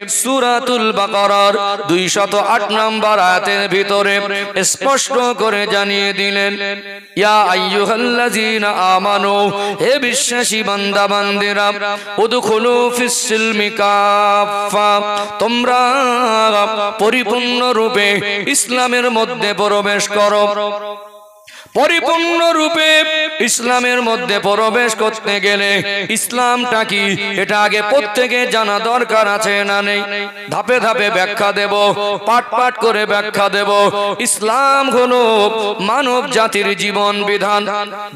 সূরাতুল বাকারার 208 নম্বর আয়াতের ভিতরে স্পষ্ট করে জানিয়ে দিলেন, ইয়া আইয়ুহাল্লাযীনা আমানু, হে বিশ্বাসী বান্দা বান্দিরা, উদখুলু ফিস সিলমি কাফা, তোমরা পরিপূর্ণ রূপে ইসলামের মধ্যে প্রবেশ করো। পরিপূর্ণ রূপে ইসলামের মধ্যে প্রবেশ করতে গেলে ইসলামটা কি এটা আগে প্রত্যেকে জানা দরকার আছে না নেই? ধাপে ধাপে ব্যাখ্যা দেব, পাঠ পাঠ করে ব্যাখ্যা দেব। ইসলাম হলো মানব জাতির জীবন বিধান।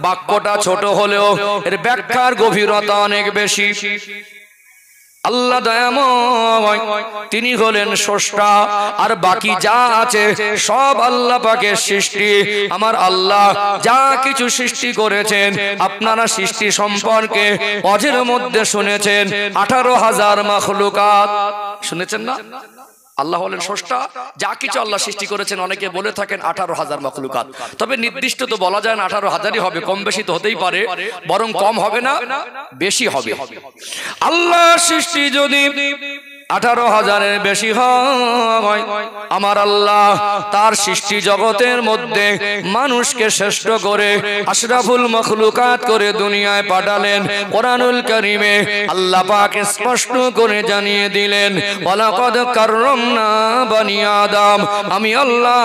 বাক্যটা ছোট হলেও এর ব্যাখ্যার গভীরতা অনেক বেশি। আল্লাহ দয়াময়, তিনি হলেন স্রষ্টা, আর বাকি যা আছে সব আল্লাহ পাকের সৃষ্টি। আমার আল্লাহ যা কিছু সৃষ্টি করেছেন, আপনারা সৃষ্টি সম্পর্কে অজের মধ্যে শুনেছেন 18,000 মাখলুকাত। শুনেছেন না? আল্লাহ হলেন স্রষ্টা, যা কিছু আল্লাহ সৃষ্টি করেছেন, অনেকে বলে থাকেন 18,000 মাখলুকাত। তবে নির্দিষ্ট তো বলা যায় না 18,000ই হবে, কম বেশি তো হতেই পারে, বরং কম হবে না বেশি হবে। আল্লাহ সৃষ্টি যদি 18,000-এর বেশি হয়, আমার আল্লাহ তার সৃষ্টি জগতের মধ্যে মানুষকে শ্রেষ্ঠ করে আশরাফুল মাখলুকাত করে দুনিয়ায় পাঠালেন। কোরআনুল কারীমে আল্লাহ পাক স্পষ্ট করে জানিয়ে দিলেন, ওয়ালাকাদ কাররামনা বানি আদম, আমি আল্লাহ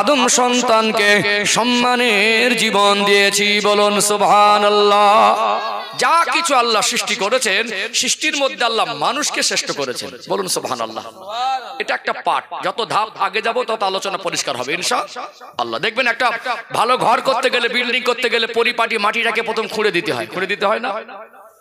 আদম সন্তানকে সম্মানের জীবন দিয়েছি। বলুন সুবহানাল্লাহ। যা কিছু আল্লাহ সৃষ্টি করেছেন, সৃষ্টির মধ্যে আল্লাহ মানুষকে শ্রেষ্ঠ করেছেন। বলুন সুবহানাল্লাহ। এটা একটা পাঠ, যত ধাপ আগে যাব তত আলোচনা পরিষ্কার হবে ইনশাআল্লাহ। দেখবেন একটা ভালো ঘর করতে গেলে, বিল্ডিং করতে গেলে পরিপাটি মাটিটাকে প্রথম খুঁড়ে দিতে হয়। খুঁড়ে দিতে হয় না?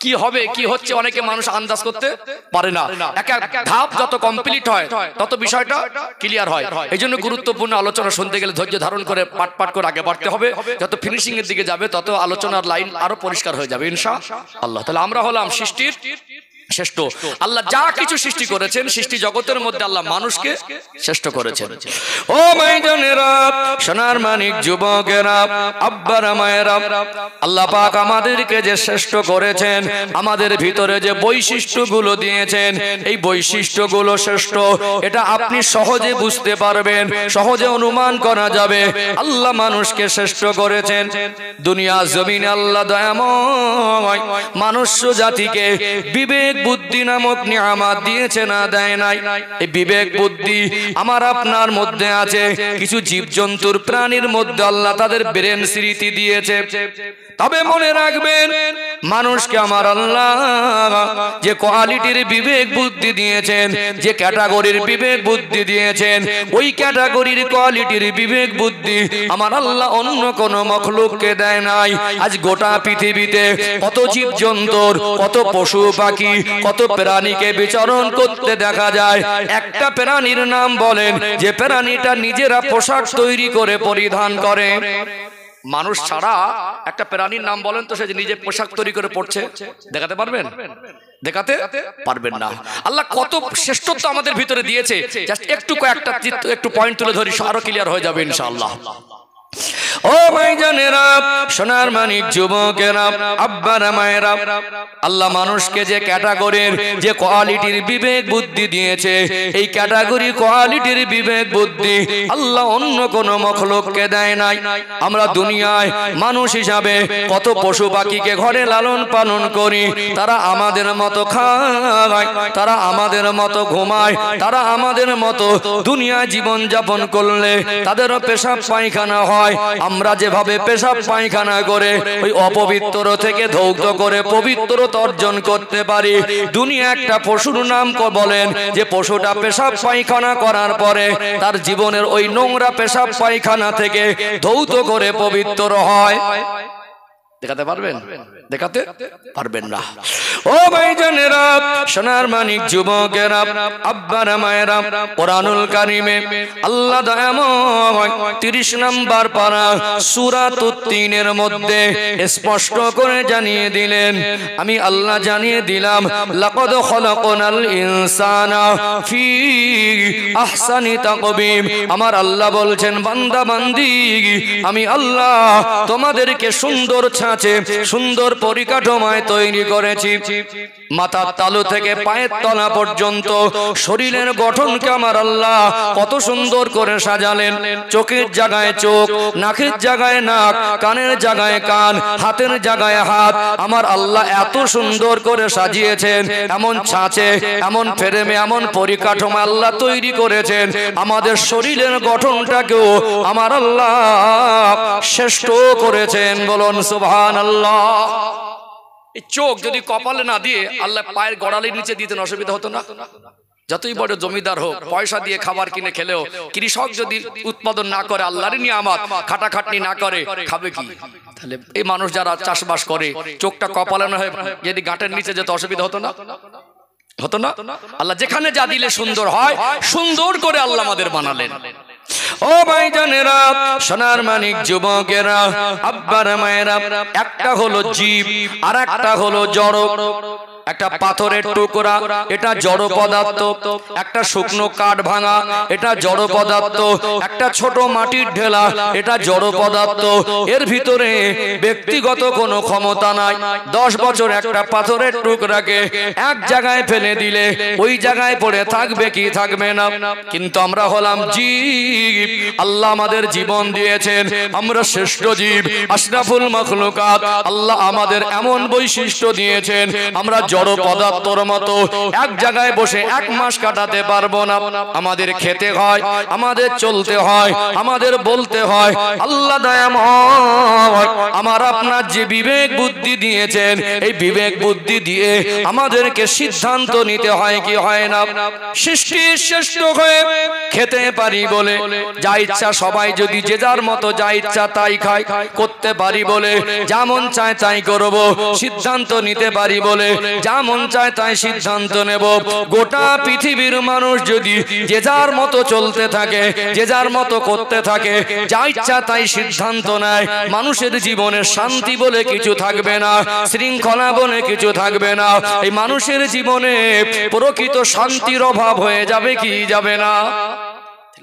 কি হবে কি হচ্ছে অনেকে মানুষ আন্দাজ করতে পারে না। এক এক ধাপ যত কমপ্লিট হয় তত বিষয়টা ক্লিয়ার হয়। এই জন্য গুরুত্বপূর্ণ আলোচনা শুনতে গেলে ধৈর্য ধারণ করে পাট পাট করে আগে বাড়তে হবে। যত ফিনিশিং এর দিকে যাবে তত আলোচনার লাইন আরো পরিষ্কার হয়ে যাবে ইনশাআল্লাহ। তাহলে আমরা হলাম সৃষ্টির শ্রেষ্ঠ। আল্লাহ যা কিছু সৃষ্টি করেছেন, সৃষ্টি জগতের মধ্যে আল্লাহ মানুষকে শ্রেষ্ঠ করেছেন। ও ভাইজানেরা, সোনার মানিক যুবকেরা, আব্বারা মায়েরা, আল্লাহ পাক আমাদেরকে যে শ্রেষ্ঠ করেছেন, আমাদের ভিতরে যে বৈশিষ্ট্যগুলো দিয়েছেন, এই বৈশিষ্ট্যগুলো শ্রেষ্ঠ, এটা আপনি সহজে বুঝতে পারবেন, সহজে অনুমান করা যাবে। আল্লাহ মানুষকে শ্রেষ্ঠ করেছেন। দুনিয়া জমিনে আল্লাহ দয়াময় মানুষ জাতিকে বিবেক বুদ্ধি নামক নিয়ামত দিয়েছে, না দেয় নাই? এই বিবেক বুদ্ধি আমার আপনার মধ্যে আছে। কিছু জীবজন্তুর প্রাণীর মধ্যে আল্লাহ তাদের ব্রেন স্মৃতি দিয়েছে। তবে মনে রাখবেন, মানুষকে আমার আল্লাহ যে কোয়ালিটির বিবেক বুদ্ধি দিয়েছেন, যে ক্যাটাগরির বিবেক বুদ্ধি দিয়েছেন, ওই ক্যাটাগরির কোয়ালিটির বিবেক বুদ্ধি আমার আল্লাহ অন্য কোন মখলুককে দেয় নাই। আজ গোটা পৃথিবীতে কত জীবজন্তুর, কত পশু পাখি, কত প্রাণীকে বিচরণ করতে দেখা যায়। একটা প্রাণীর নাম বলেন যে প্রাণীটা নিজেরা পোশাক তৈরি করে পরিধান করে। মানুষ ছাড়া একটা প্রাণীর নাম বলেন তো, সে যে নিজে পোশাক তৈরি করে পড়ছে, দেখাতে পারবেন? দেখাতে পারবেন না। আল্লাহ কত শ্রেষ্ঠত্ব আমাদের ভিতরে দিয়েছে, জাস্ট একটু কয়েকটা একটু পয়েন্ট তুলে ধরি, আরো ক্লিয়ার হয়ে যাবে ইনশাআল্লাহ। ও ভাইজানেরা, সোনার মানিক যুবকেরা, আব্বারা মায়েরা, আল্লাহ মানুষকে যে ক্যাটাগরির, যে কোয়ালিটির বিবেক বুদ্ধি দিয়েছে, এই ক্যাটাগরি কোয়ালিটির বিবেক বুদ্ধি আল্লাহ অন্য কোন মখলুককে দেয় নাই। আমরা দুনিয়ায় মানুষ হিসাবে কত পশু পাখিকে ঘরে লালন পালন করি, তারা আমাদের মতো খায়, তারা আমাদের মতো ঘুমায়, তারা আমাদের মতো দুনিয়ায় জীবন যাপন করলে তাদেরও পেশাব পায়খানা হয়। আমরা যেভাবে পেশাব পায়খানা করে ওই অপবিত্র থেকে ধৌত করে পবিত্রতা অর্জন করতে পারি, দুনিয়া একটা পশুর নাম বলেন যে পশুটা পেশাব পায়খানা করার পরে তার জীবনের ওই নোংরা পেশাব পায়খানা থেকে ধৌত করে পবিত্র হয়। দেখাতে পারবেন? দেখাতে পারবেন না। ও ভাইজানেরা, সোনার মানিক যুবকেরা, আব্বারা মায়েরা, কোরআনুল কারীমে আল্লাহ দয়াময় 30 নম্বর পারা সূরাতুত তিনের মধ্যে স্পষ্ট করে জানিয়ে দিলেন, আমি আল্লাহ জানিয়ে দিলাম, লাকাদ খলাকনাল ইনসানা ফি আহসানি তাকবীম। আমার আল্লাহ বলছেন, বান্দা বান্দি, আমি আল্লাহ তোমাদেরকে সুন্দর ছাঁচে, সুন্দর পরিকাঠামোয় তৈরি করেছি। মাথার তালু থেকে পায়ের তলা পর্যন্ত শরীরের গঠনকে আমার আল্লাহ কত সুন্দর করে সাজালেন। চোখের জায়গায় চোখ, নাকের জায়গায় নাক, কানের জায়গায় কান, হাতের জায়গায় হাত আমার আল্লাহ এত সুন্দর করে সাজিয়েছেন। এমন ছাঁচে, এমন ফ্রেমে, এমন পরিকাঠামো আল্লাহ তৈরি করেছেন, আমাদের শরীরের গঠনটাকেও আমার আল্লাহ শ্রেষ্ঠ করেছেন। বলুন সুবহানাল্লাহ। এই চোখ যদি কপালে না দিয়ে আল্লাহ পায়ের গড়ালির নিচে দিতেন অসুবিধা হতো না? যতই বড় জমিদার হোক, পয়সা দিয়ে খাবার কিনে খেলেও কৃষক যদি উৎপাদন না করে, আল্লাহরই নিয়ামত, খাটাখাটনি না করে, খাবে কি? তাহলে এই মানুষ যারা চাষবাস করে চোখটা কপালে না হয়ে যদি গাঁটের নিচে যেত অসুবিধা হতো না? হতো না? আল্লাহ যেখানে যা দিলে সুন্দর হয়, সুন্দর করে আল্লাহ আমাদের বানালেন। ও ভাইজানেরা, সোনার মানিক যুবকেরা, আব্বার মায়েরা, একটা হলো জীব আর একটা হলো জড়। একটা পাথরের টুকরা, এটা জড় পদার্থ। একটা শুকনো কাঠ ভাঙা, এটা জড় পদার্থ। একটা ছোট মাটির ঢেলা, এটা জড় পদার্থ। এর ভিতরে ব্যক্তিগত কোনো ক্ষমতা নাই। 10 বছর একটা পাথরের টুকরাকে এক জায়গায় ফেলে দিলে ওই জায়গায় পড়ে থাকবে কি থাকবে না? কিন্তু আমরা হলাম জীব, আল্লাহ আমাদের জীবন দিয়েছেন, আমরা শ্রেষ্ঠ জীব, আশরাফুল মাখলুকাত। আল্লাহ আমাদের এমন বৈশিষ্ট্য দিয়েছেন, আমরা জড় পদার্থর মতো এক জায়গায় বসে 1 মাস কাটাতে পারবো না। আমাদের খেতে হয়, আমাদের চলতে হয়, আমাদের বলতে হয়। আল্লাহ দয়াময় আমার আপনার যে বিবেক বুদ্ধি দিয়েছেন, এই বিবেক বুদ্ধি দিয়ে আমাদেরকে সিদ্ধান্ত নিতে হয় কি হয় না? সৃষ্টির শ্রেষ্ঠ হয়ে খেতে পারি বলে, যা ইচ্ছা সবাই যদি যে যার মতো যা ইচ্ছা তাই খায়, করতে পারি বলে, যেমন চায় তাই করব, সিদ্ধান্ত নিতে পারি বলে যেমন চায় তাই সিদ্ধান্ত নেব। গোটা পৃথিবীর মানুষ যদি যে যার মতো চলতে থাকে, যে যার মতো করতে থাকে, যা ইচ্ছা তাই সিদ্ধান্ত নেয়, মানুষের জীবনে শান্তি বলে কিছু থাকবে না, শৃঙ্খলা বলে কিছু থাকবে না। এই মানুষের জীবনে প্রকৃত শান্তির অভাব হয়ে যাবে কি যাবে না?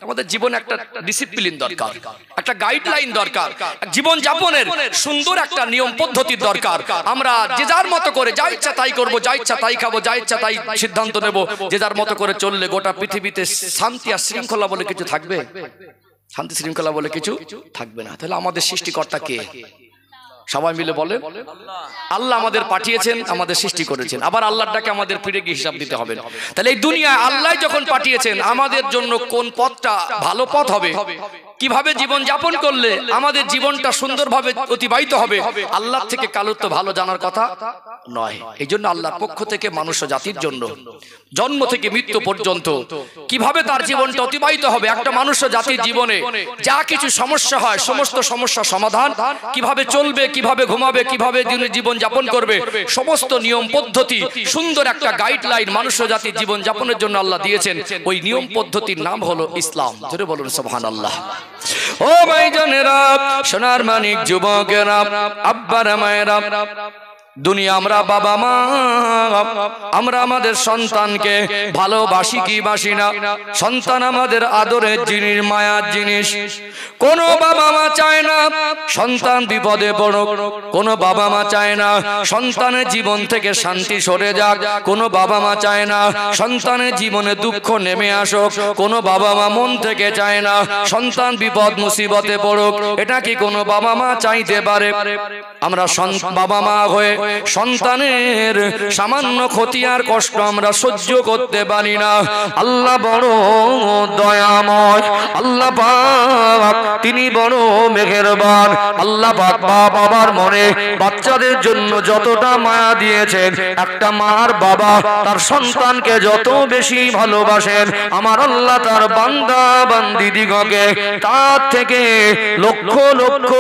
আমাদের জীবনে একটা ডিসিপ্লিন দরকার, একটা গাইডলাইন দরকার, জীবন যাপনের সুন্দর একটা নিয়ম পদ্ধতির দরকার। আমরা যে যার মতো করে যা ইচ্ছা তাই করব, যা ইচ্ছা তাই খাবো, যা ইচ্ছা তাই সিদ্ধান্ত নেব, যে যার মতো করে চললে গোটা পৃথিবীতে শান্তি আর শৃঙ্খলা বলে কিছু থাকবে? শান্তি শৃঙ্খলা বলে কিছু থাকবে না। তাহলে আমাদের সৃষ্টিকর্তা কে? সবাই মিলে বলে আল্লাহ আমাদের পাঠিয়েছেন, আমাদের সৃষ্টি করেছেন। আবার আল্লাহর ডাকে আমাদের ফিরে গিয়ে হিসাব দিতে হবে। তাহলে এই দুনিয়ায় আল্লাহ যখন পাঠিয়েছেন, আমাদের জন্য কোন পথটা ভালো পথ হবে, কিভাবে জীবন যাপন করলে আমাদের জীবনটা সুন্দরভাবে অতিবাহিত হবে, আল্লাহ থেকে কারোর তো ভালো জানার কথা নয়। এই জন্য আল্লাহর পক্ষ থেকে মানুষ জাতির জন্য জন্ম থেকে মৃত্যু পর্যন্ত কিভাবে তার জীবনটা অতিবাহিত হবে, একটা মানুষ জাতির জীবনে যা কিছু সমস্যা হয় সমস্ত সমস্যা সমাধান, কিভাবে চলবে, কিভাবে ঘুমাবে, কিভাবে জীবন যাপন করবে, সমস্ত নিয়ম পদ্ধতি সুন্দর একটা গাইডলাইন মানুষ জাতির জীবন যাপনের জন্য আল্লাহ দিয়েছেন। ওই নিয়ম পদ্ধতির নাম হলো ইসলাম। জোরে বলুন সুবহানাল্লাহ। ও ভাইজানেরা, সোনার মানিক যুবকেরা, আব্বারা মায়েরা, দুনিয়া আমরা বাবা মা, আমরা আমাদের সন্তানকে ভালোবাসি কি বাসি না? সন্তান আমাদের আদরের জিনিস, মায়ার জিনিস। কোন বাবা মা চায় না সন্তান বিপদে পড়ুক, কোন বাবা মা চায় না সন্তানের জীবন থেকে শান্তি সরে যাক, কোন বাবা মা চায় না সন্তানের জীবনে দুঃখ নেমে আসুক, কোন বাবা মা মন থেকে চায় না সন্তান বিপদ মুসিবতে পড়ুক। এটা কি কোনো বাবা মা চাইতে পারে? আমরা বাবা মা হয়ে সন্তানের সামান্য ক্ষতি আর কষ্ট আমরা সহ্য করতে পারি না। আল্লাহ বড় দয়াময়, আল্লাহ পাক তিনি বড় মেহেরবান। আল্লাহ পাক বাবার মনে বাচ্চাদের জন্য যতটা মায়া দিয়েছেন, একটা মার বাবা তার সন্তানকে যত বেশি ভালোবাসেন, আমার আল্লাহ তার বান্দা বান্দিদিগকে তার থেকে লক্ষ লক্ষ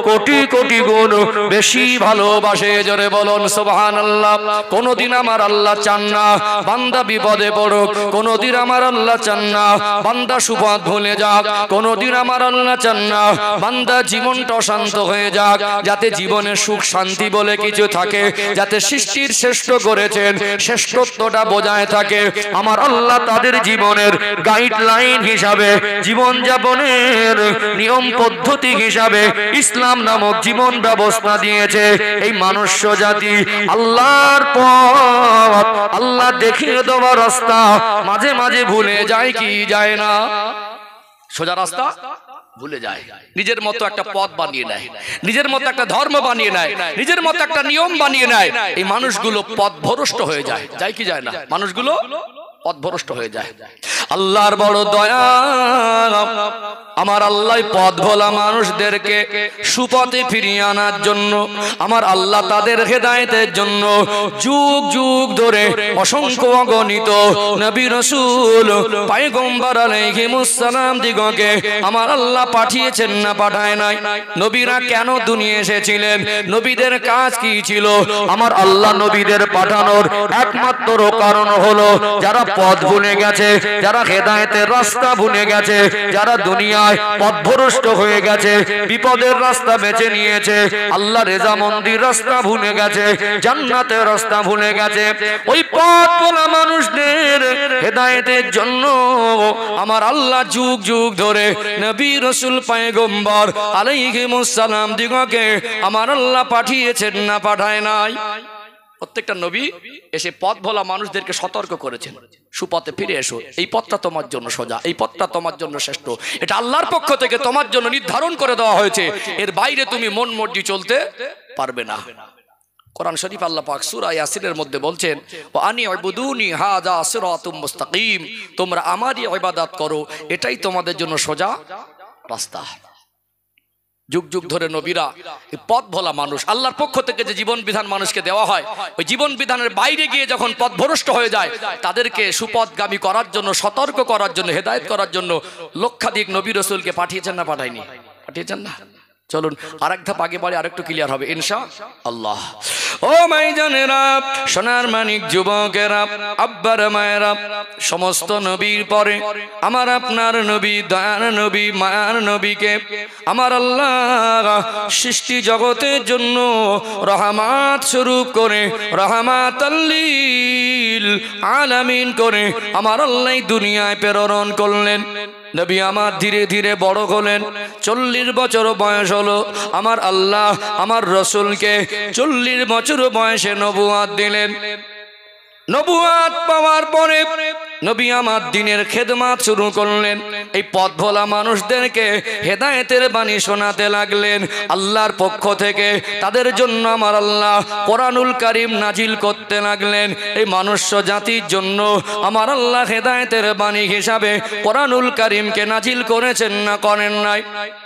কোটি কোটি গুণ বেশি ভালোবাসে। জোরে বলুন সুবহানাল্লাহ। কোনদিন আমার আল্লাহ চান না বান্দা বিপদে পড়ুক, কোনদিন আমার আল্লাহ চান না বান্দা সুপথ ভুলে যাক, কোনদিন আমার আল্লাহ চান না বান্দা জীবনটা অশান্ত হয়ে যাক। যাতে জীবনে সুখ শান্তি বলে কিছু থাকে, যাতে সৃষ্টির শ্রেষ্ঠ করেছেন শ্রেষ্ঠত্বটা বজায় থাকে, আমার আল্লাহ তাদের জীবনের গাইডলাইন হিসাবে, জীবন যাপনের নিয়ম পদ্ধতি হিসাবে ইসলাম নামক জীবন ব্যবস্থা দিয়েছে। এই মানুষ মনুষ্য জাতি আল্লাহর পথ, আল্লাহ দেখিয়ে দেওয়া রাস্তা মাঝে মাঝে ভুলে যায় কি যায় না? সোজা রাস্তা ভুলে যায়, নিজের মতো একটা পথ বানিয়ে নেয়, নিজের মতো একটা ধর্ম বানিয়ে নেয়, নিজের মতো একটা নিয়ম বানিয়ে নেয়। এই মানুষগুলো পথভ্রষ্ট হয়ে যায়, যায় কি যায় না? মানুষগুলো পথভ্রষ্ট হয়ে যায়। আল্লাহর বড় দয়া, আমার আল্লাহ পথ ভোলা মানুষদেরকে সুপথে ফিরিয়ে আনার জন্য, আমার আল্লাহ তাদের হেদায়েতের জন্য যুগ যুগ ধরে অসংখ্য অগণিত নবী রাসূল পয়গম্বর আলাইহিমুস সালাম দিগকে আমার আল্লাহ পাঠিয়েছেন না পাঠায় নাই? নবীরা কেন দুনিয়া এসেছিলেন? নবীদের কাজ কি ছিল? আমার আল্লাহ নবীদের পাঠানোর একমাত্র কারণ হলো যারা পথ ভুলে গেছে, যারা হেদায়েতের রাস্তা ভুলে গেছে, যারা দুনিয়ায় পথভ্রষ্ট হয়ে গেছে, বিপদের রাস্তা বেছে নিয়েছে, আল্লাহ রেজামন্দির রাস্তা ভুলে গেছে, জান্নাতের রাস্তা ভুলে গেছে, ওই পথ ভোলা মানুষদের হেদায়েতের জন্য আমার আল্লাহ যুগ যুগ ধরে নবী রাসূল পয়গম্বর আলাইহিমুস সালাম দিগকে আমার আল্লাহ পাঠিয়েছেন না পাঠায় নাই? প্রত্যেকটা নবী এসে পথ ভোলা মানুষদেরকে সতর্ক করেছেন, সুপথে ফিরে এসো, এই পথটা তোমার জন্য সোজা, এই পথটা তোমার জন্য শ্রেষ্ঠ, এটা আল্লাহর পক্ষ থেকে তোমার জন্য নির্ধারণ করে দেওয়া হয়েছে, এর বাইরে তুমি মন মর্জি চলতে পারবে না। কোরআন শরীফ আল্লাহ পাক সূরা ইয়াসিনের মধ্যে বলছেন, ওয়া আনি ইবুদুনি হাযা সিরাতুম মুস্তাকিম, তোমরা আমারই ইবাদত করো, এটাই তোমাদের জন্য সোজা রাস্তা। যুগ যুগ ধরে নবীরা পথ ভোলা মানুষ, আল্লাহর পক্ষ থেকে যে জীবন বিধান মানুষকে দেওয়া হয়, ওই জীবন বিধানের বাইরে গিয়ে যখন পথভ্রষ্ট হয়ে যায়, তাদেরকে সুপথগামী করার জন্য, সতর্ক করার জন্য, হেদায়েত করার জন্য লক্ষাধিক নবী রাসূলকে পাঠিয়েছেন না পাঠায়নি? পাঠিয়েছেন না? চলুন আরেক ধাপ আগে বাড়ি, আরেকটু ক্লিয়ার হবে ইনশাআল্লাহ। ও মাইজানেরা, সোনার মানিক যুবকেরা, আব্বার মায়েরা, সমস্ত নবীর পরে আমার আপনার নবী, দয়ার নবী, মায়ার নবীকে আমার আল্লাহ সৃষ্টি জগতের জন্য রহমত স্বরূপ করে, রহমাতাল লিল আলামিন করে আমার আল্লাহ দুনিয়ায় প্রেরণ করলেন। নবী আমার ধীরে ধীরে বড় হলেন, 40 বছর বয়স হলো, আমার আল্লাহ আমার রসুলকে 40 বছর বয়সে নবুয়াত দিলেন। নবুয়াত পাওয়ার পরে নবী আমার দ্বীনের খেদমত শুরু করলেন, এই পথ ভোলা মানুষদেরকে হেদায়েতের বাণী শোনাতে লাগলেন আল্লাহর পক্ষ থেকে, তাদের জন্য আমার আল্লাহ কোরআনুল কারীম নাজিল করতে লাগলেন। এই মনুষ্য জাতির জন্য আমার আল্লাহ হেদায়েতের বাণী হিসাবে কোরআনুল কারীমকে নাজিল করেছেন না করেন নাই?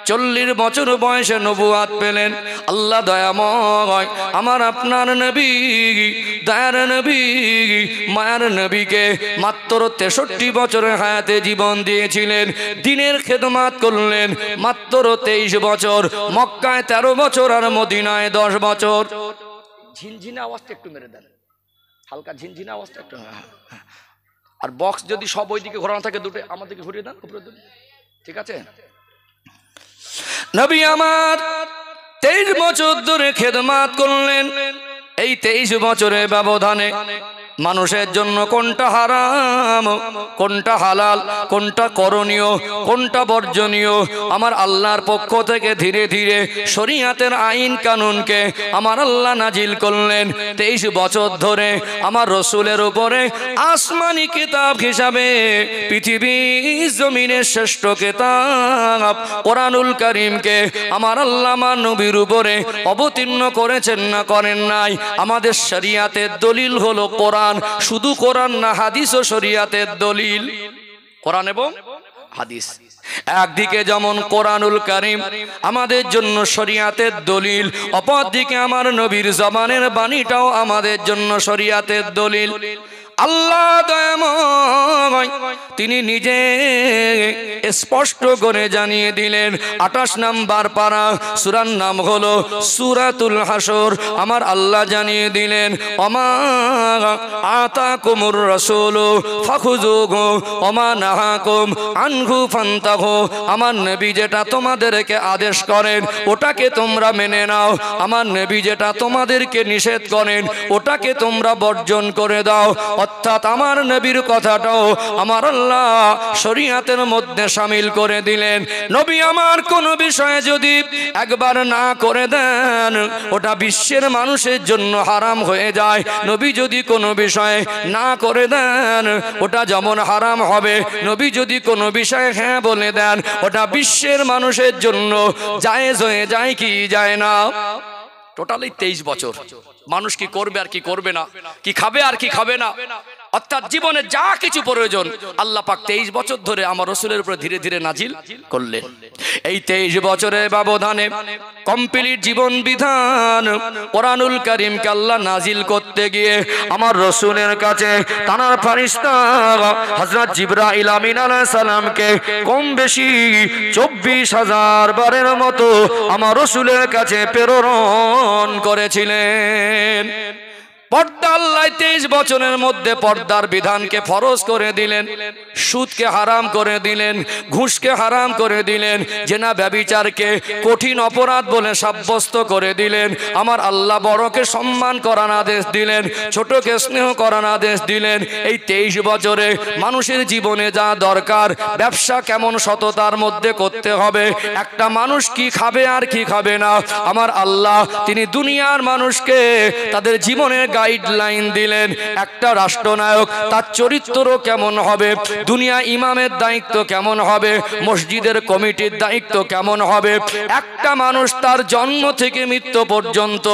40 বছর বয়সে নবুয়াত পেলেন। আল্লাহ দয়াময় আমার আপনার নবী, দয়ার নবী, মায়ার নবীকে মাত্র 63 বছরের হায়াতে জীবন দিয়েছিলেন, দ্বীনের খেদমত করলেন মাত্র 23 বছর, মক্কায় 13 বছর আর মদিনায় 10 বছর। ঝিনঝিনা আওয়াজটা একটু মেরে দেন, হালকা ঝিনঝিনা আওয়াজটা একটু, আর বক্স যদি সব ওইদিকে ঘোরানো থাকে দুটো আমাদেরকে ঘুরিয়ে দেন উপরে, ঠিক আছে? নবী আমার 23 বছর ধরে খেদমত করলেন। এই 23 বছরের ব্যবধানে মানুষের জন্য কোনটা হারাম, কোনটা হালাল, কোনটা করণীয়, কোনটা বর্জনীয়, আমার আল্লাহর পক্ষ থেকে ধীরে ধীরে শরীয়তের আইন কানুনকে আমার আল্লাহ নাজিল করলেন। 23 বছর ধরে আমার রসুলের উপরে আসমানি কিতাব হিসাবে পৃথিবীর জমিনের শ্রেষ্ঠ কিতাব কোরআনুল কারীমকে আমার আল্লাহ আমার নবীর উপরে অবতীর্ণ করেছেন না করেন নাই? আমাদের শরীয়তের দলিল হলো কোরআন, শুধু কোরআন না, হাদিস ও শরীয়তের দলিল কোরআন এবং হাদিস। একদিকে যেমন কোরআনুল কারীম আমাদের জন্য শরীয়তের দলিল, অপরদিকে আমার নবীর জবানের বাণীটাও আমাদের জন্য শরীয়তের দলিল। আল্লাহ দয়াময় তিনি নিজে স্পষ্ট করে জানিয়ে দিলেন, 28 নম্বর পারা, সূরার নাম হলো সূরাতুল হাসর। আমার আল্লাহ জানিয়ে দিলেন, ওমা আতাকুমুর রাসূলু ফাখুযুহু ওমা নাহাকুম আনহু ফান্তাহু। আমার নবী যেটা তোমাদেরকে আদেশ করেন ওটাকে তোমরা মেনে নাও, আমার নবী যেটা তোমাদেরকে নিষেধ করেন ওটাকে তোমরা বর্জন করে দাও। অর্থাৎ আমার নবীর কথাটাও আমার আল্লাহ শরীয়তের মধ্যে শামিল করে দিলেন। নবী আমার কোন বিষয়ে যদি একবার না করে দেন ওটা বিশ্বের মানুষের জন্য হারাম হয়ে যায়। নবী যদি কোনো বিষয়ে না করে দেন ওটা যেমন হারাম হবে, নবী যদি কোনো বিষয়ে হ্যাঁ বলে দেন ওটা বিশ্বের মানুষের জন্য জায়েজ হয়ে যায় কি যায় না? টোটালি 23 বছর মানুষ কি করবে আর কি করবে না, কি খাবে আর কি খাবে না, অর্থাৎ জীবনে যা কিছু প্রয়োজন আল্লাহ পাক 23 বছর ধরে আমার রাসূলের উপরে ধীরে ধীরে নাজিল করলেন। এই 23 বছরের ব্যবধানে কমপ্লিট জীবন বিধান কোরআনুল কারীমকে আল্লাহ নাজিল করতে গিয়ে আমার রাসূলের কাছে তানার ফেরেশতা হযরত জিবরাইল আমিন আলাইহিস সালামকে কম বেশি 24,000 বারের মতো আমার রাসূলের কাছে প্রেরণ করেছিলেন। পর্দা আল্লাহ 23 বছরের মধ্যে পর্দার বিধানকে ফরজ করে দিলেন, সুদকে হারাম করে দিলেন, ঘুষকে হারাম করে দিলেন, জেনা ব্যভিচারকে কঠিন অপরাধ বলে সাব্যস্ত করে দিলেন। আমার আল্লাহ বড়কে সম্মান করার আদেশ দিলেন, ছোটকে স্নেহ করার আদেশ দিলেন। এই 23 বছরে মানুষের জীবনে যা দরকার, ব্যবসা কেমন সততার মধ্যে করতে হবে, একটা মানুষ কি খাবে আর কি খাবে না, আমার আল্লাহ তিনি দুনিয়ার মানুষকে তাদের জীবনের গাইডলাইন দিলেন। একটা রাষ্ট্রনায়ক তার চরিত্র কেমন হবে, দুনিয়া ইমামের দায়িত্ব কেমন হবে, মসজিদের কমিটির দায়িত্ব কেমন হবে, একটা মানুষ তার জন্ম থেকে মৃত্যু পর্যন্ত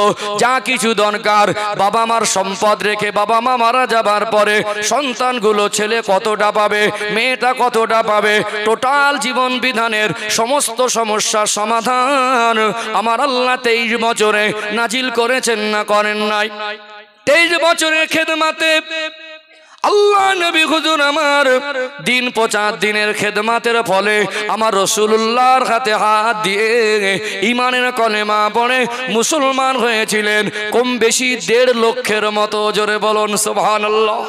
যা কিছু দরকার, বাবা মার সম্পদ রেখে বাবা মা মারা যাবার পরে সন্তানগুলো ছেলে কতটা পাবে, মেয়েটা কতটা পাবে, টোটাল জীবন বিধানের সমস্ত সমস্যার সমাধান আমার আল্লাহ 23 বছরে নাজিল করেছেন না করেন নাই? 23 বছরের খেদমাতে আল্লাহ নবী হুজুর আমার দিন 50 দিনের খেদমাতের ফলে আমার রাসূলুল্লাহর হাতে হাত দিয়ে ঈমানের কলেমা পড়ে মুসলমান হয়েছিলেন কম বেশি 1.5 লক্ষের মতো। জোরে বলুন সুবহানাল্লাহ।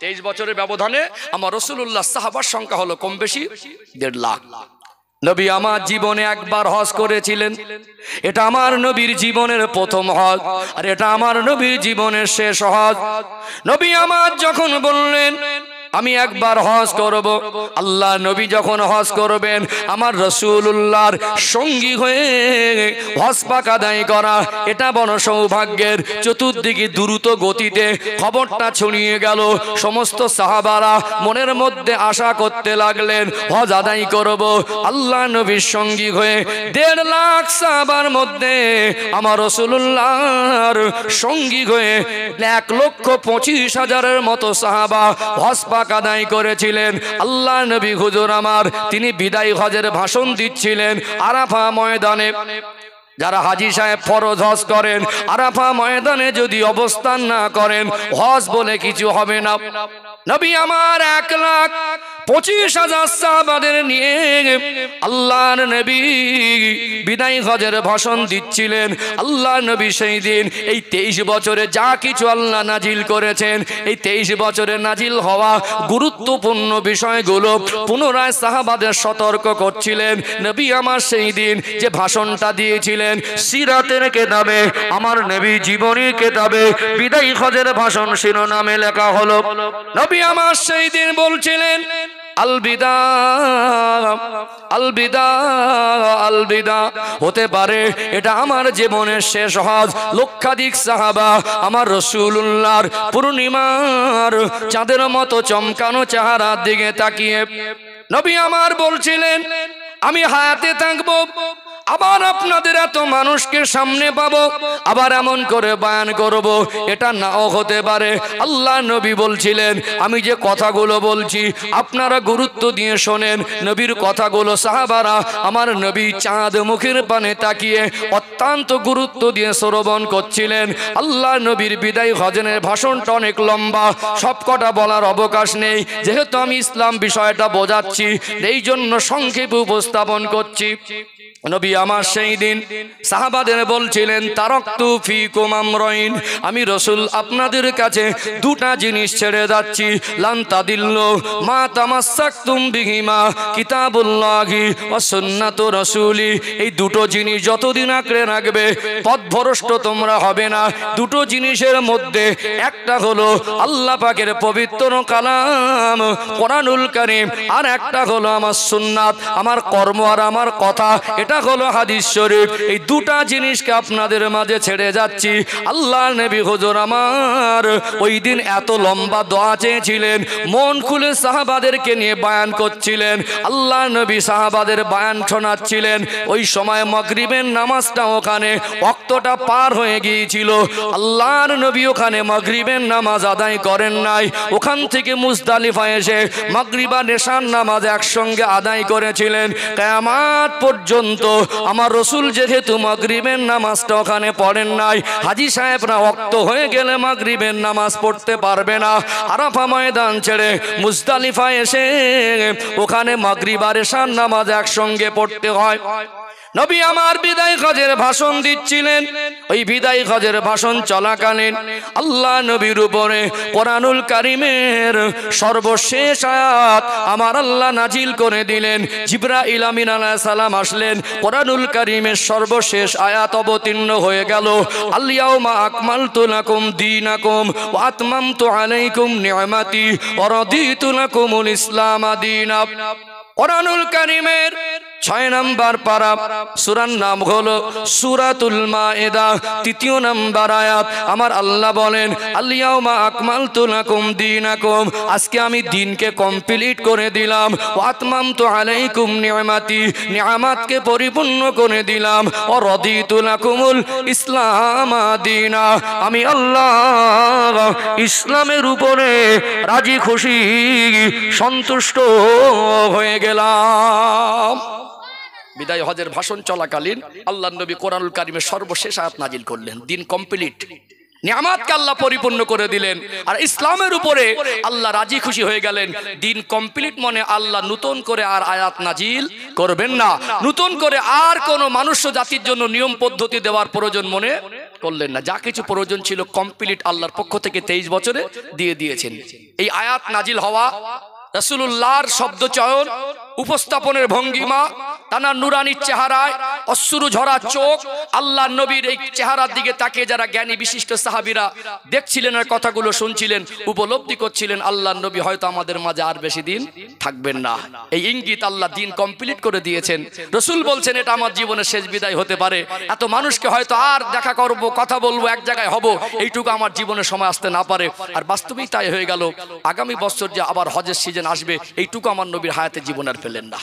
23 বছরের ব্যবধানে আমার রাসূলুল্লাহ সাহাবার সংখ্যা হলো কম বেশি 1.5 লাখ। নবী আমার জীবনে একবার হজ করেছিলেন, এটা আমার নবীর জীবনের প্রথম হজ, আর এটা আমার নবীর জীবনের শেষ হজ। নবী আমার যখন বললেন আমি একবার হজ করব, আল্লাহ নবী যখন হজ করবেন আমার রাসূলুল্লাহর সঙ্গী হয়ে হজ পাক আদায় করা এটা বড় সৌভাগ্যের। চতুর্দিকে দ্রুত গতিতে খবরটা ছড়িয়ে গেল, সমস্ত সাহাবারা মনের মধ্যে আশা করতে লাগলেন হজ আদায় করব। আল্লাহ নবীর সঙ্গী হয়ে 1.5 লাখ সাহাবার মধ্যে আমার রাসূলুল্লাহর সঙ্গী হয়ে 1,25,000 মতো সাহাবা হজ আদায় করেছিলেন। আল্লাহ নবী হুজুর আমার তিনি বিদায় হজের ভাষণ দিচ্ছিলেন আরাফা ময়দানে। যারা হাজী সাহেব ফরজ হজ করেন আরাফা ময়দানে যদি অবস্থান না করেন হজ বলে কিছু হবে না। নবী আমার 1,25,000 সাহাবাদের নিয়ে আল্লাহর নবী বিদায় হজের ভাষণ দিচ্ছিলেন। আল্লাহ নবী সেই দিন এই 23 বছরে যা কিছু আল্লাহ নাজিল করেছেন এই 23 বছরে নাজিল হওয়া গুরুত্বপূর্ণ বিষয়গুলো পুনরায় সাহাবাদের সতর্ক করছিলেন। নবী আমার সেই দিন যে ভাষণটা দিয়েছিলেন সিরাতের কিতাবে আমার নবী জীবনী কিতাবে বিদায় হজের ভাষণ শিরোনামে লেখা হলো। নবী আমার সেই দিন বলছিলেন আলবিদা আলবিদা আলবিদা, হতে পারে এটা আমার জীবনের শেষ হজ। লক্ষাধিক সাহাবা আমার রাসূলুল্লাহর পূর্ণিমার চাঁদের মতো চমকানো চেহারার দিকে তাকিয়ে নবী আমার বলছিলেন আমি হায়াতে থাকবো আবার আপনাদের এত মানুষকে সামনে পাবো, আবার এমন করে বয়ান করব, এটা নাও হতে পারে। আল্লাহ নবী বলছিলেন আমি যে কথাগুলো বলছি আপনারা গুরুত্ব দিয়ে শোনেন। নবীর কথাগুলো সাহাবারা আমার নবী চাঁদ মুখের পানে তাকিয়ে অত্যন্ত গুরুত্ব দিয়ে শ্রবণ করছিলেন। আল্লাহ নবীর বিদায় হজের ভাষণটা অনেক লম্বা, সবকটা বলার অবকাশ নেই, যেহেতু আমি ইসলাম বিষয়টা বোঝাচ্ছি এই জন্য সংক্ষেপে উপস্থাপন করছি। নবী আমার সেই দিন সাহাবাদের বলছিলেন তারাকতু ফিকুম আমরাইন, আমি রাসূল আপনাদের কাছে দুটা জিনিস ছেড়ে যাচ্ছি, লান তাদিল্লু মা তামাসসাকতুম বিহিমা কিতাবুল্লাহি ওয়া সুন্নাতু রাসূলি। এই দুটো জিনিস যতদিন আঁকড়ে রাখবে পথভ্রষ্ট তোমরা হবে না। দুটো জিনিসের মধ্যে একটা হলো আল্লাহ পাকের পবিত্র কালাম কোরআনুল কারীম, আর একটা হলো আমার সুন্নাত, আমার কর্ম আর আমার কথা, এটা হলো হাদিস শরীফ। এই দুটা জিনিসকে আপনাদের মাঝে ছেড়ে যাচ্ছি। আল্লাহ নবী হুজুর আমার ওই দিন এত লম্বা দোয়া চেয়েছিলেন, মন খুলে সাহাবাদেরকে নিয়ে বয়ান করছিলেন। আল্লাহ নবী সাহাবাদের বয়ান শোনাচ্ছিলেন। ওই সময় মাগরিবের নামাজটা ওখানে ওয়াক্তটা পার হয়ে গিয়েছিল। আল্লাহর নবী ওখানে মাগরিবের নামাজ আদায় করেন নাই, ওখান থেকে মুজদালিফা এসে মাগরিব আর এশার নামাজ একসঙ্গে আদায় করেছিলেন। কিয়ামত পর্যন্ত আমার রাসূল যেহেতু মাগরিবের নামাজটা ওখানে পড়েন নাই, হাজী সাহেবরা ওয়াক্ত হয়ে গেলে মাগরিবের নামাজ পড়তে পারবে না। আরাফা ময়দান ছেড়ে মুজদালিফা এসে ওখানে মাগরিব আর এশার নামাজ একসঙ্গে পড়তে হয়। নবী আমার বিদায় হজের ভাষণ দিচ্ছিলেন। ওই বিদায় হজের ভাষণ চলাকালীন আল্লাহ নবীর উপরে কোরআনুল কারীমের সর্বশেষ আয়াত আমার আল্লাহ নাজিল করে দিলেন। জিবরাইল আমিন আলাইহিস সালাম আসলেন, কোরআনুল কারীমের সর্বশেষ আয়াত অবতীর্ণ হয়ে গেল। আল ইয়াউমা আকমালতু লাকুম দীনাকুম ওয়া আতমামতু আলাইকুম নি'মাতি ওয়া রাদিতু লাকুমুল ইসলাম দীনা। কোরআনুল কারীমের 6 নম্বর পারা, সূরার নাম হলো সূরাতুল মায়েদা, 3 নম্বর আয়াত। আমার আল্লাহ বলেন আল ইয়াউমা আকমালতু লাকুম দীনাকুম, আজকে আমি দ্বীনকে কমপ্লিট করে দিলাম। ওয়া আতমামতু আলাইকুম নি'মাতি, নিয়ামতকে পরিপূর্ণ করে দিলাম। ওয়া রাদিতু লাকুমুল ইসলাম দীনা, আমি আল্লাহ ইসলামের উপরে রাজি খুশি সন্তুষ্ট হয়ে গেলাম। বিদায় হজের ভাষণ চলাকালীন আল্লাহ নবী কোরআনুল কারীমের সর্বশেষ আয়াত নাজিল করলেন। দিন কমপ্লিট, নিয়ামতকে আল্লাহ পরিপূর্ণ করে দিলেন, আর ইসলামের উপরে আল্লাহ রাজি খুশি হয়ে গেলেন। দিন কমপ্লিট মানে আল্লাহ নতুন করে আর আয়াত নাজিল করবেন না, নতুন করে আর কোন মানুষ্য জাতির জন্য নিয়ম পদ্ধতি দেওয়ার প্রয়োজন মনে করলেন না। যা কিছু প্রয়োজন ছিল কমপ্লিট আল্লাহর পক্ষ থেকে 23 বছরে দিয়ে দিয়েছেন। এই আয়াত নাজিল হওয়া, রাসূলুল্লাহর শব্দ চয়ন, উপস্থাপনের ভঙ্গিমা, তানার নুরানি চেহারায় অশ্রু ঝরা চোখ, আল্লাহ নবীর এই চেহারার দিকে তাকিয়ে যারা জ্ঞানী বিশিষ্ট সাহাবীরা দেখছিলেন আর কথাগুলো শুনছিলেন, উপলব্ধি করছিলেন আল্লাহ নবী হয়তো আমাদের মাঝে আর বেশি দিন থাকবেন না। এই ইঙ্গিত আল্লাহ দিন কমপ্লিট করে দিয়েছেন। রাসূল বলছেন এটা আমার জীবনের শেষ বিদায় হতে পারে, এত মানুষকে হয়তো আর দেখা করব, কথা বলবো, এক জায়গায় হব, এইটুকু আমার জীবনের সময় আসতে না পারে। আর বাস্তবেই তাই হয়ে গেল। আগামী বছর যে আবার হজের সিজন আসবে, এইটুকু আমার নবীর হায়াতে জীবন আর পেলেন না।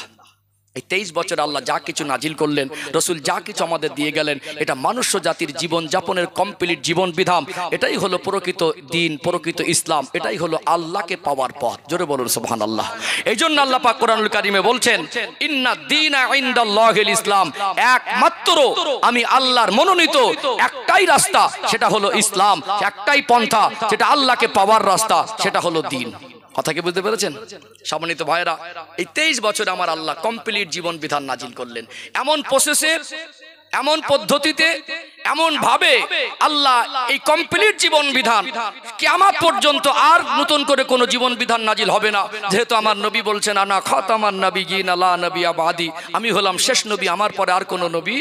এই 23 বছর আল্লাহ যা কিছু নাজিল করলেন, রাসূল যা কিছু আমাদের দিয়ে গেলেন, এটা মানুষ্য জাতির জীবন যাপনের কমপ্লিট জীবন বিধান। এটাই হলো প্রকৃত দিন, প্রকৃত ইসলাম। এটাই হলো আল্লাহকে পাওয়ার পথ। জোরে বলুন সুবহানাল্লাহ। এই জন্য আল্লাহ পাক কোরআনুল কারীমে বলছেন ইন্না দীনা ইনদাল্লাহিল ইসলাম, একমাত্র আমি আল্লাহর মনোনীত একটাই রাস্তা, সেটা হলো ইসলাম। একটাই পন্থা, যেটা আল্লাহকে পাওয়ার রাস্তা, সেটা হলো দিন। কথা কি বুঝতে পেরেছেন সম্মানিত ভাইরা? এই 23 বছর আমার আল্লাহ কমপ্লিট জীবন বিধান নাজিল করলেন। এমন প্রসেসে, এমন পদ্ধতিতে, এমন ভাবে আল্লাহ এই কমপ্লিট জীবন বিধান কিয়ামত পর্যন্ত আর নতুন করে কোনো জীবন বিধান নাজিল হবে না। যেহেতু আমার নবী বলছেন আনা খাতামান নাবিয়িন লা নবিয়্যা বাদি, আমি হলাম শেষ নবী, আমার পরে আর কোনো নবী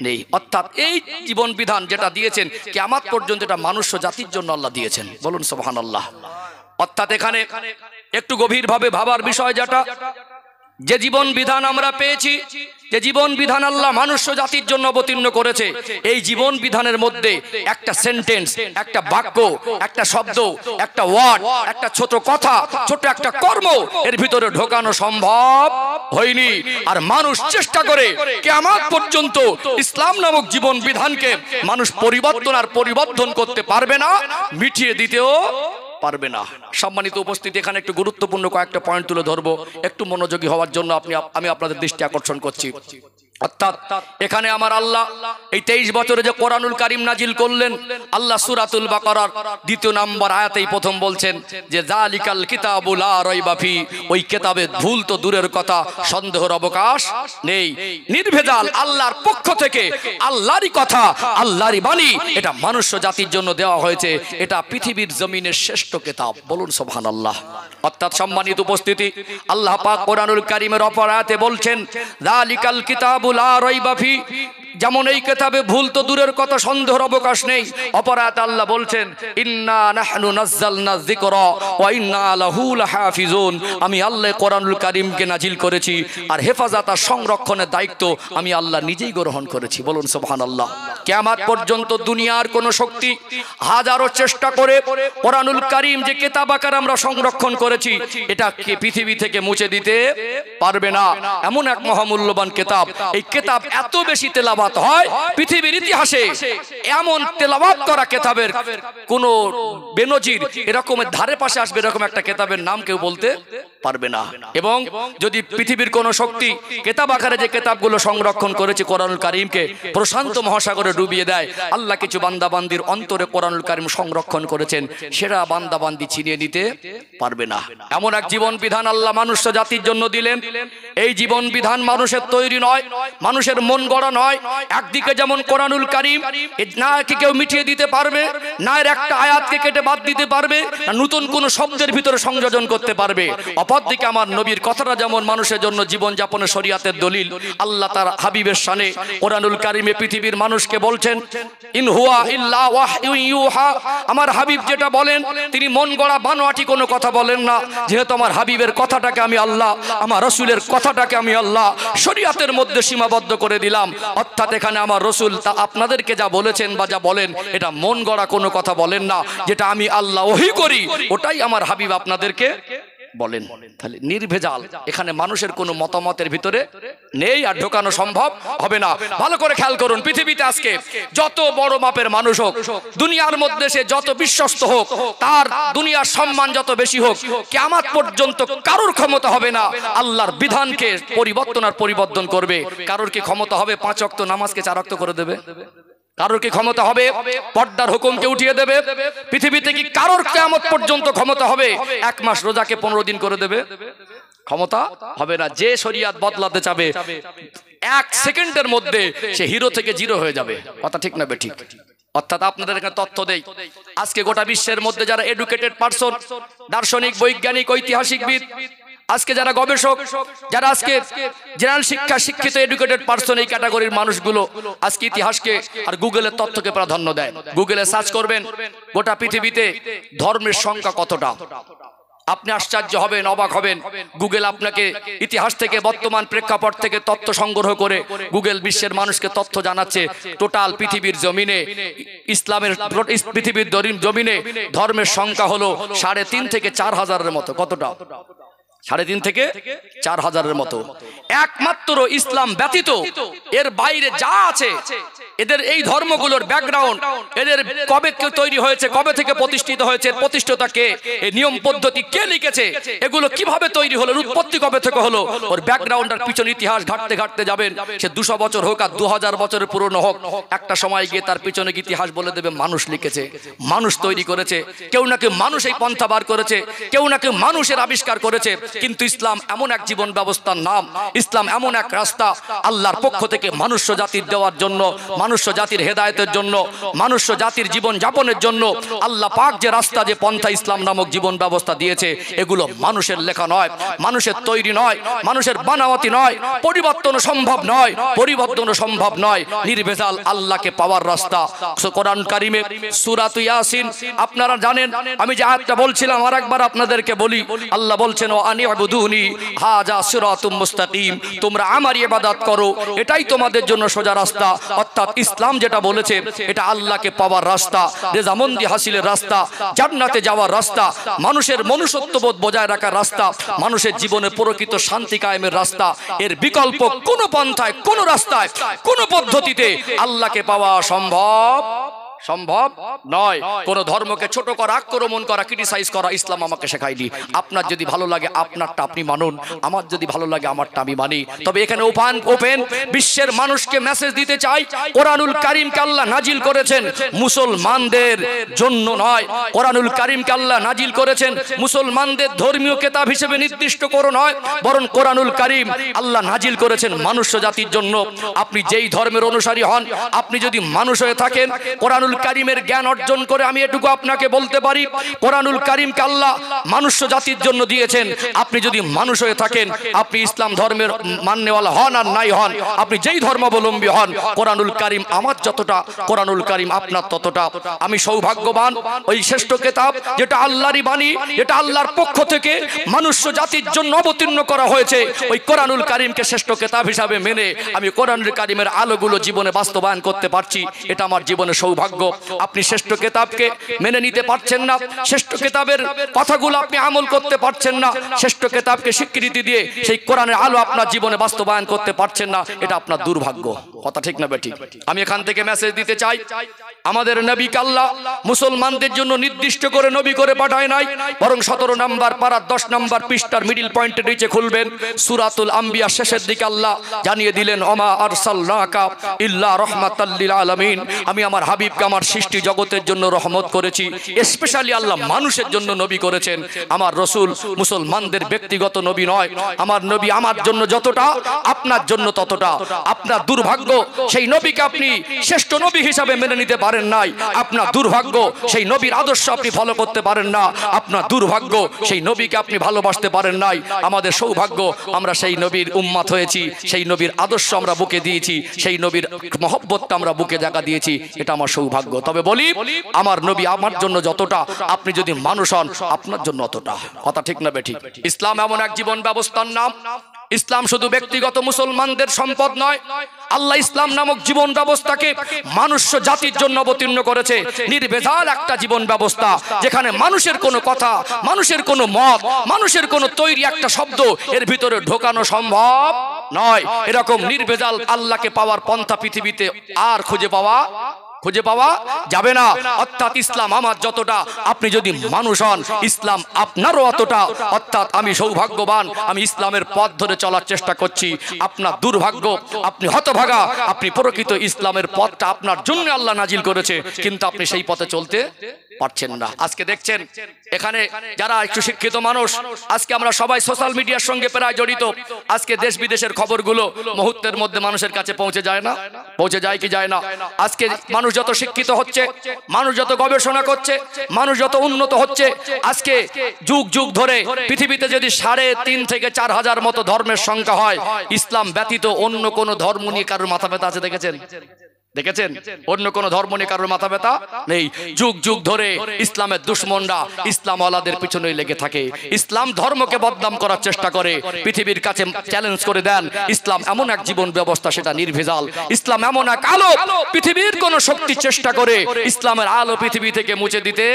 নেই। অর্থাৎ এই জীবন বিধান যেটা দিয়েছেন কিয়ামত পর্যন্ত, এটা মানুষ্য জাতির জন্য আল্লাহ দিয়েছেন। বলুন সুবহানাল্লাহ। অর্থাৎ এখানে একটু গভীরভাবে ভাবার বিষয় যেটা, যে জীবন বিধান আমরা পেয়েছি, যে জীবন বিধান আল্লাহ মানুষ্য জাতির জন্য অবতীর্ণ করেছে, এই জীবন বিধানের মধ্যে একটা সেন্টেন্স, একটা বাক্য, একটা শব্দ, একটা ওয়ার্ড, একটা ছোট কথা, ছোট একটা কর্ম এর ভিতরে ঢোকানো সম্ভব হয়নি। আর মানুষ চেষ্টা করে কিয়ামত পর্যন্ত ইসলাম নামক জীবন বিধানকে মানুষ পরিবর্তন আর পরিবর্ধন করতে পারবে না, মিটিয়ে দিতেও পারবে না। সম্মানিত উপস্থিতি, এখানে একটু গুরুত্বপূর্ণ কয়েকটা পয়েন্ট তুলে ধরবো, একটু মনোযোগী হওয়ার জন্য আমি আপনাদের দৃষ্টি আকর্ষণ করছি। অর্থাৎ এখানে আমার আল্লাহ এই 23 বছরে যে কোরআনুল কারীম নাজিল করলেন, আল্লাহ সূরাতুল বাকারার 2 নম্বর আয়াতেই প্রথম বলছেন যে যালিকাল কিতাবু লা রাইবা ফি, ওই কিতাবে ভুল তো দূরের কথা, সন্দেহের অবকাশ নেই। নির্ভেজাল আল্লাহর পক্ষ থেকে আল্লাহরই কথা, আল্লাহরই বাণী, এটা মনুষ্য জাতির জন্য দেওয়া হয়েছে। এটা পৃথিবীর জমিনের শ্রেষ্ঠ কিতাব, বলুন সুবহানাল্লাহ। অর্থাৎ সম্মানিত উপস্থিতি, আল্লাহ পাক কোরআনুল কারীমের অপর আয়াতে বলছেন যালিকাল কিতাবু লা রাইবা ফি, যেমন এই কিতাবে ভুল তো দূরের কথা, সন্দেহের অবকাশ নেই। অপর আয়াতে আল্লাহ বলছেন ইন্না নাহনু নাযালনা যিকরা ওয়া ইন্না লাহু লাহাফিজুন, আমি আল্লাহ কোরআনুল কারীমকে নাজিল করেছি আর হেফাজত আর সংরক্ষণের দায়িত্ব আমি আল্লাহ নিজেই গ্রহণ করেছি, বলুন সুবহানাল্লাহ। কিয়ামত পর্যন্ত দুনিয়ার কোন শক্তি হাজারো চেষ্টা করে কোরআনুল কারীম যে কিতাব আকারে আমরা সংরক্ষণ করেছি এটাকে পৃথিবী থেকে মুছে দিতে পারবে না। এমন এক মহামূল্যবান কিতাব, এই কিতাব এত বেশি তেলাওয়াত হয় পৃথিবীর ইতিহাসে, এমন তেলাওয়াত করা কিতাবের কোন বেনজির এরকমের ধারে পাশে আসবে এরকম একটা কিতাবের নাম কেউ বলতে পারবে না। এবং যদি পৃথিবীর কোন শক্তি কিতাব আকারে যে কিতাবগুলো সংরক্ষণ করেছে কোরআনুল কারীমকে প্রশান্ত মহাসাগরে ডুবিয়ে দেয়, আল্লাহ কিছু বান্দাবান্দির অন্তরে কোরআনুল কারীম সংরক্ষণ করেছেন, সেটা বান্দাবান্দি ছিনিয়ে নিতে পারবে না। এমন এক জীবন বিধান আল্লাহ মানুষ জাতির জন্য দিলেন। এই জীবন বিধান মানুষের তৈরি নয়, মানুষের মন গড়া নয়। একদিকে যেমন কোরআনুল কারীম, না কি কেউ মিটিয়ে দিতে পারবে, না এর একটা আয়াতকে কেটে বাদ দিতে পারবে, না নতুন কোন শব্দের ভিতরে সংযোজন করতে পারবে। অপরদিকে আমার নবীর কথাটা যেমন মানুষের জন্য জীবন যাপনের শরীয়তের দলিল, আল্লাহ তার হাবিবের শানে কোরআনুল কারীমে পৃথিবীর মানুষকে বলছেন ইন হুয়া ইল্লা ওয়াহয়ু ইউহা, আমার হাবিব যেটা বলেন তিনি মন গড়া বানোয়াটি কোনো কথা বলেন না। যেহেতু আমার হাবিবের কথাটাকে আমি আল্লাহ, আমার রাসূলের কথাটাকে আমি আল্লাহ শরীয়তের মধ্যে সীমাবদ্ধ করে দিলাম। অর্থাৎ এখানে আমার রাসূল তা আপনাদেরকে যা বলেছেন বা যা বলেন এটা মন গড়া কোনো কথা বলেন না, যেটা আমি আল্লাহ ওহী করি ওটাই আমার হাবিব আপনাদেরকে বলেন। তাহলে নির্ভেজাল, এখানে মানুষের কোনো মতামতের ভিতরে নেই আর ঢোকানো সম্ভব হবে না। ভালো করে খেয়াল করুন, পৃথিবীতে আজকে যত বড় মাপের মানুষ হোক, দুনিয়ার মধ্যে সে যত বিশ্বস্ত হোক, তার দুনিয়ার সম্মান যত বেশি হোক, কিয়ামত পর্যন্ত কারোর ক্ষমতা হবে না আল্লাহর বিধানকে পরিবর্তন করবে। কারোর কি ক্ষমতা হবে 5 ওয়াক্ত নামাজকে 4 ওয়াক্ত করে দেবে? কারোর কি ক্ষমতা হবে পর্দার হুকুমকে উঠিয়ে দেবে? পৃথিবীতে কি কারোর কিয়ামত পর্যন্ত ক্ষমতা হবে 1 মাস রোজাকে 15 দিন করে দেবে? ক্ষমতা হবে না। যে শরীয়ত বদলাতে চাবে 1 সেকেন্ডের মধ্যে সে হিরো থেকে জিরো হয়ে যাবে। কথা ঠিক না বেঠিক? অর্থাৎ আপনাদের এখানে তথ্য দেই, আজকে গোটা বিশ্বের মধ্যে যারা এডুকেটেড পারসন, দার্শনিক, বৈজ্ঞানিক, ঐতিহাসিকবিদ, আজকে যারা গবেষক, যারা আজকে জেনারেল শিক্ষিত এডুকেটেড পারসন, এই ক্যাটাগরির মানুষগুলো আজকে ইতিহাসকে আর গুগলের তথ্যকে প্রাধান্য দেয়। গুগলে সার্চ করবেন গোটা পৃথিবীতে ধর্মের সংখ্যা কতটা, আপনি আশ্চর্য হবেন, অবাক হবেন। গুগল আপনাকে ইতিহাস থেকে বর্তমান প্রেক্ষাপট থেকে তথ্য সংগ্রহ করে গুগল বিশ্বের মানুষকে তথ্য জানাচ্ছে টোটাল পৃথিবীর জমিনে ইসলামের পৃথিবীর জমিনে ধর্মের সংখ্যা হলো 3.5 থেকে 4 হাজারের মতো। কতটা? 3.5 থেকে 4 হাজারের মতো। একমাত্র ইসলাম ব্যতীত এর বাইরে যা আছে, এদের এই ধর্মগুলোর ব্যাকগ্রাউন্ড, এদের কবে তৈরি হয়েছে, কবে থেকে প্রতিষ্ঠিত হয়েছে, প্রতিষ্ঠাতা কে, এই নিয়ম পদ্ধতি কে লিখেছে, এগুলো কিভাবে তৈরি হলো, উৎপত্তি কবে থেকে হলো, ওর ব্যাকগ্রাউন্ড আর পিছনে ইতিহাস ঘাটতে ঘাটতে যাবেন। সে 200 বছর হোক আর 2000 বছরের পুরনো হোক, একটা সময় গিয়ে তার পিছনে ইতিহাস বলে দেবে মানুষ লিখেছে, মানুষ তৈরি করেছে, কেউ না কেউ মানুষ এই পন্থা বার করেছে, কেউ না কেউ মানুষের আবিষ্কার করেছে। কিন্তু ইসলাম এমন এক জীবন ব্যবস্থার নাম, ইসলাম এমন এক রাস্তা আল্লাহর পক্ষ থেকে মানুষ জাতির দেওয়ার জন্য, মানুষ জাতির হেদায়েতের জন্য, মানুষ জাতির জীবন যাপনের জন্য আল্লাহ পাক যে রাস্তা, যে পন্থা ইসলাম নামক জীবন ব্যবস্থা দিয়েছে, এগুলো মানুষের লেখা নয়, মানুষের তৈরি নয়, মানুষের বানাওয়াতি নয়, পরিবর্তন সম্ভব নয়, পরিবর্তন সম্ভব নয়। নির্ভেজাল আল্লাহকে পাওয়ার রাস্তা কোরআন কারীমে সূরা ইয়াসিন, আপনারা জানেন, আমি যে আয়াতটা বলছিলাম আরেকবার আপনাদেরকে বলি। আল্লাহ বলছেন ও আনি'বুদুনি হাযা সিরাতুম মুস্তাকিম, তোমরা আমার ইবাদত করো, এটাই তোমাদের জন্য সোজা রাস্তা। অর্থাৎ ইসলাম যেটা বলেছে এটা আল্লাহকে পাওয়ার রাস্তা, রেজামন্দি হাসিলের রাস্তা, জান্নাতে যাওয়ার রাস্তা, মানুষের মনুষ্যত্ববোধ বজায় রাখার রাস্তা, মানুষের জীবনে প্রকৃত শান্তি কায়েমের রাস্তা। এর বিকল্প কোন পন্থায়, কোন রাস্তায়, কোন পদ্ধতিতে আল্লাহকে পাওয়া সম্ভব সম্ভব নয়। কোন ধর্মকে ছোট করা, আক্রমণ করা, ক্রিটিসাইজ করা ইসলাম আমাকে শেখায়নি। আপনার যদি ভালো লাগে আপনারটা আপনি মানুন, আমার যদি ভালো লাগে আমারটা আমি মানি। তবে এখানে ওপেন বিশ্বের মানুষকে মেসেজ দিতে চাই, কোরআনুল কারীমকে আল্লাহ নাজিল করেছেন মুসলমানদের জন্য নয়। কোরআনুল কারীমকে আল্লাহ নাজিল করেছেন মুসলমানদের ধর্মীয় কিতাব হিসেবে নির্দিষ্ট করে নয়, বরং কোরআনুল কারীম আল্লাহ নাজিল করেছেন মানুষ জাতির জন্য। আপনি যেই ধর্মের অনুসারী হন, আপনি যদি মানুষ হয়ে থাকেন, কোরআনুল কারীমের জ্ঞান অর্জন করে আমি এটুকু আপনাকে বলতে পারি, কোরআনুল কারীমকে আল্লাহ মানুষ জাতির জন্য দিয়েছেন। আপনি যদি মানুষ হয়ে থাকেন, আপনি ইসলাম ধর্মের মান্যওয়ালা হন আর নাই হন, আপনি যেই ধর্মাবলম্বী হন, কোরআনুল কারীম আমার যতটা, কোরআনুল কারীম আপনার ততটা। আমি সৌভাগ্যবান, ওই শ্রেষ্ঠ কিতাব যেটা আল্লাহরই বাণী, যেটা আল্লাহর পক্ষ থেকে মানুষ জাতির জন্য অবতীর্ণ করা হয়েছে, ওই কোরআনুল কারীমকে শ্রেষ্ঠ কিতাব হিসাবে মেনে আমি কোরআনুল কারীমের আলোগুলো জীবনে বাস্তবায়ন করতে পারছি। এটা আমার জীবনের সৌভাগ্য। আপনি শ্রেষ্ঠ কিতাবকে মেনে নিতে পারছেন না, শ্রেষ্ঠ কিতাবের কথাগুলো আপনি আমল করতে পারছেন না, শ্রেষ্ঠ কিতাবকে স্বীকৃতি দিয়ে সেই কোরআনের আলো আপনার জীবনে বাস্তবায়ন করতে পারছেন না, এটা আপনার দুর্ভাগ্য। কথা ঠিক না বেঠিক? আমি এখান থেকে মেসেজ দিতে চাই, আমাদের নবীকে আল্লাহ মুসলমানদের জন্য নির্দিষ্ট করে নবী করে পাঠায় নাই, বরং 17 নম্বর পারা 10 নম্বর পৃষ্ঠার মিডল পয়েন্টের নিচে খুলবেন, সূরাতুল আম্বিয়া শেষের দিকে আল্লাহ জানিয়ে দিলেন, ওমা আরসালনাকা ইল্লা রাহমাতাল লিল আলামিন, আমি আমার হাবিবকে আমার সৃষ্টি জগতের জন্য রহমত করেছি। স্পেশালি আল্লাহ মানুষের জন্য নবী করেছেন। আমার রাসূল মুসলমানদের ব্যক্তিগত নবী নয়। আমার নবী আমার জন্য যতটা, আপনার জন্য ততটা। আপনার দুর্ভাগ্য সেই নবীকে আপনি শ্রেষ্ঠ নবী হিসাবে মেনে নিতে পারেন নাই। আপনার দুর্ভাগ্য সেই নবীর আদর্শ আপনি ফলো করতে পারেন না। আপনার দুর্ভাগ্য সেই নবীকে আপনি ভালোবাসতে পারেন নাই। আমাদের সৌভাগ্য আমরা সেই নবীর উম্মত হয়েছি, সেই নবীর আদর্শ আমরা বুকে দিয়েছি, সেই নবীর মহব্বতটা আমরা বুকে জায়গা দিয়েছি, এটা আমার সৌভাগ্য। তবে বলি, আমার নবী আমার জন্য যতটা, আপনি যদি মানুষ হন আপনার জন্য অতটা। কথা ঠিক না বেঠিক? ইসলাম এমন এক জীবন ব্যবস্থার নাম, ইসলাম শুধু ব্যক্তিগত মুসলমানদের সম্পদ নয়। আল্লাহ ইসলাম নামক জীবন ব্যবস্থাকে মানুষ জাতির জন্য অবতীর্ণ করেছে, নির্ভেজাল একটা জীবন ব্যবস্থা, যেখানে মানুষের কোনো কথা, মানুষের কোনো মত, মানুষের কোনো তৈরি একটা শব্দ এর ভিতরে ঢোকানো সম্ভব নয়। এরকম নির্ভেজাল আল্লাহকে পাওয়ার পন্থা পৃথিবীতে আর খুঁজে পাওয়া যাবে না। অর্থাৎ ইসলাম আমার যতটা, আপনি যদি মানুষ হন, ইসলাম আপনারও অতটা। অর্থাৎ আমি সৌভাগ্যবান, আমি ইসলামের পথ ধরে চলার চেষ্টা করছি। আপনার দুর্ভাগ্য, আপনি হতভাগা, আপনি প্রকৃত ইসলামের পথটা আপনার জন্য আল্লাহ নাজিল করেছে, কিন্তু আপনি সেই পথে চলতে পারছেন না। আজকে দেখছেন এখানে যারা একটু শিক্ষিত মানুষ, আজকে আমরা সবাই সোশ্যাল মিডিয়ার সঙ্গে প্রায় জড়িত। আজকে দেশ বিদেশের খবরগুলো মুহূর্তের মধ্যে মানুষের কাছে পৌঁছে যায় না? পৌঁছে যায় কি যায় না? আজকে মানুষ যত শিক্ষিত হচ্ছে, মানুষ যত গবেষণা করছে, মানুষ যত উন্নত হচ্ছে, আজকে যুগ যুগ ধরে পৃথিবীতে যদি 3.5 থেকে 4 হাজার মতো ধর্মের সংখ্যা হয়, ইসলাম ব্যতীত অন্য কোন ধর্ম নিয়ে কারোর মাথা ব্যথা আছে দেখেছেন? অন্য কোন ধর্ম নিয়ে কারোর মাথা ব্যথা নেই। যুগ যুগ ধরে ইসলামের দুশমনরা ইসলাম ওয়ালাদের পিছনে লেগে থাকে, ইসলাম ধর্মকে বদনাম করার চেষ্টা করে, পৃথিবীর কাছে চ্যালেঞ্জ করে দেন, ইসলাম এমন এক জীবন ব্যবস্থা, সেটা নির্ভেজাল। ইসলাম এমন এক আলো, পৃথিবীর কোন শক্তি চেষ্টা করে ইসলামের আলো পৃথিবী থেকে মুছে দিতে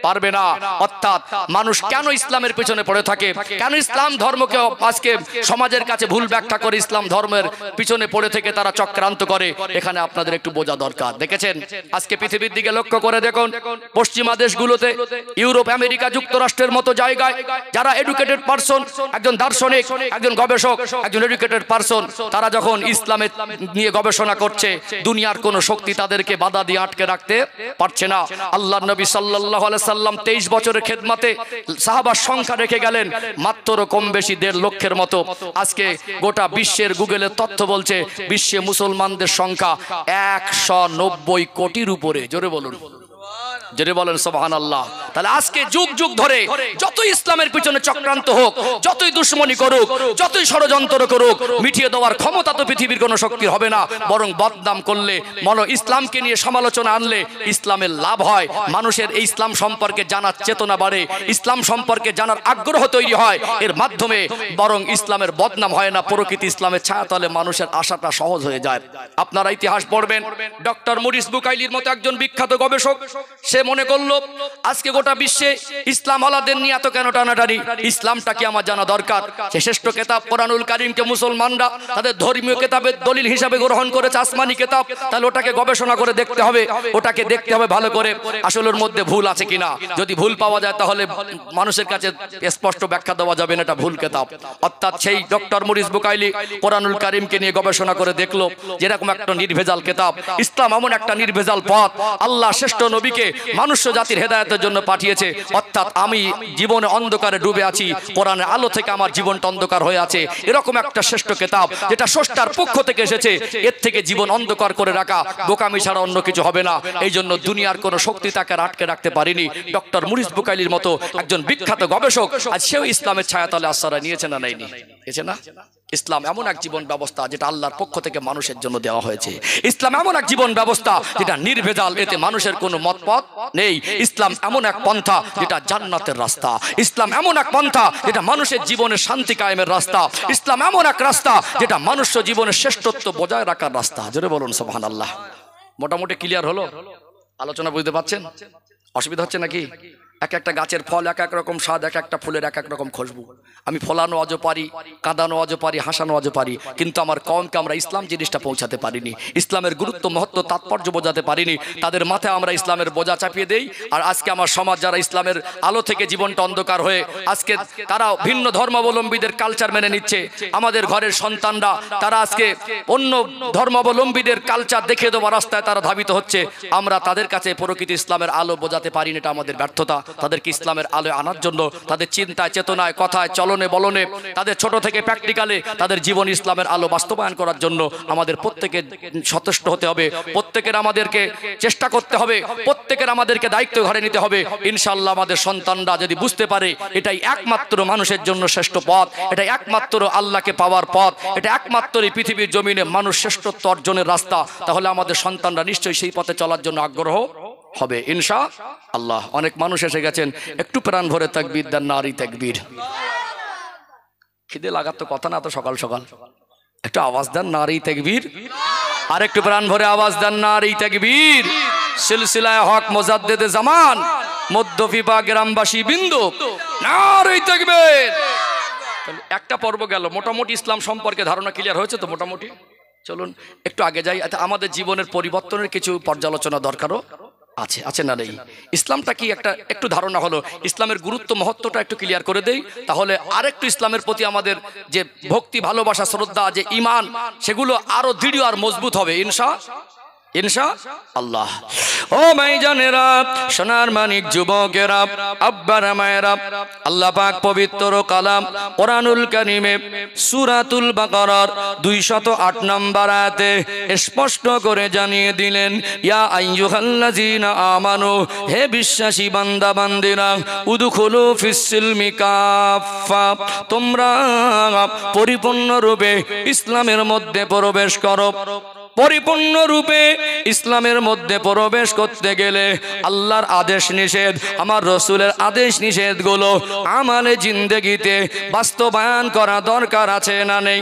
পারবে না। অর্থাৎ মানুষ কেন ইসলামের পিছনে পড়ে থাকে, কেন ইসলাম ধর্মকে আজকে সমাজের কাছে ভুল ব্যাখ্যা করে ইসলাম ধর্মের পিছনে পড়ে থেকে তারা চক্রান্ত করে, এখানে আপনাদের একটু বোঝা দরকার। দেখেছেন আজকে পৃথিবীর দিকে লক্ষ্য করে দেখুন, পশ্চিমা দেশগুলোতে, ইউরোপ, আমেরিকা যুক্তরাষ্ট্রের মতো জায়গায় যারা এডুকেটেড পারসন, একজন দার্শনিক, একজন গবেষক, একজন এডুকেটেড পারসন, তারা যখন ইসলামের নিয়ে গবেষণা করছে, দুনিয়ার কোন শক্তি তাদেরকে বাধা দিয়ে আটকে রাখতে পারছে না। আল্লাহর নবী সাল্লাল্লাহু আলাইহি সাল্লাম 23 বছরের খেদমতে সাহাবার সংখ্যা রেখে গেলেন মাত্র কম বেশি 1.5 লক্ষের মতো। আজকে গোটা বিশ্বের গুগলের তথ্য বলছে বিশ্বে মুসলমানদের সংখ্যা 190 কোটির উপরে। জোরে বলুন, জোরে বলেন সুবহানাল্লাহ। তাহলে আজকে যুগ যুগ ধরে যতই ইসলামের পিছনে চক্রান্ত হোক, যতই দুশ্মনী করুক, যতই ষড়যন্ত্র করুক, মিটিয়ে দেওয়ার ক্ষমতা তো পৃথিবীর কোনো শক্তির হবে না। বরং বদনাম করলে, ইসলামকে নিয়ে সমালোচনা আনলে ইসলামের লাভ হয়। মানুষের এই ইসলাম সম্পর্কে জানার চেতনা বাড়ে, ইসলাম সম্পর্কে জানার আগ্রহ তৈরি হয়। এর মাধ্যমে বরং ইসলামের বদনাম হয় না, প্রকৃতি ইসলামের ছায়াতলে মানুষের আশাটা সহজ হয়ে যায়। আপনারা ইতিহাস পড়বেন, ডক্টর মরিস বুকাইলির মতো একজন বিখ্যাত গবেষক, সে মনে করলো আজকে গোটা বিশ্বে ইসলাম আলাদের নিয়ে এত কেন টানাটানি, ইসলামটা কি আমার জানা দরকার। সে শ্রেষ্ঠ কেতাব কোরআনুল কারীমকে মুসলমানরা তাদের ধর্মীয় কেতাবের দলিল হিসাবে গ্রহণ করেছে, আসমানি কেতাব। তাহলে ওটাকে গবেষণা করে দেখতে হবে, ওটাকে দেখতে হবে ভালো করে আসলের মধ্যে ভুল আছে কিনা। যদি ভুল পাওয়া যায় তাহলে মানুষের কাছে স্পষ্ট ব্যাখ্যা দেওয়া যাবে না এটা ভুল কেতাব। অর্থাৎ সেই ডক্টর মরিস বুকাইলি কোরআনুল কারীমকে নিয়ে গবেষণা করে দেখলো যেরকম একটা নির্ভেজাল কেতাব, ইসলাম এমন একটা নির্ভেজাল পথ, আল্লাহ শ্রেষ্ঠ নবীকে মানুষ জাতির হেদায়েতের জন্য পাঠিয়েছে। অর্থাৎ আমি জীবনে অন্ধকারে ডুবে আছি, কোরআনের আলো থেকে আমার জীবনটা অন্ধকার হয়ে আছে। এরকম একটা শ্রেষ্ঠ কেতাব যেটা স্রষ্টার পক্ষ থেকে এসেছে, এর থেকে জীবন অন্ধকার করে রাখা বোকামি ছাড়া অন্য কিছু হবে না। এই জন্য দুনিয়ার কোনো শক্তি তাকে আটকে রাখতে পারেনি। ডক্টর মরিস বুকাইলির মতো একজন বিখ্যাত গবেষক আজ সেও ইসলামের ছায়াতলে আশ্রয় নিয়েছে না নেয়নি? নিয়েছে না? ইসলাম এমন এক জীবন ব্যবস্থা যেটা আল্লাহর পক্ষ থেকে মানুষের জন্য দেওয়া হয়েছে। ইসলাম এমন এক জীবন ব্যবস্থা যেটা নির্ভেজাল, এতে মানুষের কোনো মতপথ নেই। ইসলাম এমন এক পন্থা যেটা জান্নাতের রাস্তা। ইসলাম এমন এক পন্থা যেটা মানুষের জীবনের শান্তি কায়েমের রাস্তা। ইসলাম এমন এক রাস্তা যেটা মানুষ্য জীবনের শ্রেষ্ঠত্ব বজায় রাখার রাস্তা। জোরে বলুন সুবহানাল্লাহ। মোটামুটি ক্লিয়ার হলো? আলোচনা বুঝতে পারছেন? অসুবিধা হচ্ছে নাকি? এক একটা গাছের ফল এক এক রকম স্বাদ, এক একটা ফুলের এক এক রকম খুশবু। আমি ফলানো আজও পারি, কাঁদানো আজও পারি, হাসানো আজও পারি, কিন্তু আমার কওমকে আমরা ইসলাম জিনিসটা পৌঁছাতে পারিনি। ইসলামের গুরুত্ব, মহত্ব, তাৎপর্য বোঝাতে পারিনি। তাদের মাথায় আমরা ইসলামের বোঝা চাপিয়ে দেই। আর আজকে আমার সমাজ যারা ইসলামের আলো থেকে জীবনটা অন্ধকার হয়ে আজকে তারা ভিন্ন ধর্মাবলম্বীদের কালচার মেনে নিচ্ছে। আমাদের ঘরের সন্তানরা তারা আজকে অন্য ধর্মাবলম্বীদের কালচার দেখিয়ে দেওয়ার রাস্তায় তারা ধাবিত হচ্ছে। আমরা তাদের কাছে প্রকৃত ইসলামের আলো বোঝাতে পারিনি, এটা আমাদের ব্যর্থতা। তাদেরকে ইসলামের আলোয় আনার জন্য তাদের চিন্তায়, চেতনায়, কথায়, চলনে বলনে, তাদের ছোট থেকে প্র্যাকটিক্যালে তাদের জীবন ইসলামের আলো বাস্তবায়ন করার জন্য আমাদের প্রত্যেকে সচেষ্ট হতে হবে। প্রত্যেকের আমাদেরকে চেষ্টা করতে হবে, প্রত্যেকের আমাদেরকে দায়িত্ব ঘরে নিতে হবে। ইনশাআল্লাহ আমাদের সন্তানরা যদি বুঝতে পারে এটাই একমাত্র মানুষের জন্য শ্রেষ্ঠ পথ, এটা একমাত্র আল্লাহকে পাওয়ার পথ, এটা একমাত্র এই পৃথিবীর জমিনে মানুষ শ্রেষ্ঠত্ব অর্জনের রাস্তা, তাহলে আমাদের সন্তানরা নিশ্চয়ই সেই পথে চলার জন্য আগ্রহ হবে ইনশাআল্লাহ। অনেক মানুষ এসে গেছেন, একটু প্রাণ ভরে তাকবীর দেন, নারী তাকবীর। খিদে লাগার তো কথা না, তো সকাল সকাল একটু আওয়াজ দেন নারী তাকবীর। আর একটু প্রাণ ভরে আওয়াজ দেন নারী তাকবীর। সিলসিলায়ে হক মুজাদ্দিদে জামান মধ্যফিপা গ্রামবাসী বিন্দু নারী তাকবীর। একটা পর্ব গেল, মোটামুটি ইসলাম সম্পর্কে ধারণা ক্লিয়ার হয়েছে তো মোটামুটি। চলুন একটু আগে যাই। আমাদের জীবনের পরিবর্তনের কিছু পর্যালোচনা দরকারও আছে, আছে না নেই? ইসলামটা কি একটু ধারণা হলো, ইসলামের গুরুত্ব মহত্বটা একটু ক্লিয়ার করে দেই, তাহলে আরেকটু ইসলামের প্রতি আমাদের যে ভক্তি, ভালোবাসা, শ্রদ্ধা, যে ঈমান, সেগুলো আরো দৃঢ় আর মজবুত হবে ইনশাআল্লাহ। ও ভাইজানেরা, সোনার মানিক যুবকেরা, আব্বারা মায়েরা, আল্লাহ পাক পবিত্র কালাম কোরআনুল কারীমে সূরাতুল বাকারার 208 নম্বর আয়াতে স্পষ্ট করে জানিয়ে দিলেন, ইয়া আইয়ুহাল্লাযীনা আমানু, হে বিশ্বাসী বান্দা বান্দিরা, উদখুলু ফিস-সিলমি কাফা, তোমরা পরিপূর্ণ রূপে ইসলামের মধ্যে প্রবেশ করো। পরিপূর্ণ রূপে ইসলামের মধ্যে প্রবেশ করতে গেলে আল্লাহর আদেশ নিষেধ, আমার রসুলের আদেশ নিষেধগুলো আমালে জিন্দেগিতে বাস্তবায়ন করা দরকার আছে না নেই?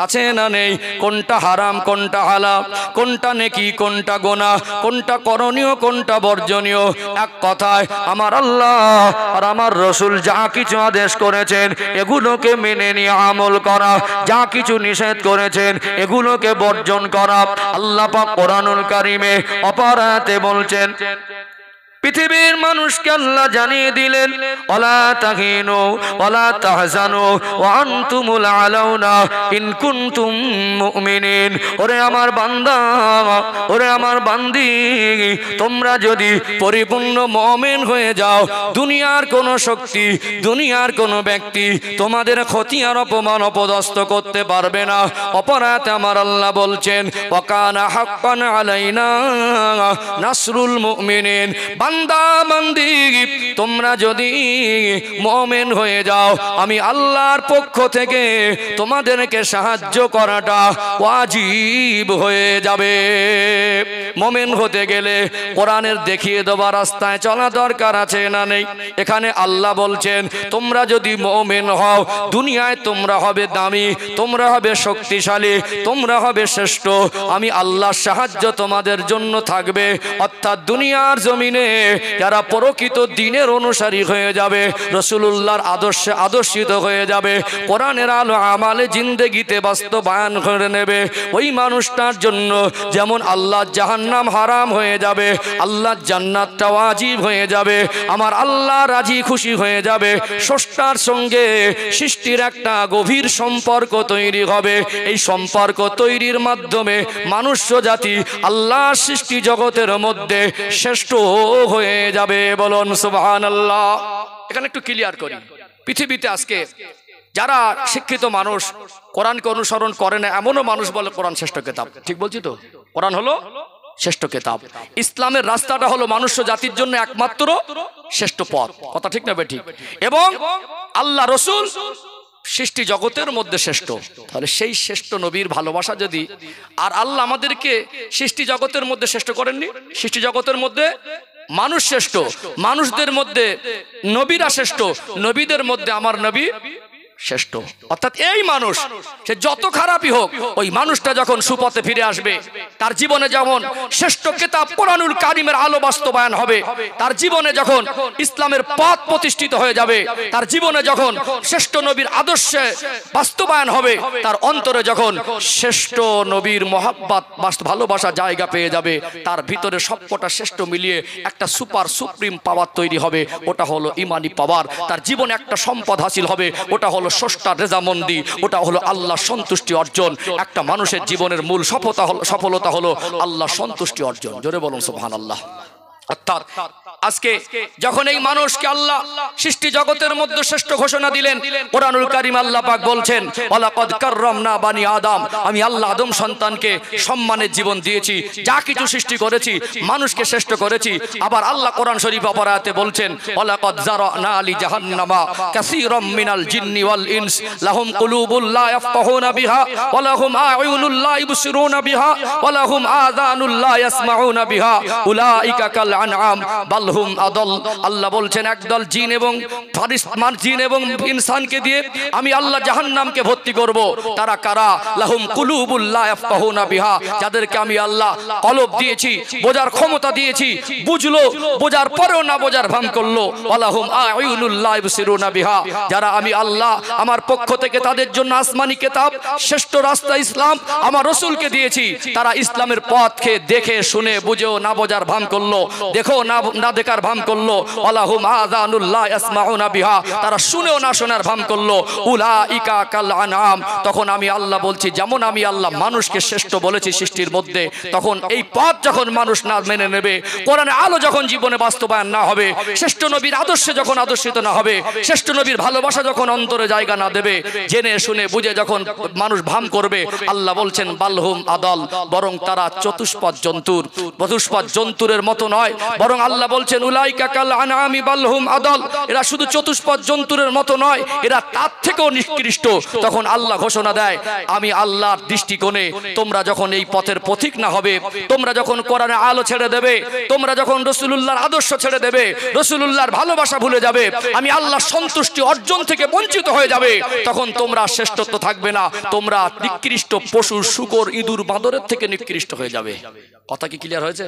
আছে না নেই? কোনটা হারাম, কোনটা হালাল, কোনটা নেকি, কোনটা গুনাহ, কোনটা করণীয়, কোনটা বর্জনীয়, এক কথায় আমার আল্লাহ আর আমার রসুল যা কিছু আদেশ করেছেন এগুলোকে মেনে নিয়ে আমল করা, যা কিছু নিষেধ করেছেন এগুলোকে বর্জন করা। আল্লাহ পাক কোরআনুল কারীমে অপর আয়াতে বলছেন, পৃথিবীর মানুষকে আল্লাহ জানিয়ে দিলেন, ওয়ালা তাহিনু ওয়ালা তাহজানু ওয়া আনতুমুল আলাউনা ইন কুনতুম মুমিনিন। ওরে আমার বান্দা, ওরে আমার বান্দি, তোমরা যদি পরিপূর্ণ মুমিন হয়ে যাও, দুনিয়ার কোন শক্তি, দুনিয়ার কোন ব্যক্তি তোমাদের ক্ষতি আর অপমান অপদস্থ করতে পারবে না। অপরাধ আমার আল্লাহ বলছেন, ওয়া কানা হাক্কান আলাইনা নাসরুল মুমিনিন। বান্দা বান্দি, তোমরা যদি মুমিন হয়ে যাও, আমি আল্লাহর পক্ষ থেকে তোমাদেরকে সাহায্য করাটা ওয়াজিব হয়ে যাবে। মুমিন হতে গেলে কোরআনের দেখিয়ে দেওয়া রাস্তায় চলা দরকার আছে না নেই? এখানে আল্লাহ বলছেন, তোমরা যদি মুমিন হও, দুনিয়ায় তোমরা হবে দামি, তোমরা হবে শক্তিশালী, তোমরা হবে শ্রেষ্ঠ, আমি আল্লাহর সাহায্য তোমাদের জন্য থাকবে। অর্থাৎ দুনিয়ার জমিনে যারা প্রকৃত দ্বীনের অনুসারী হয়ে যাবে, রাসূলুল্লাহর আদর্শে আদর্শিত হয়ে যাবে, কোরআনের আলো আমালে জিন্দেগিতে বাস্তবায়ন করে নেবে, ওই মানুষটার জন্য যেমন আল্লাহ জাহান্নাম হারাম হয়ে যাবে, আল্লাহ জান্নাতটা ওয়াজিব হয়ে যাবে, আমার আল্লাহ রাজি খুশি হয়ে যাবে, স্রষ্টার সঙ্গে সৃষ্টির একটা গভীর সম্পর্ক তৈরি হবে। এই সম্পর্ক তৈরির মাধ্যমে মানুষ জাতি আল্লাহ সৃষ্টি জগতের মধ্যে শ্রেষ্ঠ হয়ে যাবে। বলুন সুবহানাল্লাহ। এখানে একটু ক্লিয়ার করি, পৃথিবীতে আজকে যারা শিক্ষিত মানুষ কোরআনকে অনুসরণ করে না এমনও মানুষ বলে কোরআন শ্রেষ্ঠ কিতাব। ঠিক বলছি তো? কোরআন হলো শ্রেষ্ঠ কিতাব। ইসলামের রাস্তাটা হলো মানুষ জাতির জন্য একমাত্র শ্রেষ্ঠ পথ। কথা ঠিক না বেঠিক? এবং আল্লাহ রসুল সৃষ্টি জগতের মধ্যে শ্রেষ্ঠ। তাহলে সেই শ্রেষ্ঠ নবীর ভালোবাসা যদি, আর আল্লাহ আমাদেরকে সৃষ্টি জগতের মধ্যে শ্রেষ্ঠ করেননি, সৃষ্টি জগতের মধ্যে মানুষ শ্রেষ্ঠ, মানুষদের মধ্যে নবীরা শ্রেষ্ঠ, নবীদের মধ্যে আমার নবী শ্রেষ্ঠ। অর্থাৎ এই মানুষ সে যত খারাপই হোক, ওই মানুষটা যখন সুপথে ফিরে আসবে, তার জীবনে যেমন শ্রেষ্ঠ কিতাব কোরআনুল কারীমের আলো বাস্তবায়ন হবে, তার জীবনে যখন ইসলামের পথ প্রতিষ্ঠিত হয়ে যাবে, তার জীবনে যখন শ্রেষ্ঠ নবীর আদর্শে বাস্তবায়ন হবে, তার অন্তরে যখন শ্রেষ্ঠ নবীর মহাব্বত ভালোবাসা জায়গা পেয়ে যাবে, তার ভিতরে সবকটা শ্রেষ্ঠ মিলিয়ে একটা সুপার সুপ্রিম পাওয়ার তৈরি হবে। ওটা হলো ইমানি পাওয়ার। তার জীবনে একটা সম্পদ হাসিল হবে, ওটা হলো স্রষ্টার রেজামন্দি, ওটা হলো আল্লাহ সন্তুষ্টি অর্জন। একটা মানুষের জীবনের মূল সফলতা হলো আল্লাহ সন্তুষ্টি অর্জন। জোরে বলুন সুবহানাল্লাহ। অর্থাৎ আজকে যখন এই মানুষকে আল্লাহ সৃষ্টি জগতের মধ্যে শ্রেষ্ঠ ঘোষণা দিলেন, কোরআনুল কারীম আল্লাহ পাক বলছেন, ওয়ালাকাদ কাররামনা বানি আদম, আমি আল্লাহ আদম সন্তানকে সম্মানের জীবন দিয়েছি, যা কিছু সৃষ্টি করেছি মানুষকে শ্রেষ্ঠ করেছি। আবার আল্লাহ কোরআন শরীফ অপর আয়াতে বলছেন, ওয়ালাকাদ যারানা লি জাহান্নামা কাসীরাম মিনাল জিন্নি ওয়াল ইনস লাহুম কুলুবুল লা ইয়াফকাহুনা বিহা ওয়া লাহুম আ'য়ুনুল লা ইবসিরুনা বিহা ওয়া লাহুম আযানুল লা ইয়াসমাউনা বিহা উলাইকা কাল আনআম বাল হুম আদল। আল্লাহ বলছেন একদল জিন এবং জিন এবং ইনসানকে দিয়ে আমি আল্লাহ জাহান্নামকে ভর্তি করব। তারা কারা? লাহুম কুলুবুল লা ইয়াফকাহুনা বিহা, যাদেরকে আমি আল্লাহ কলব দিয়েছি, বোঝার ক্ষমতা দিয়েছি, বুঝলো, বোঝার পরেও না বোঝার ভান করলো। ওয়ালাহুম আ'য়ুনুল লা ইবসিরুনা বিহা, যারা আমি আল্লাহ আমার পক্ষ থেকে তাদের জন্য আসমানি কিতাব শ্রেষ্ঠ রাস্তা ইসলাম আমার রাসূলকে দিয়েছি, তারা ইসলামের পথকে দেখে শুনে বুঝেও না বোঝার ভান করলো, দেখো না দেখার ভান করলো। ওয়ালাহুম আযানুল লা ইয়াসমাউনা বিহা, তারা শুনেও না শোনার ভান করলো। উলাইকা কাল আনআম, তখন আমি আল্লাহ বলছি যেমন আমি আল্লাহ মানুষকে শ্রেষ্ঠ বলেছি সৃষ্টির মধ্যে, তখন এই পথ যখন মানুষ না মেনে নেবে, কোরআনের আলো যখন জীবনে বাস্তবায়ন না হবে, শ্রেষ্ঠ নবীর আদর্শে যখন আদর্শিত না হবে, শ্রেষ্ঠ নবীর ভালোবাসা যখন অন্তরে জায়গা না দেবে, জেনে শুনে বুঝে যখন মানুষ ভান করবে, আল্লাহ বলছেন বালহুম আদল, বরং তারা চতুষ্পদ জন্তুরের মতো নয়, বরং আল্লাহ বলছেন উলাইকা কাল আনআমি বালহুম আদল, এরা শুধু চতুষ্পদ জন্তুরের মতো নয়, এরা তার থেকেও নিকৃষ্ট। তখন আল্লাহ ঘোষণা দেয়, আমি আল্লাহর দৃষ্টিকোণে তোমরা যখন এই পথের পথিক না হবে, তোমরা যখন কোরআনের আলো ছেড়ে দেবে, তোমরা যখন রাসূলুল্লাহর আদর্শ ছেড়ে দেবে, রাসূলুল্লাহর ভালোবাসা ভুলে যাবে, আমি আল্লাহর সন্তুষ্টি অর্জন থেকে বঞ্চিত হয়ে যাবে, তখন তোমরা শ্রেষ্ঠত্ব থাকবে না, তোমরা নিকৃষ্ট পশু, শূকর, ইঁদুর, বাঁদরের থেকে নিকৃষ্ট হয়ে যাবে। কথা কি ক্লিয়ার হয়েছে?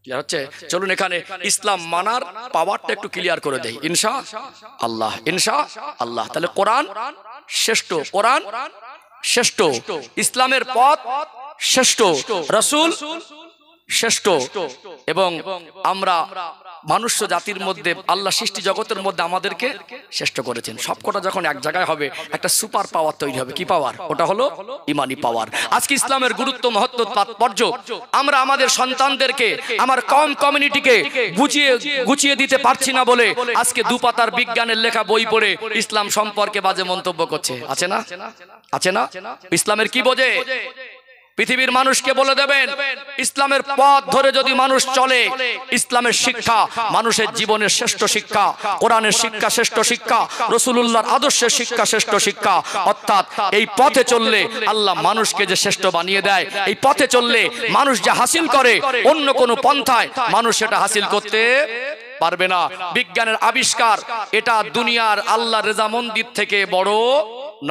হচ্ছে? চলুন এখানে ইসলাম মানার পাওয়ারটা একটু ক্লিয়ার করে দেই ইনশাআল্লাহ। ইনশাআল্লাহ। তাহলে কোরআন শ্রেষ্ঠ, কোরআন শ্রেষ্ঠ, ইসলামের পথ শ্রেষ্ঠ, রাসূল শ্রেষ্ঠ, এবং আমরা মানুষ জাতির মধ্যে আল্লাহ সৃষ্টি জগতের মধ্যে আমাদেরকে শ্রেষ্ঠ করেছেন। সবকটা যখন এক জায়গায় হবে, একটা সুপার পাওয়ার তৈরি হবে। কি পাওয়ার? ওটা হলো ইমানি পাওয়ার। আজকে ইসলামের গুরুত্ব, মহত্ব, তাৎপর্য আমরা আমাদের সন্তানদেরকে, আমার কমিউনিটিকে গুছিয়ে দিতে পারছি না বলে আজকে দুপাতার বিজ্ঞানের লেখা বই পড়ে ইসলাম সম্পর্কে বাজে মন্তব্য করছে। আছে না? আছে না? ইসলামের কি বোঝে? পৃথিবীর মানুষকে বলে দেবেন, ইসলামের পথ ধরে যদি মানুষ চলে, ইসলামের শিক্ষা মানুষের জীবনের শ্রেষ্ঠ শিক্ষা, কোরআনের শিক্ষা শ্রেষ্ঠ শিক্ষা, রাসূলুল্লাহর আদর্শের শিক্ষা শ্রেষ্ঠ শিক্ষা। অর্থাৎ এই পথে চললে আল্লাহ মানুষকে যে শ্রেষ্ঠ বানিয়ে দেয়, এই পথে চললে মানুষ যা হাসিল করে, অন্য কোনো পন্থায় মানুষ সেটা হাসিল করতে পারবে না। বিজ্ঞানের আবিষ্কার এটা দুনিয়ার আল্লাহ রেজামন্দির থেকে বড়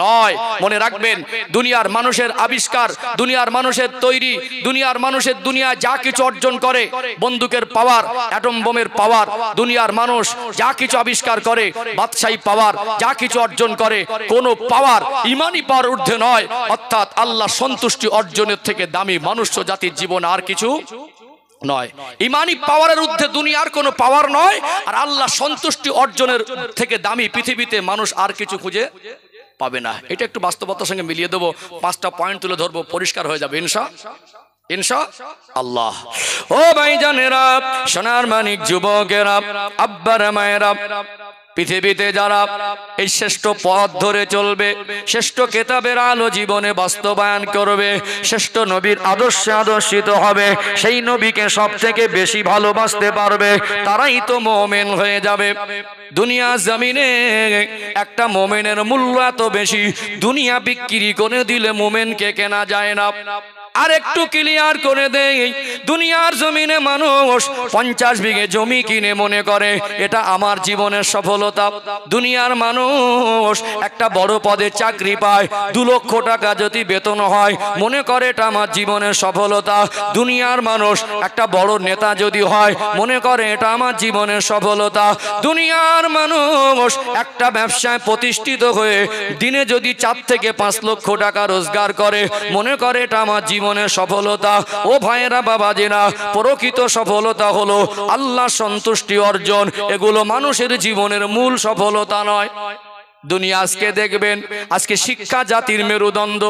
নয়। মনে রাখবেন, দুনিয়ার মানুষের আবিষ্কার, দুনিয়ার মানুষের তৈরি, দুনিয়ার মানুষের দুনিয়া যা কিছু অর্জন করে, বন্দুকের পাওয়ার, অ্যাটম বোমের পাওয়ার, দুনিয়ার মানুষ যা কিছু আবিষ্কার করে, বাদশাহী পাওয়ার, যা কিছু অর্জন করে, কোনো পাওয়ার ইমানি পাওয়ার ঊর্ধ্বে নয়। অর্থাৎ আল্লাহ সন্তুষ্টি অর্জনের থেকে দামি মনুষ্য জাতির জীবন আর কিছু নয়। ইমানি পাওয়ারের ঊর্ধ্বে দুনিয়ার কোনো পাওয়ার নয়, আর আল্লাহ সন্তুষ্টি অর্জনের থেকে দামি পৃথিবীতে মানুষ আর কিছু খুঁজে পাবে না। এটা একটু বাস্তবতার সঙ্গে মিলিয়ে দেবো, 5টা পয়েন্ট তুলে ধরবো, পরিষ্কার হয়ে যাবে ইনশাআল্লাহ। ও ভাইজানেরা, সোনার মানিক যুবকেরা, আব্বারা মায়েরা, পৃথিবীতে যারা এই শ্রেষ্ঠ পথ ধরে চলবে, শ্রেষ্ঠ কেতাবের আলো জীবনে বাস্তবায়ন করবে, শ্রেষ্ঠ নবীর আদর্শে আদর্শিত হবে, সেই নবীকে সব থেকে বেশি ভালোবাসতে পারবে, তারাই তো মোমেন হয়ে যাবে। দুনিয়া জমিনে একটা মোমেনের মূল্য এত বেশি, দুনিয়া বিক্রি করে দিলে মোমেনকে কেনা যায় না। আর একটু ক্লিয়ার করে দেই, দুনিয়ার জমিনে মানুষ 50 বিঘে জমি কিনে মনে করে এটা আমার জীবনের সফলতা। দুনিয়ার মানুষ একটা বড় পদে চাকরি পায়, 2 লক্ষ টাকা যদি বেতন হয়, মনে করে এটা আমার জীবনের সফলতা। দুনিয়ার মানুষ একটা বড় নেতা যদি হয়, মনে করে এটা আমার জীবনের সফলতা। দুনিয়ার মানুষ একটা ব্যবসায় প্রতিষ্ঠিত হয়ে দিনে যদি 4 থেকে 5 লক্ষ টাকা রোজগার করে, মনে করে এটা আমার জীবনের সফলতা। ও ভাইয়েরা, বাবাজিরা, প্রকৃত সফলতা হলো আল্লাহ সন্তুষ্টি অর্জন। এগুলো মানুষের জীবনের মূল সফলতা নয়। দুনিয়া আজকে দেখবেন, আজকে শিক্ষা জাতির মেরুদণ্ড।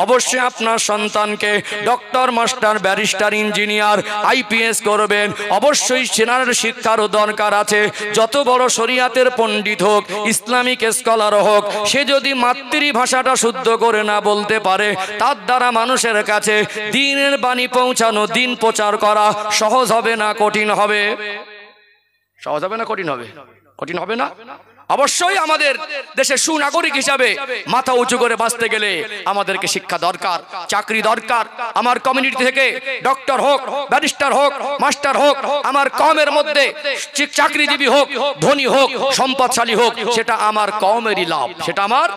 অবশ্যই আপনার সন্তানকে doctor, master, barrister, engineer, IPS করবেন, অবশ্যই সেনার শিক্ষারও দরকার আছে। যত বড় শরিয়াতের পণ্ডিত হোক, ইসলামিক স্কলার হোক, সে যদি মাতৃভাষাটা শুদ্ধ করে না বলতে পারে, তার দ্বারা মানুষের কাছে দ্বীনের বাণী পৌঁছানো, দ্বীন প্রচার করা সহজ হবে না কঠিন হবে? সহজ হবে না কঠিন হবে? কঠিন হবে না? অবশ্যই আমাদের দেশের সুনাগরিক হিসাবে মাথা উঁচু করে বাঁচতে গেলে আমাদেরকে শিক্ষা দরকার, চাকরি দরকার। আমার কমিউনিটি থেকে ডক্টর হোক, ব্যারিস্টার হোক, মাস্টার হোক, আমার কমের মধ্যে চাকরিজীবী হোক, ধনী হোক, সম্পদশালী হোক, সেটা আমার কমেরই লাভ, সেটা আমার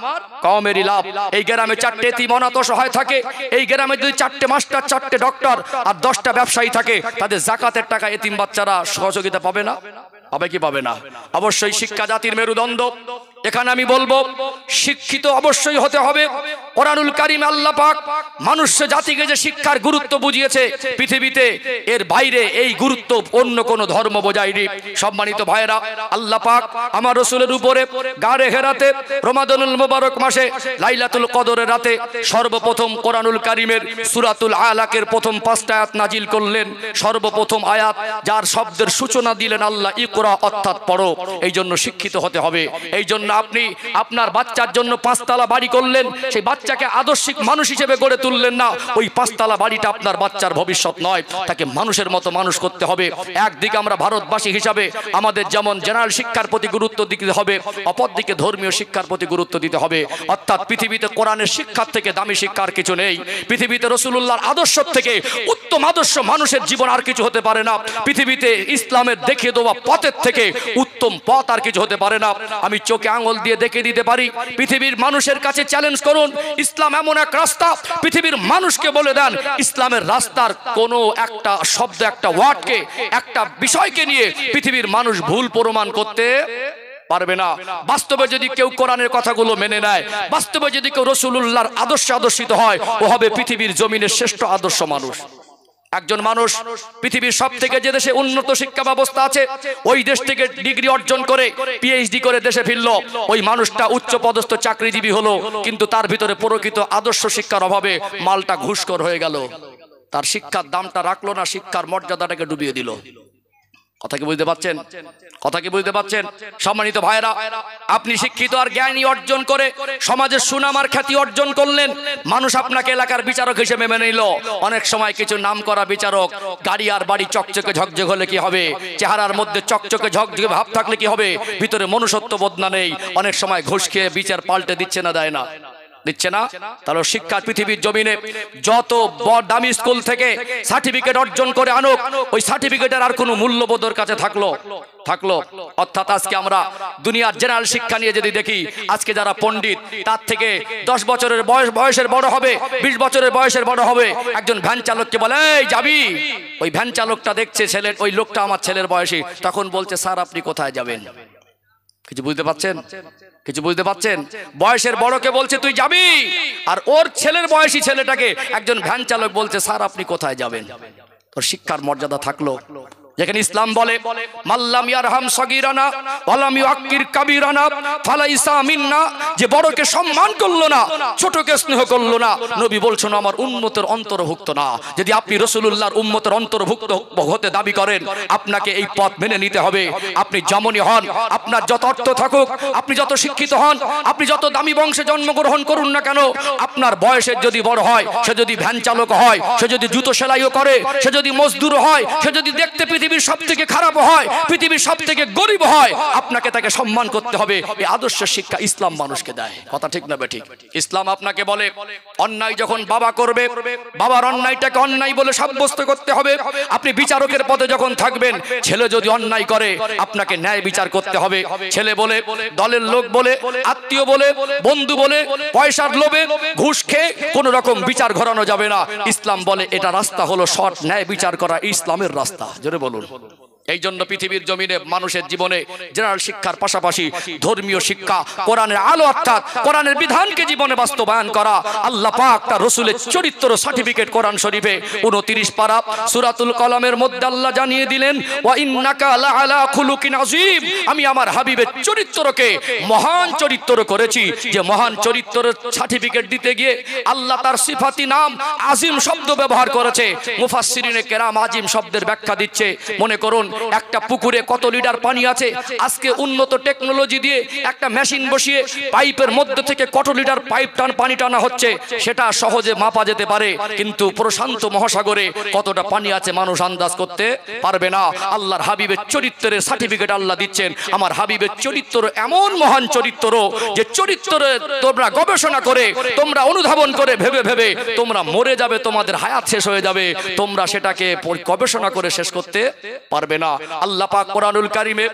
কমেরই লাভ। এই গ্রামে 4টে এতিম অনাথ অসহায় থাকে, এই গ্রামে যদি 4টে মাস্টার, 4টে ডক্টর আর 10টা ব্যবসায়ী থাকে, তাদের জাকাতের টাকা এতিম বাচ্চারা সহযোগিতা পাবে না? হবে কি পাবে না? অবশ্যই শিক্ষা জাতির মেরুদণ্ড। এখানে আমি বলবো, শিক্ষিত অবশ্যই হতে হবে। কোরআনুল কারীম আল্লাহ পাক মানুষ জাতিকে যে শিক্ষার গুরুত্ব বুঝিয়েছে, পৃথিবীতে এর বাইরে এই গুরুত্ব অন্য কোনো ধর্ম বোঝায়নি। সম্মানিত ভাইয়েরা, আল্লাহ পাক আমার রাসূলের উপরে গারে হেরাতে রমাদানুল মুবারক মাসে লাইলাতুল কদরের রাতে সর্বপ্রথম কোরআনুল কারীমের সূরাতুল আলাকের প্রথম 5টা আয়াত নাজিল করলেন। সর্বপ্রথম আয়াত, যার শব্দের সূচনা দিলেন আল্লাহ, ইকরা, অর্থাৎ পড়ো। এই জন্য শিক্ষিত হতে হবে। এই জন্য আপনি আপনার বাচ্চার জন্য 5 তলা বাড়ি করলেন, সেই বাচ্চাকে আদর্শিক মানুষ হিসেবে গড়ে তুললেন না। ওই 5 তলা বাড়িটা আপনার বাচ্চার ভবিষ্যৎ নয়, তাকে মানুষের মতো মানুষ করতে হবে। একদিকে আমরা ভারতবাসী হিসাবে আমাদের যেমন জেনারেল শিক্ষার প্রতি গুরুত্ব দিতে হবে, অপরদিকে ধর্মীয় শিক্ষার প্রতি গুরুত্ব দিতে হবে। অর্থাৎ পৃথিবীতে কোরআনের শিক্ষার থেকে দামি শিক্ষার কিছু নেই। পৃথিবীতে রাসূলুল্লাহর আদর্শ থেকে উত্তম আদর্শ মানুষের জীবন আর কিছু হতে পারে না। পৃথিবীতে ইসলামের দেখিয়ে দেওয়া পথের থেকে উত্তম পথ আর কিছু হতে পারে না। আমি চোখে আঙুল দিয়ে দেখে দিতে পারি। পৃথিবীর মানুষের কাছে চ্যালেঞ্জ করুন, ইসলাম এমন এক রাস্তা, পৃথিবীর মানুষকে বলে দেন ইসলামের রাস্তার কোনো একটা শব্দ, একটা ওয়ার্ডকে, একটা বিষয়কে নিয়ে পৃথিবীর মানুষ ভুল প্রমাণ করতে পারবে না। বাস্তবে যদি কেউ কোরআনের কথাগুলো মেনে নেয়, বাস্তবে যদি কেউ রাসূলুল্লাহর আদর্শে আদর্শিত হয়, ও হবে পৃথিবীর জমিনের শ্রেষ্ঠ আদর্শ মানুষ। একজন মানুষ পৃথিবীর সব থেকে যে দেশে উন্নত শিক্ষা ব্যবস্থা আছে, ওই দেশ থেকে ডিগ্রি অর্জন করে পিএইচডি করে দেশে ফিরল, ওই মানুষটা উচ্চ পদস্থ চাকরিজীবী হলো, কিন্তু তার ভিতরে প্রকৃত আদর্শ শিক্ষার অভাবে মালটা ঘুষখোর হয়ে গেল। তার শিক্ষার দামটা রাখলো না, শিক্ষার মর্যাদাটাকে ডুবিয়ে দিল। কথা কি বুঝতে পারছেন? কথা কি বুঝতে পারছেন? সম্মানিত ভাইরা, আপনি শিক্ষিত আর জ্ঞানী অর্জন করে সমাজের সুনাম আর খ্যাতি অর্জন করলেন, মানুষ আপনাকে এলাকার বিচারক হিসেবে মেনে নিল। অনেক সময় কিছু নাম করা বিচারক গাড়ি আর বাড়ি চকচকে ঝকঝক হলে কি হবে, চেহারার মধ্যে চকচকে ঝকঝকে ভাব থাকলে কি হবে, ভিতরে মনুষ্যত্ব বোধ না নেই, অনেক সময় ঘুষ খেয়ে বিচার পাল্টে দিচ্ছে না, দেয় না। দিচ্ছে না। তাহলে শিক্ষা পৃথিবীর জমিনে যত দামি স্কুল থেকে সার্টিফিকেট অর্জন করে আনুক, ওই সার্টিফিকেটের আর কোনো মূল্যবোধ ওর কাছে থাকলো। অর্থাৎ আজকে আমরা দুনিয়ার জেনারেল শিক্ষা নিয়ে যদি দেখি, আজকে যারা পণ্ডিত তার থেকে 10 বছরের বয়সের বড় হবে, 20 বছরের বয়সের বড় হবে, একজন ভ্যান চালককে বলে এই যাবি, ওই ভ্যান চালকটা দেখছে ছেলের, ওই লোকটা আমার ছেলের বয়সী, তখন বলছে স্যার আপনি কোথায় যাবেন? কিছু বুঝতে পাচ্ছেন? বয়সের বড়কে বলছে তুই যাবি, আর ওর ছেলের বয়সী ছেলেটাকে একজন ভ্যান চালক বলছে স্যার আপনি কোথায় যাবেন? তোর শিক্ষার মর্যাদা থাকলো। যেখানে ইসলাম বলে মাল্লাম ইয়ারহাম সগীরানা ওয়ালাম ইউআক্কির কাবীরানা ফালাইসা মিন্না, যে বড়কে সম্মান করলো না, ছোটকে স্নেহ করলো না, নবী বলছেন আমার উম্মতের অন্তর্ভুক্ত না। যদি আপনি রাসূলুল্লাহর উম্মতের অন্তর্ভুক্ত হতে দাবি করেন, আপনাকে এই পথ মেনে নিতে হবে। আপনি যেমনই হন, আপনার যত অর্থ থাকুক, আপনি যত শিক্ষিত হন, আপনি যত দামি বংশে জন্মগ্রহণ করুন না কেন, আপনার বয়সের যদি বড় হয়, সে যদি ভ্যান চালক হয়, সে যদি জুতো সেলাইও করে, সে যদি মজদুর হয়, সে যদি দেখতে পৃথিবীর সব থেকে খারাপ হয়, পৃথিবীর সব থেকে গরিব হয়, আপনাকে তাকে সম্মান করতে হবে। এই আদর্শ শিক্ষা ইসলাম মানুষকে দেয়। কথা ঠিক না বেঠিক? ইসলাম আপনাকে বলে অন্যায় যখন বাবা করবে, বাবার অন্যায়টাকে অন্যায় বলে সাব্যস্ত করতে হবে। আপনি বিচারকের পদে যখন থাকবেন, ছেলে যদি অন্যায় করে আপনাকে ন্যায় বিচার করতে হবে। ছেলে বলে, দলের লোক বলে, আত্মীয় বলে, বন্ধু বলে, পয়সার লোভে, ঘুষ খেয়ে কোন রকম বিচার ঘটানো যাবে না। ইসলাম বলে এটা রাস্তা হলো সৎ ন্যায় বিচার করা, ইসলামের রাস্তা। জোরে বলুন। এই জন্য পৃথিবীর জমিনে মানুষের জীবনে জেনারেল শিক্ষার পাশাপাশি ধর্মীয় শিক্ষা, কোরআনের আলো অর্থাৎ কোরআনের বিধানকে জীবনে বাস্তবায়ন করা। আল্লাহ পাক তার রাসূলের চরিত্র সার্টিফিকেট কোরআন শরীফে 29 পারা সূরাতুল কলমের মধ্যে আল্লাহ জানিয়ে দিলেন ওয়া ইন্নাকা লাআলা খুলুকিন আযীম, আমি আমার হাবিবের চরিত্রকে মহান চরিত্র করেছি। যে মহান চরিত্রের সার্টিফিকেট দিতে গিয়ে আল্লাহ তার সিফাতি নাম আজিম শব্দ ব্যবহার করেছে। মুফাসসিরিনে কেরাম আজিম শব্দের ব্যাখ্যা দিচ্ছে, মনে করুন একটা পুকুরে কত লিটার পানি আছে, আজকে উন্নত টেকনোলজি দিয়ে একটা মেশিন বসিয়ে পাইপের মধ্যে থেকে কত লিটার পানি টানা হচ্ছে সেটা সহজে মাপা যেতে পারে, কিন্তু প্রশান্ত মহাসাগরে কতটা পানি আছে মানুষ আন্দাজ করতে পারবে না। আল্লাহর হাবিবের চরিত্রের সার্টিফিকেট আল্লাহ দিচ্ছেন। আমার হাবিবের চরিত্র এমন মহান চরিত্র যে চরিত্রে তোমরা গবেষণা করে, তোমরা অনুধাবন করে ভেবে ভেবে তোমরা মরে যাবে, তোমাদের হায়াত শেষ হয়ে যাবে, তোমরা সেটাকে গবেষণা করে শেষ করতে পারবে না। আল্লাহ পাক কোরআনুল কারীমে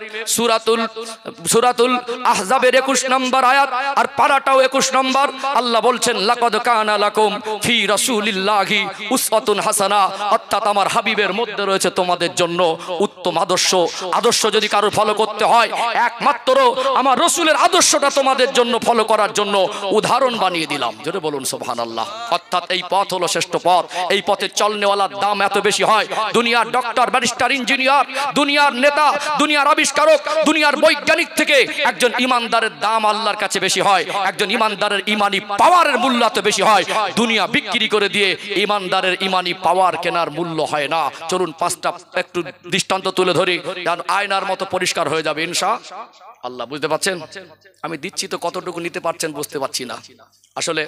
সূরাতুল আহজাবের 21 নম্বর আয়াত আর পারাটাও 21 নম্বর, আল্লাহ বলছেন লাকাদ কানা লাকুম ফি রাসূলিল্লাহি উসওয়াতুন হাসানা, অর্থাৎ আমার হাবিবের মধ্যে রয়েছে তোমাদের জন্য উত্তম আদর্শ। আদর্শ যদি কারো ফলো করতে হয়, একমাত্র আমার রাসূলের আদর্শটা তোমাদের জন্য ফলো করার জন্য উদাহরণ বানিয়ে দিলাম। জোরে বলুন সুবহানাল্লাহ। অর্থাৎ এই পথ হলো শ্রেষ্ঠ পথ। এই পথে চলনেওয়ালার দাম এত বেশি হয়, দুনিয়ার ডক্টর, ব্যারিস্টার, ইঞ্জিনিয়ার, দুনিয়ার নেতা, দুনিয়ার আবিষ্কারক, দুনিয়ার বৈজ্ঞানিক থেকে একজন ইমানদারের দাম আল্লাহর কাছে বেশি হয়। একজন ইমানদারের ইমানি পাওয়ারের মূল্য এত বেশি হয়, দুনিয়া বিক্রি করে দিয়ে ইমানদারের ইমানি পাওয়ার কেনার মূল্য হয় না। চলুন 5টা একটু দৃষ্টান্ত তুলে ধরি, কারণ আয়নার মতো পরিষ্কার হয়ে যাবে ইনশাআল্লাহ। বুঝতে পারছেন? আমি দিচ্ছি তো কতটুকু নিতে পারছেন বুঝতে পারছি না। আসলে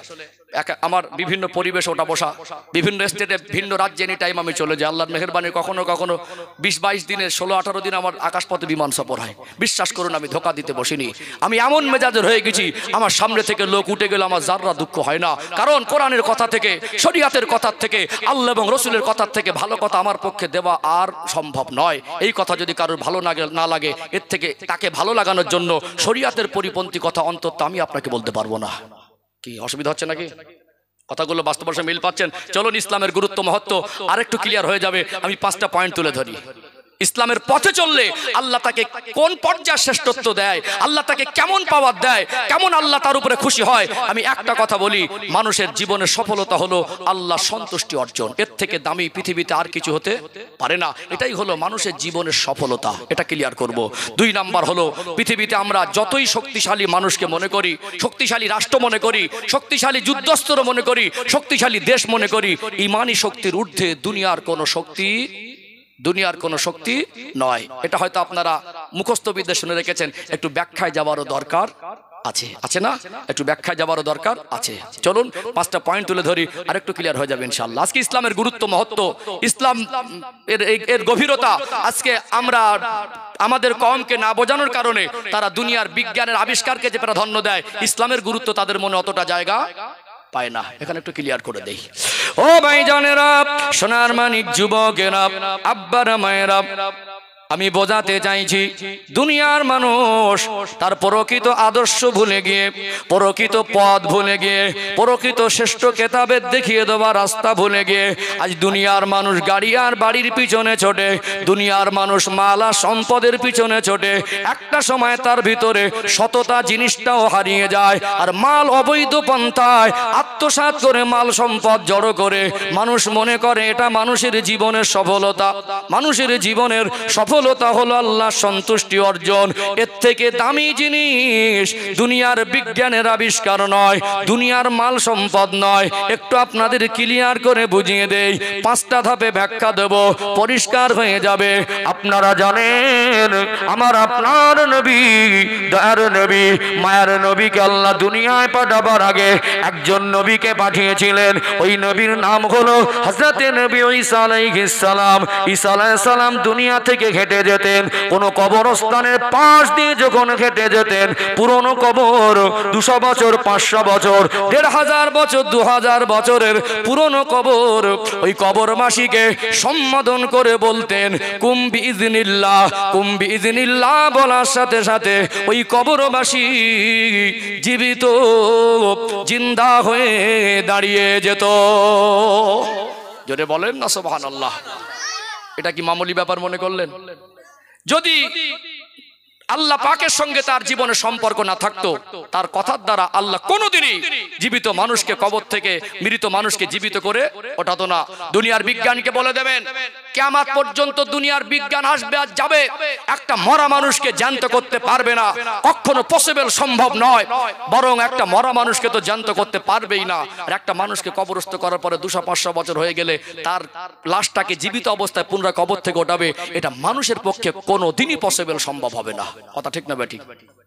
আমার বিভিন্ন পরিবেশ ওটা বসা, বিভিন্ন স্টেটে, ভিন্ন রাজ্যে এনি টাইম আমি চলে যাই। আল্লাহর মেহেরবানি কখনো কখনো 20-22 দিনে 16-18 দিন আমার আকাশপথে বিমান সফর হয়। বিশ্বাস করুন আমি ধোকা দিতে বসিনি। আমি এমন মেজাজের হয়ে গেছি, আমার সামনে থেকে লোক উঠে গেলে আমার যাররা দুঃখ হয় না, কারণ কোরআনের কথা থেকে, শরীয়তের কথা থেকে, আল্লাহ এবং রাসূলের কথা থেকে ভালো কথা আমার পক্ষে দেওয়া আর সম্ভব নয়। এই কথা যদি কারোর ভালো না লাগে, এর থেকে তাকে ভালো লাগানোর জন্য শরীয়তের পরিপন্থী কথা অন্তত আমি আপনাকে বলতে পারবো না। কি অসুবিধা হচ্ছে নাকি? কথাগুলো বাস্তবের সঙ্গে মিল পাচ্ছেন? চলুন ইসলামের গুরুত্ব মহত্ব আরেকটু ক্লিয়ার হয়ে যাবে। আমি 5টা পয়েন্ট তুলে ধরি। ইসলামের পথে চললে আল্লাহ তাকে কোন পর্যায়ে শ্রেষ্ঠত্ব দেয়, আল্লাহ তাকে কেমন পাওয়ার দেয়, কেমন আল্লাহ তার উপরে খুশি হয়। আমি একটা কথা বলি, মানুষের জীবনের সফলতা হলো আল্লাহ সন্তুষ্টি অর্জন। এর থেকে দামি পৃথিবীতে আর কিছু হতে পারে না। এটাই হলো মানুষের জীবনের সফলতা। এটা ক্লিয়ার করব। 2 নাম্বার হলো, পৃথিবীতে আমরা যতই শক্তিশালী মানুষকে মনে করি, শক্তিশালী রাষ্ট্র মনে করি, শক্তিশালী যুদ্ধস্ত্র মনে করি, শক্তিশালী দেশ মনে করি, ইমানি শক্তির ঊর্ধ্বে দুনিয়ার কোনো শক্তি নয়। এটা হয়তো আপনারা মুখস্থ বিদ্যা শুনে রেখেছেন, একটু ব্যাখ্যায় যাওয়ারও দরকার আছে, আছে না? একটু ব্যাখ্যা যাবারও দরকার আছে। চলুন 5টা পয়েন্ট তুলে ধরি, আর একটু ক্লিয়ার হয়ে যাবে ইনশাআল্লাহ। আজকে ইসলামের গুরুত্ব, মহত্ব, ইসলাম এর গভীরতা আজকে আমরা আমাদের কওমকে না বোঝানোর কারণে তারা দুনিয়ার বিজ্ঞানের আবিষ্কারকে যে প্রাধান্য দেয়, ইসলামের গুরুত্ব তাদের মনে অতটা জায়গা পায় না। এখানে একটু ক্লিয়ার করে দেই। ও ভাইজানেরা, সোনার মানিক যুবকেরা, আব্বারা, মায়েরা, আমি বোঝাতে চাইছি দুনিয়ার মানুষ তার প্রকৃত আদর্শ ভুলে গিয়ে, প্রকৃত পথ ভুলে গিয়ে, প্রকৃত শ্রেষ্ঠ কেতাবের দেখিয়ে দেওয়া রাস্তা ভুলে গিয়ে আজ দুনিয়ার মানুষ গাড়ি আর বাড়ির পিছনে ছোটে, দুনিয়ার মানুষ মালা সম্পদের পিছনে ছোটে। একটা সময় তার ভিতরে সততা জিনিসটাও হারিয়ে যায়, আর মাল অবৈধ পন্থায় আত্মসাৎ করে মাল সম্পদ জড়ো করে মানুষ মনে করে এটা মানুষের জীবনের সফলতা। মানুষের জীবনের সফলতা হলো আল্লাহ সন্তুষ্টি অর্জন। এর থেকে দামি জিনিস দুনিয়ার বিজ্ঞানের আবিষ্কার নয়, দুনিয়ার মাল সম্পদ নয়। একটু আপনাদের ক্লিয়ার করে বুঝিয়ে দেই, 5টা ধাপে ব্যাখ্যা দেব, পরিষ্কার হয়ে যাবে। আপনারা জানেন আমার আপনার নবী, দয়ার নবী, মায়ের নবীকে আল্লাহ দুনিয়ায় পাঠাবার আগে একজন নবীকে পাঠিয়েছিলেন। ওই নবীর নাম হলো হযরতে নবী ঈসা আলাইহিস সালাম। ঈসা আলাইহিস সালাম দুনিয়া থেকে হেঁটে যেতেন, কোন কবরস্থানের পাশ দিয়ে যখন হেঁটে যেতেন, পুরনো কবর 200 বছর, 500 বছর, 1500 বছর, 2000 বছরের পুরনো কবর, ওই কবরবাসীকে সম্বোধন করে বলতেন কুম বিইজনিল্লাহ, কুম বিইজনিল্লাহ বলার সাথে সাথে ওই কবরবাসী জীবিত, জিন্দা হয়ে দাঁড়িয়ে যেত। জোরে বলেন না সুবহানাল্লাহ। এটা কি মামুলি ব্যাপার মনে করলেন? যদি আল্লাহ পাকের সঙ্গে তার জীবনের সম্পর্ক না থাকতো, তার কথার দ্বারা আল্লাহ কোনোদিনই জীবিত মানুষকে কবর থেকে, মৃত মানুষকে জীবিত করে ওঠাতো না। দুনিয়ার বিজ্ঞানকে বলে দেবেন কিয়ামত পর্যন্ত দুনিয়ার বিজ্ঞান আসবে আর যাবে, একটা মরা মানুষকে জ্যান্ত করতে পারবে না, কখনো পসিবল, সম্ভব নয়। বরং একটা মরা মানুষকে তো জ্যান্ত করতে পারবেই না। আর একটা মানুষকে কবরস্থ করার পরে 200-500 বছর হয়ে গেলে তার লাশটাকে জীবিত অবস্থায় পুনরায় কবর থেকে ওঠাবে, এটা মানুষের পক্ষে কোনোদিনই পসিবল, সম্ভব হবে না। কথা ঠিক না বেঠিক?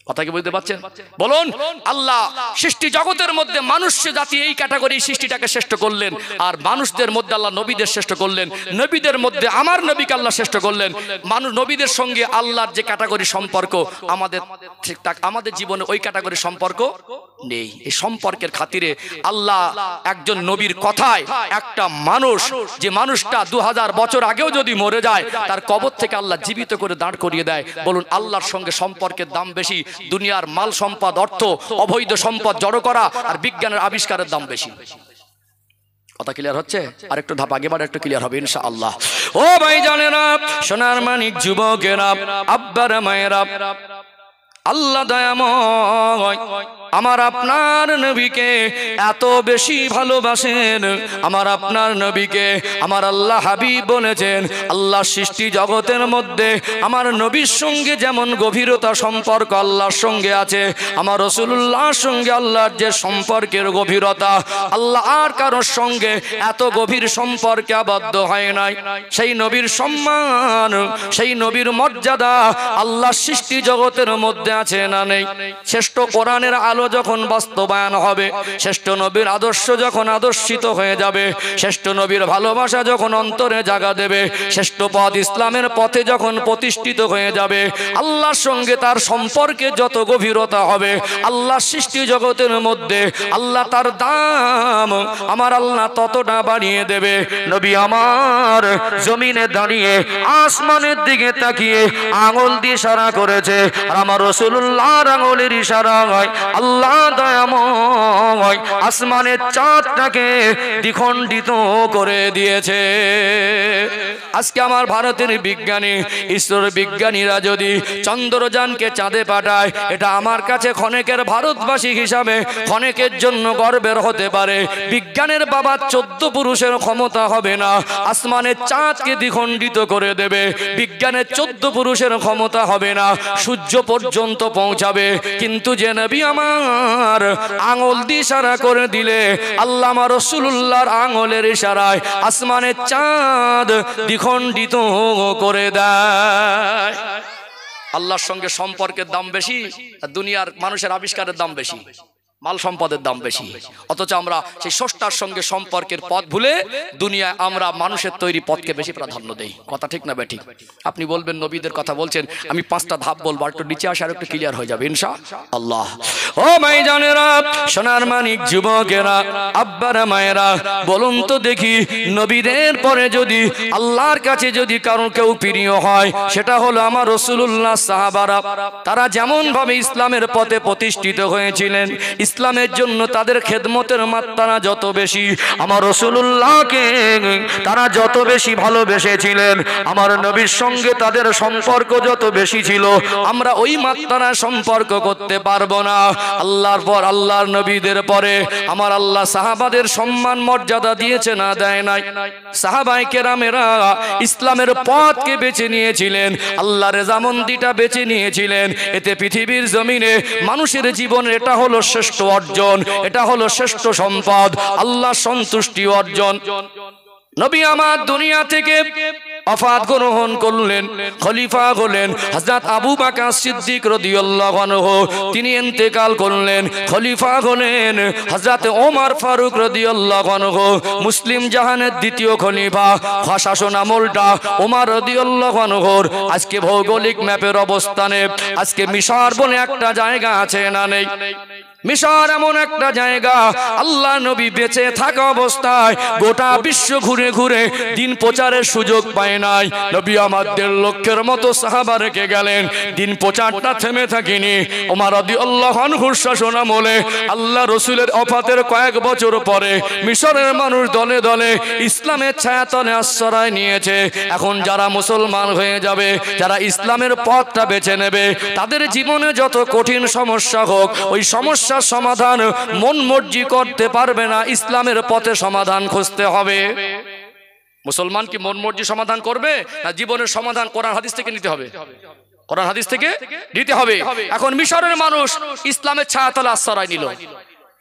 কথা কি বুঝতে পারছেন? বলুন। আল্লাহ সৃষ্টি জগতের মধ্যে মানুষ জাতি এই ক্যাটাগরি সৃষ্টিটাকে শ্রেষ্ঠ করলেন, আর মানুষদের মধ্যে আল্লাহ নবীদের শ্রেষ্ঠ করলেন, নবীদের মধ্যে আমার নবীকে আল্লাহ শ্রেষ্ঠ করলেন। মানুষ নবীদের সঙ্গে আল্লাহর যে ক্যাটাগরি সম্পর্ক, আমাদের ঠিকঠাক আমাদের জীবনে ওই ক্যাটাগরি সম্পর্ক নেই। এই সম্পর্কের খাতিরে আল্লাহ একজন নবীর কথায় একটা মানুষ, যে মানুষটা 2000 বছর আগেও যদি মরে যায়, তার কবর থেকে আল্লাহ জীবিত করে দাঁড় করিয়ে দেয়। বলুন, আল্লাহর সঙ্গে সম্পর্কের দাম বেশি, দুনিয়ার মাল সম্পদ, অর্থ, অবৈধ সম্পদ জড়ো করা আর বিজ্ঞানের আবিষ্কারের দাম বেশি? কথা ক্লিয়ার হচ্ছে? আর একটু ধাপ আগে বাড়ে, একটু ক্লিয়ার হবে ইনশাআল্লাহ। ও ভাইজানেরা, সোনার মানিক যুবকেরা, আব্বারা, মায়েরা, আল্লাহ দয়াময় আমার আপনার নবীকে এত বেশি ভালোবাসেন, আমার আপনার নবীকে আমার আল্লাহ হাবিব বলেছেন, আল্লাহ সৃষ্টি জগতের মধ্যে আমার নবীর সঙ্গে যেমন গভীরতা সম্পর্ক আল্লাহর সঙ্গে আছে, আমার রাসূলুল্লাহর সঙ্গে আল্লাহর যে সম্পর্কের গভীরতা, আল্লাহ আর কারোর সঙ্গে এত গভীর সম্পর্কে আবদ্ধ হয় নাই। সেই নবীর সম্মান, সেই নবীর মর্যাদা আল্লাহ সৃষ্টি জগতের মধ্যে আছে না নেই? শ্রেষ্ঠ কোরআনের আলো যখন বাস্তবায়ন হবে, শ্রেষ্ঠ নবীর আদর্শ যখন আদর্শিত হয়ে যাবে, শ্রেষ্ঠ নবীর ভালোবাসা যখন অন্তরে জাগা দেবে, শ্রেষ্ঠ পথ ইসলামের পথে যখন প্রতিষ্ঠিত হয়ে যাবে, আল্লাহর সঙ্গে তার সম্পর্কে যত গভীরতা হবে, আল্লাহ সৃষ্টি জগতের মধ্যে আল্লাহ তার দাম আমার আল্লাহ ততটা বাড়িয়ে দেবে। নবী আমার জমিনে দাঁড়িয়ে আসমানের দিকে তাকিয়ে আঙুল দিয়ে ইশারা করেছে, আর আমার রাসূলুল্লাহর আঙুলের ইশারায় আল্লাহ দয়াময় আসমানের চাঁদটাকে দ্বিখণ্ডিত করে দিয়েছে। আজকে আমার ভারতের বিজ্ঞানী, ঈশ্বর বিজ্ঞানীরা যদি চন্দ্রযানকে চাঁদে পাঠায়, এটা আমার কাছে ক্ষণেকের ভারতবাসী হিসাবে ক্ষণেকের জন্য গর্বের হতে পারে। বিজ্ঞানের বাবা 14 পুরুষের ক্ষমতা হবে না, আসমানের চাঁদকে দ্বিখণ্ডিত করে দেবে। বিজ্ঞানের 14 পুরুষের ক্ষমতা হবে না, সূর্য পর্যন্ত পৌঁছাবে। কিন্তু যে নবী আমার আঙুল দিয়ে ইশারা করে দিলে, আল্লাহ আমার রাসূলুল্লাহর আঙুলের ইশারায় আসমানের চাঁদ দ্বিখণ্ডিত করে দেয়। আল্লাহর সঙ্গে সম্পর্কের দাম বেশি আর দুনিয়ার মানুষের আবিষ্কারের দাম বেশি, মাল সম্পদের দাম বেশি। অথচ আমরা সেই স্রষ্টার সঙ্গে সম্পর্কের পথ ভুলে দুনিয়ায় আমরা মানুষের তৈরি পথকে বেশি প্রাধান্য দেই। কথা ঠিক না বেঠিক? আপনি বলবেন নবীদের কথা বলছেন, আমি 5টা ধাপ বলবো, একটু নিচে আসে আর একটু ক্লিয়ার হয়ে যাবে ইনশাআল্লাহ। ও ভাইজানেরা, সোনার মানিক যুবকেরা, আব্বারা মায়েরা, বলুন তো দেখি, নবীদের পরে যদি আল্লাহর কাছে যদি কারো কেউ প্রিয় হয় সেটা হলো আমার রাসূলুল্লাহ। সাহাবারা তারা যেমন ভাবে ইসলামের পথে প্রতিষ্ঠিত হয়েছিলেন, ইসলামের জন্য তাদের খেদমতের মাত্রা যত বেশি, আমার রাসূলুল্লাহকে তারা যত বেশি ভালোবেসেছিলেন, আমার নবীর সঙ্গে তাদের সম্পর্ক যত বেশি ছিল, আমরা ওই মাত্রা সম্পর্ক করতে পারবো না। আল্লাহর পর, আল্লাহর নবীদের পরে আমার আল্লাহ সাহাবাদের সম্মান মর্যাদা দিয়েছে না দেয় নাই? সাহাবায়ে কেরামেরা ইসলামের পথকে বেছে নিয়েছিলেন, আল্লাহর রেজামন্দিটা বেছে নিয়েছিলেন। এতে পৃথিবীর জমিনে মানুষের জীবন এটা হলো শ্রেষ্ঠ অর্জন, এটা হলো শ্রেষ্ঠ সম্পদ, আল্লাহ সন্তুষ্টি অর্জন। নবী আমার দুনিয়া থেকে ওফাত গ্রহণ করলেন, খলিফা হলেন হযরত আবু বকর সিদ্দিক রাদিয়াল্লাহু আনহু, তিনি ইন্তেকাল করলেন, খলিফা হলেন হযরত ওমর ফারুক রাদিয়াল্লাহু আনহু, মুসলিম জাহানের দ্বিতীয় খলিফা। শাসন আমলটা ওমর রাদিয়াল্লাহু আনহুর। আজকে ভৌগোলিক ম্যাপের অবস্থানে আজকে মিশর বলে একটা জায়গা আছে না নেই? মিশর এমন একটা জায়গা, আল্লাহ নবী বেঁচে থাকা অবস্থায় গোটা বিশ্ব ঘুরে ঘুরে দিন প্রচারের সুযোগ পায় নাই। নবী আমার 1.5 লক্ষের মতো সাহাবা রেখে গেলেন, দিন প্রচারটা থেমে থাকেনি। ওমর রাদিয়াল্লাহু আনহুর শাসন আমলে আল্লাহ রসুলের ওফাতের কয়েক বছর পরে মিশরের মানুষ দলে দলে ইসলামের ছায়াতলে আশ্রয় নিয়েছে। এখন যারা মুসলমান হয়ে যাবে, যারা ইসলামের পথটা বেছে নেবে, তাদের জীবনে যত কঠিন সমস্যা হোক, ওই সমস্যা সমাধান মন মর্জি করতে পারবে না, ইসলামের পথে সমাধান খুঁজতে হবে। মুসলমান কি মন মর্জি সমাধান করবে, না জীবনের সমাধান কোরআন হাদিস থেকে নিতে হবে? কোরআন হাদিস থেকে নিতে হবে। এখন মিশরের মানুষ ইসলামের ছায়াতলে আশ্রয় নিল,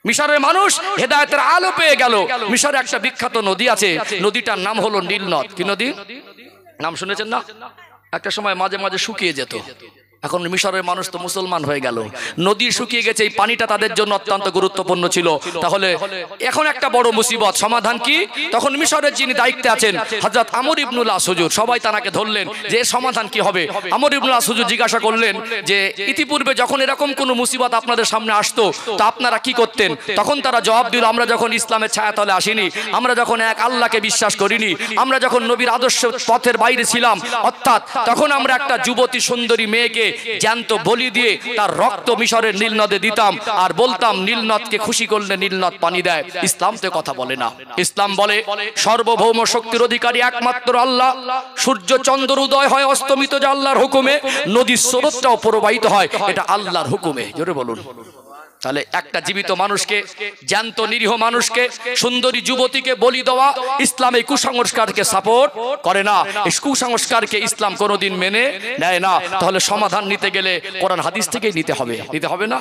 মিশরের মানুষ হেদায়েতের আলো পেয়ে গেল। মিশরে একটা বিখ্যাত নদী আছে, নদীটার নাম হলো নীল নদ। কি নদী নাম শুনেছেন না? একটা সময় মাঝে মাঝে শুকিয়ে যেত, এখন মিশরের মানুষ তো মুসলমান হয়ে গেল, নদী শুকিয়ে গেছে, এই পানিটা তাদের জন্য অত্যন্ত গুরুত্বপূর্ণ ছিল। তাহলে এখন একটা বড় মুসিবত, সমাধান কি? তখন মিশরের যিনি দায়িত্বে আছেন হযরত আমর ইবনুল আস হুজুর, সবাই তাকে ধরলেন যে এর সমাধান কি হবে। আমর ইবনুল আস হুজুর জিজ্ঞাসা করলেন যে ইতিপূর্বে যখন এরকম কোনো মুসিবত আপনাদের সামনে আসতো তো আপনারা কি করতেন? তখন তারা জবাব দিল, আমরা যখন ইসলামের ছায়াতলে আসিনি, আমরা যখন এক আল্লাহকে বিশ্বাস করিনি, আমরা যখন নবীর আদর্শ পথের বাইরে ছিলাম, অর্থাৎ তখন আমরা একটা যুবতী সুন্দরী মেয়েকে জ্যান্ত বলি দিয়ে তার রক্ত মিশরের নীল নদে দিতাম আর বলতাম নীল নদকে খুশি করলে নীল নদ পানি দেয়। ইসলাম তো কথা বলে না। ইসলাম বলে সর্বভৌম শক্তির অধিকারী একমাত্র আল্লাহ। সূর্য চন্দ্র উদয় হয় অস্তমিত যে আল্লাহর হুকুমে, নদীর স্রোতটাও প্রবাহিত হয় এটা আল্লাহর হুকুমে। জোরে বলুন। তাহলে একটা জীবিত মানুষকে, জ্যান্ত নিরীহ মানুষকে, সুন্দরী যুবতীকে বলি দেওয়া ইসলাম এই কুসংস্কারকে সাপোর্ট করে না। এই কুসংস্কারকে ইসলাম কোনোদিন মেনে নেয় না। তাহলে সমাধান নিতে গেলে কোরআন হাদিস থেকেই নিতে হবে, নিতে হবে না?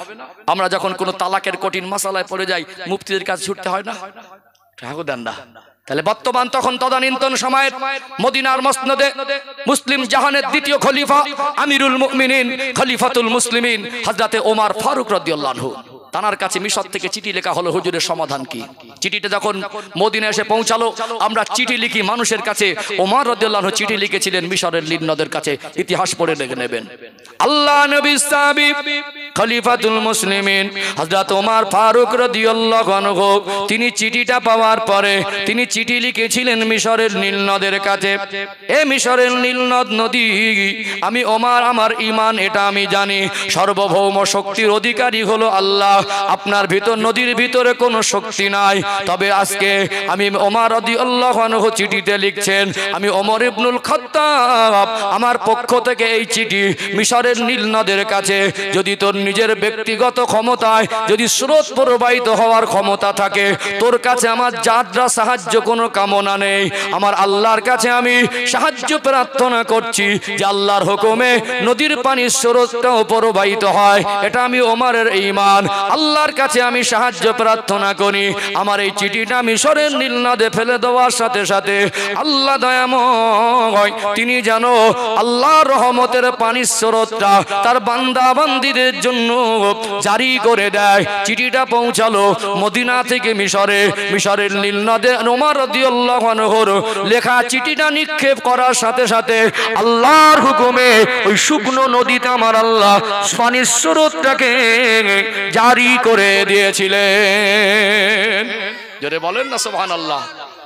আমরা যখন কোনো তালাকের কঠিন মাসালায় পড়ে যাই, মুফতিদের কাছে ছুটতে হয় না? ঠাকুর দেন না। তাহলে বর্তমান তখন তদানীন্তন সময়ের মদিনার মসনদে মুসলিম জাহানের দ্বিতীয় খলিফা আমিরুল মুমিনিন খলিফাতুল মুসলিমিন হযরতে ওমর ফারুক রাদিয়াল্লাহু আনহু, তার কাছে মিশর থেকে চিঠি লেখা হলো, হুজুরের সমাধান কি? চিঠিটা যখন মদিনা এসে পৌঁছালো, আমরা চিঠি লিখি মানুষের কাছে, ওমর রাদিয়াল্লাহু আনহু চিঠি লিখেছিলেন মিশরের নীল নদের কাছে। ইতিহাস পড়ে দেখে নেবেন। আল্লাহ নবী সাহাবী খলিফাতুল মুসলিমিন হযরত ওমর ফারুক রাদিয়াল্লাহু আনহু, তিনি চিঠিটা পাওয়ার পরে তিনি চিঠি লিখেছিলেন মিশরের নীল নদের কাছে, এ মিশরের নীল নদ নদী, আমি ওমর, আমার ঈমান এটা আমি জানি, সর্বভৌম শক্তির অধিকারী হলো আল্লাহ। আপনার ভিতর নদীর ভিতরে কোনো শক্তি নাই, তবে আজকে আমি ওমর রাদিয়াল্লাহু আনহু চিঠিতে লিখছেন, আমি ওমর ইবনুল খাত্তাব আমার পক্ষ থেকে এই চিঠি মিশরের নীল নদের কাছে যদি তোর নিজের ব্যক্তিগত ক্ষমতায় যদি স্রোত প্রবাহিত হওয়ার ক্ষমতা থাকে, তোর কাছে আমার যাত্রা সাহায্য কোনো কামনা নেই। আমার আল্লাহর কাছে আমি সাহায্য প্রার্থনা করছি যে আল্লাহর হুকুমে নদীর পানির স্রোতটাও প্রবাহিত হয়। এটা আমি ওমরের ঈমান। আল্লাহর কাছে আমি সাহায্য প্রার্থনা করি আমার এই চিঠিটা মিশরের নীল নদে ফেলে দেওয়ার সাথে সাথে আল্লাহ দয়াময় তিনি যেন আল্লাহর রহমতের পানির স্রোতটা তার বান্দা বান্দীদের জন্য জারি করে দেয়। চিঠিটা পৌঁছালো মদিনা থেকে মিশরে। মিশরের নীল নদে ওমর রাদিয়াল্লাহু আনহুর লেখা চিঠিটা নিক্ষেপ করার সাথে সাথে আল্লাহর হুকুমে ওই শুকনো নদীতে আমার আল্লাহ পানির স্রোতটাকে জারি করে দিয়েছিলেন। জোরে বলেন না সুবহানাল্লাহ।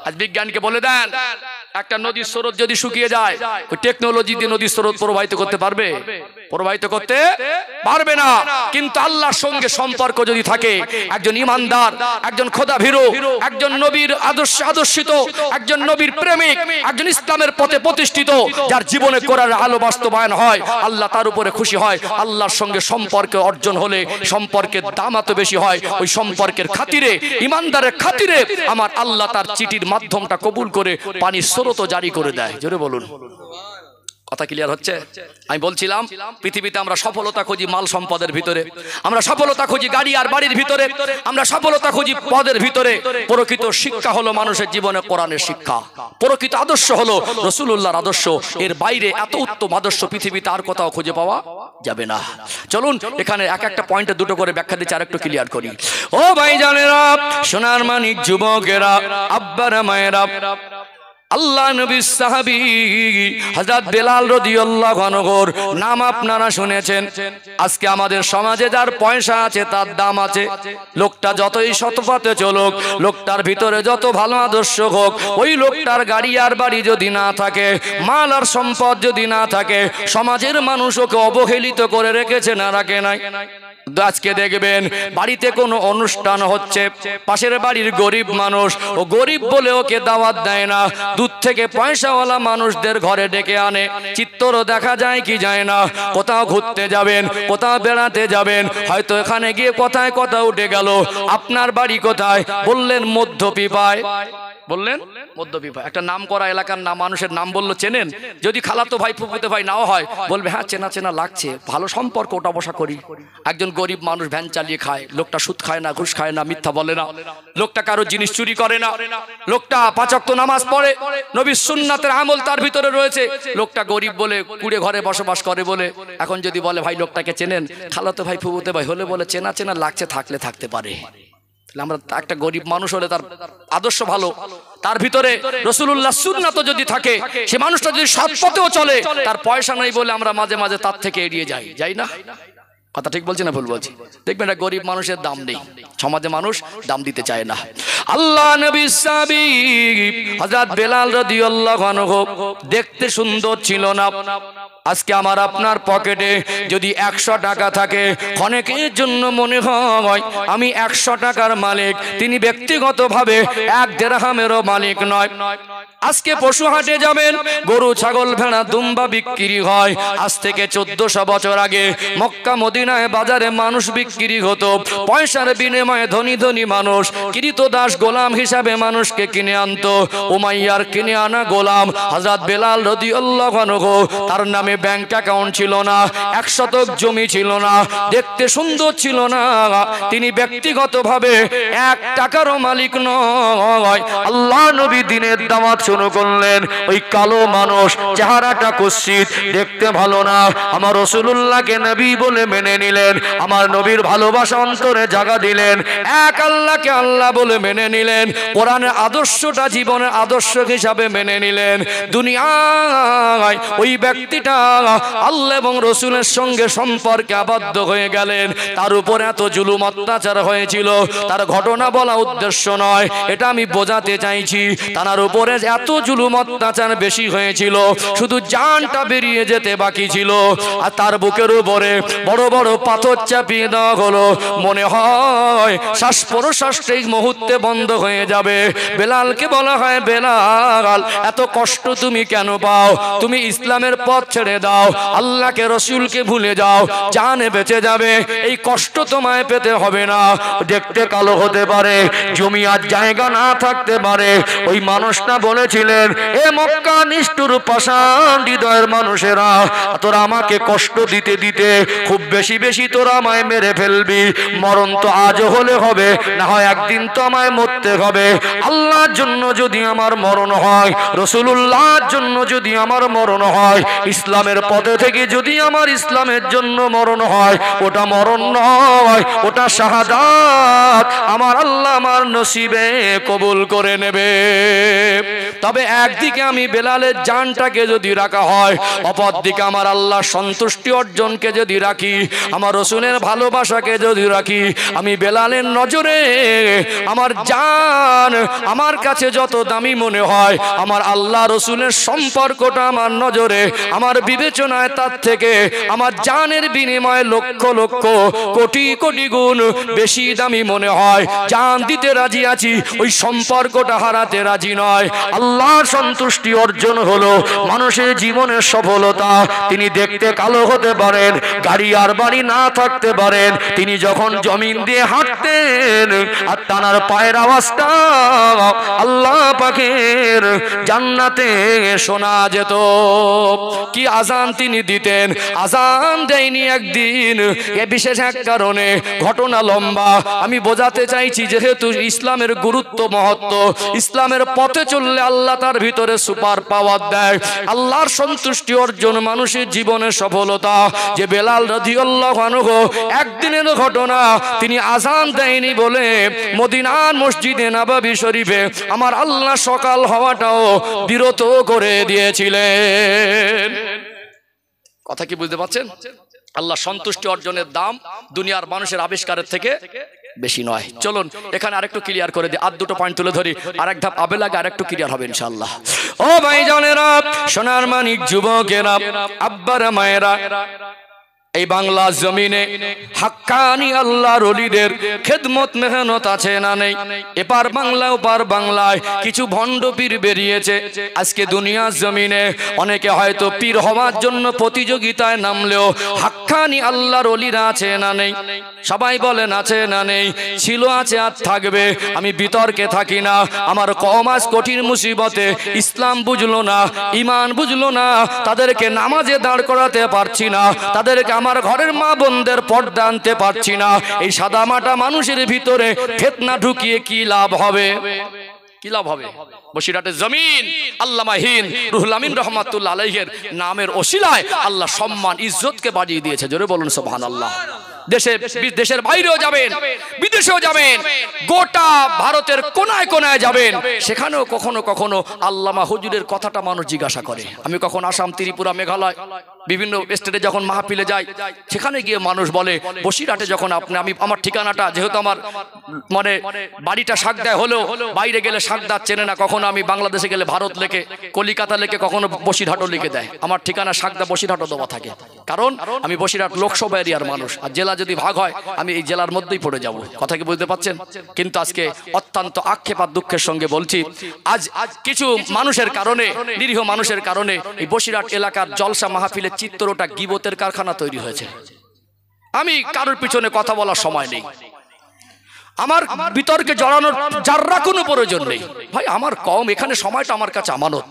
আজ বিজ্ঞানকে বলে দেন একটা নদীর স্রোত যদি শুকিয়ে যায়, ওই টেকনোলজি দিয়ে নদীর স্রোত প্রবাহিত করতে পারবে? প্রবাহিত করতে পারবে না। কিন্তু আল্লাহর সঙ্গে সম্পর্ক যদি থাকে, একজন ইমানদার, একজন খোদা ভীরু, একজন নবীর আদর্শে আদর্শিত, একজন নবীর প্রেমিক, একজন ইসলামের পথে প্রতিষ্ঠিত, যার জীবনে কোরআনের আলো বাস্তবায়ন হয়, আল্লাহ তার উপরে খুশি হয়। আল্লাহর সঙ্গে সম্পর্ক অর্জন হলে সম্পর্কের দাম এত বেশি হয়। ওই সম্পর্কের খাতিরে, ইমানদারের খাতিরে আমার আল্লাহ তার চিঠির মাধ্যমটা কবুল করে পানির স্রোত জারি করে দেয়। জোরে বলুন। কথা ক্লিয়ার হচ্ছে? আমি বলছিলাম পৃথিবীতে আমরা সফলতা খুঁজি মাল সম্পদের ভিতরে, আমরা সফলতা খুঁজি গাড়ি আর বাড়ির ভিতরে, আমরা সফলতা খুঁজি পদের ভিতরে। প্রকৃত শিক্ষা হলো মানুষের জীবনে কোরআনের শিক্ষা, প্রকৃত আদর্শ হলো রাসূলুল্লাহর আদর্শ। এর বাইরে এত উত্তম আদর্শ পৃথিবীতে আর কোথাও খুঁজে পাওয়া যাবে না। চলুন এখানে এক একটা পয়েন্টে দুটো করে ব্যাখ্যা দিচ্ছি, আর একটু ক্লিয়ার করি। ও ভাইজানেরা, সোনার মানিক যুবকেরা, আব্বারা মায়েরা, আল্লাহ নবী সাহাবী হযরত বেলাল রাদিয়াল্লাহু আনহুর নাম আপনারা শুনেছেন। আজকে আমাদের সমাজে যার পয়সা আছে তার দাম আছে। লোকটা যতই সৎপথে চলুক, লোকটার ভিতরে যত ভালো আদর্শ হোক, ওই লোকটার গাড়ি আর বাড়ি যদি না থাকে, মাল আর সম্পদ যদি না থাকে, সমাজের মানুষ ওকে অবহেলিত করে রেখেছে না রাখে নাই। আজকে দেখবেন বাড়িতে কোনো অনুষ্ঠান হচ্ছে, পাশের বাড়ির গরিব মানুষ, ও গরিব বলে ওকে দাওয়াত দেয় না, দূর থেকে পয়সাওয়ালা মানুষদের ঘরে ডেকে আনে। চিত্তরও দেখা যায় কি যায় না। কোথাও ঘুরতে যাবেন, কোথাও বেড়াতে যাবেন, হয়তো এখানে গিয়ে কথায় কথা উঠে গেল, আপনার বাড়ি কোথায়? বললেন মধ্যপিপায়। বললেন মধ্যপিপা, একটা নাম করা এলাকার নাম, মানুষের নাম বললো চেনেন? যদি খালাতো ভাই ফুফুতে ভাই নাও হয়, বলবে হ্যাঁ চেনা চেনা লাগছে, ভালো সম্পর্ক, ওটা বসা করি। একজন গরিব মানুষ ভ্যান চালিয়ে খায়, লোকটা সুদ খায় না, ঘুষ খায় না, মিথ্যা বলে না, লোকটা কারো জিনিস চুরি করে না, লোকটা 5 ওয়াক্ত নামাজ পড়ে, নবীর সুন্নাতের আমল তার ভিতরে রয়েছে। লোকটা গরিব বলে কুড়ে ঘরে বসবাস করে বলে এখন যদি বলে ভাই লোকটাকে চেনেন? খালাতো ভাই ফুফুতে ভাই হলে বলে চেনা চেনা লাগছে, থাকলে থাকতে পারে। আমরা একটা গরিব মানুষ হলে তার আদর্শ ভালো, তার ভিতরে রাসূলুল্লাহ সুন্নাত যদি থাকে, সে মানুষটা যদি সৎ পথেও চলে, তার পয়সা নাই বলে আমরা মাঝে মাঝে তার থেকে এড়িয়ে যাই না? কথা ঠিক বলছি না ভুল বলছি? দেখবেন একটা গরিব মানুষের দাম নেই, সমাজে মানুষ দাম দিতে চায় না। আল্লাহ নবী সাহাবী হযরত বেলাল রাদিয়াল্লাহু আনহু দেখতে সুন্দর ছিল না। আজকে আমার আপনার পকেটে যদি 100 টাকা থাকে, অনেকের জন্য মনে হয় আমি 100 টাকার মালিক, তিনি ব্যক্তিগতভাবে 1 দিরহামেরও মালিক নয়। আজকে পশু হাটে যাবেন, গরু ছাগল ভেড়া দুম্বা বিক্রি হয়। আজ থেকে 1400 বছর আগে মক্কা মদিনায় বাজারে মানুষ বিক্রি হতো, পয়সার বিনিময়ে ধনী ধনী মানুষ কৃতদাস গোলাম হিসাবে মানুষকে কিনে আনতো। উমাইয়ার কিনে আনা গোলাম হযরত বেলাল রাদিয়াল্লাহু আনহু, তার নামে ব্যাংক অ্যাকাউন্ট ছিল না, 1 শতক জমি ছিল না, দেখতে সুন্দর ছিল না, তিনি ব্যক্তিগতভাবে 1 টাকারও মালিক নয়। আল্লাহ নবী দিনের দাওয়াত শুরু করলেন, ওই কালো মানুষ, চেহারাটা কুৎসিত, দেখতে ভালো না, আমার রাসূলুল্লাহকে নবী বলে মেনে নিলেন, আমার নবীর ভালোবাসা অন্তরে জায়গা দিলেন, এক আল্লাহকে আল্লাহ বলে মেনে নিলেন, কোরআনের আদর্শটা জীবনের আদর্শ হিসাবে মেনে নিলেন। দুনিয়ায় ওই ব্যক্তিটা আল্লাহ এবং রসুলের সঙ্গে সম্পর্কে আবদ্ধ হয়ে গেলেন। তার উপর এত জুলুম অত্যাচার হয়েছিল, তার ঘটনা বলা উদ্দেশ্য নয়, এটা আমি বোঝাতে চাইছি। তার উপরে এত জুলুম অত্যাচার বেশি হয়েছিল, শুধু জানটা বেরিয়ে যেতে বাকি ছিল, আর তার বুকের উপরে বড় বড় পাথর চাপিয়ে দেওয়া হলো। মনে হয় শ্বাস প্রশ্বাস এই মুহূর্তে বন্ধ হয়ে যাবে। বেলালকে বলা হয়, বেলাল এত কষ্ট তুমি কেন পাও? তুমি ইসলামের পথ ছেড়ে দাও, আল্লাহকে রসুলকে ভুলে যাও, জানে বেঁচে যাবে। এই কষ্ট তোমায় পেতে হবে না। দেখতে কালো হতে পারে, জমি আর জায়গা না থাকতে পারে। ওই মানুষটা বলেছিলেন, এ মক্কা নিষ্ঠুর পাষাণ হৃদয়ের মানুষেরা, তোরা আমাকে কষ্ট দিতে দিতে খুব বেশি বেশি তোরা আমায় মেরে ফেলবি। মরণ তো আজ হলে হবে, না হয় একদিন তো আমায় মরতে হবে। আল্লাহর জন্য যদি আমার মরণ হয়, রাসূলুল্লাহর জন্য যদি আমার মরণ হয়, ইসলামের পথে থেকে যদি আমার ইসলামের জন্য মরণ হয়, ওটা মরণ নয়, ওটা শাহাদাত। আমার আল্লাহ আমার নসিবে কবুল করে নেবে। তবে একদিকে আমি বেলালের জানটাকে যদি রাখা হয়, অপর দিকে আমার আল্লাহ সন্তুষ্টি অর্জনকে যদি রাখি, আমার রসুলের ভালোবাসাকে যদি রাখি, আমি বেলালের নজরে আমার জান আমার কাছে যত দামি মনে হয়, আমার আল্লাহ রসুলের সম্পর্কটা আমার নজরে, আমার বিবেচনায় তার থেকে আমার জানের বিনিময়ে লক্ষ লক্ষ কোটি কোটি গুণ বেশি দামি মনে হয়। জান দিতে রাজি আছি, ওই সম্পর্কটা হারাতে রাজি নয়। আল্লাহর সন্তুষ্টি অর্জন হলো মানুষের জীবনের সফলতা। তিনি দেখতে কালো হতে পারেন, গাড়ি আর বাড়ি না থাকতে পারেন, তিনি যখন জমিন দিয়ে হাঁটতেন আর তানার পায়ের আওয়াজটা আল্লাহ পাকের জান্নাতে শোনা যেত। কি আজান তিনি দিতেন! আজান দেয়নি একদিন, এ বিশেষ এক কারণে। ঘটনা লম্বা, আমি বোঝাতে চাইছি যেহেতু ইসলামের গুরুত্ব মহত্ব, ইসলামের পথে চললে আল্লাহ তার ভিতরে সুপার পাওয়ার দেয়। আল্লাহর সন্তুষ্টি অর্জন মানুষের জীবনের সফলতা। যে বেলাল রাদিয়াল্লাহু আনহু একদিনের ঘটনা, তিনি আজান দেয়নি বলে মদিনার মসজিদে নববী শরীফে আমার আল্লাহ সকাল হওয়াটাও বিরত করে দিয়েছিলেন। কথা কি বুঝতে পারছেন? আল্লাহ সন্তুষ্টি অর্জনের দাম দুনিয়ার মানুষের আবিষ্কারের থেকে বেশি নয়। চলুন এখানে আরেকটু ক্লিয়ার করে দিই, আর দুটো পয়েন্ট তুলে ধরি, আর এক ধাপ আবে লাগে আরেকটু ক্লিয়ার হবে ইনশাআল্লাহ। ও ভাইজানেরা, সোনার মানিক যুবকেরা, আব্বারা মায়েরা, এই বাংলা জমিনে হাক্কানি আল্লাহর ওলিদের খেদমত মেহনত আছে না নেই? এপার বাংলা ওপার বাংলায় কিছু ভণ্ড পীর বেরিয়েছে। আজকে দুনিয়ার জমিনে অনেকে হয়তো পীর হওয়ার জন্য প্রতিযোগিতায় নামলেও হাক্কানি আল্লাহর ওলিরা আছে না নেই? সবাই বলেন আছে না নেই? ছিল, আছে, আর থাকবে। আমি বিতর্কে থাকি না। আমার কওম আজ কঠিন মুসিবতে, ইসলাম বুঝলো না, ইমান বুঝলো না, তাদেরকে নামাজে দাঁড় করাতে পারছি না, তাদেরকে আমার ঘরের মা বোনদের পর্দা আনতে পারছি না। এই সাদামাটা মানুষের ভিতরে ফিতনা ঢুকিয়ে কি লাভ হবে? কি লাভ হবে? বসিরহাটের জমিন আল্লামা হিন্দ রুহুল আমিন রহমাতুল্লাহ আলাইহির নামের ওসিলায় আল্লাহ সম্মান ইজ্জতকে বাড়িয়ে দিয়েছে। জোরে বলুন সুবহানাল্লাহ। দেশের বাইরেও যাবেন, বিদেশেও যাবেন, গোটা ভারতের কোনায় কোনায় যাবেন, সেখানেও কখনো কখনো আল্লামা হুজুরের কথাটা মানুষ জিজ্ঞাসা করে। আমি কখন আসাম, ত্রিপুরা, মেঘালয় বিভিন্ন স্টেটে যখন মাহফিলে যাই, সেখানে গিয়ে মানুষ বলে বসিরহাটে যখন আমি আমার ঠিকানাটা, যেহেতু আমার মানে বাড়িটা সাগদায় হলেও বাইরে গেলে সাগদার চেনে না, কখনো আমি বাংলাদেশে গেলে ভারত লেখে, কলিকাতা লেখে, কখনো বসিরহাটও লিখে দেয়। আমার ঠিকানা সাগদা বসিরহাটও দেওয়া থাকে, কারণ আমি বসিরহাট লোকসভা এরিয়ার মানুষ, আর জেলা যদি ভাগ হয় আমি এই জেলার মধ্যেই পড়ে যাব। কথা কি বুঝতে পারছেন? কিন্তু আজকে অত্যন্ত আক্ষেপ আর দুঃখের সঙ্গে বলছি, আজ কিছু মানুষের কারণে, নিরীহ মানুষের কারণে এই বসিরহাট এলাকার জলসা মাহফিলের চিত্রটা গীবতের কারখানা তৈরি হয়েছে। আমি কারোর পিছনে কথা বলার সময় নেই, আমার বিতর্কে জড়ানোর যাররা কোনো প্রয়োজন নেই। ভাই আমার কম, এখানে সময়টা আমার কাছে আমানত।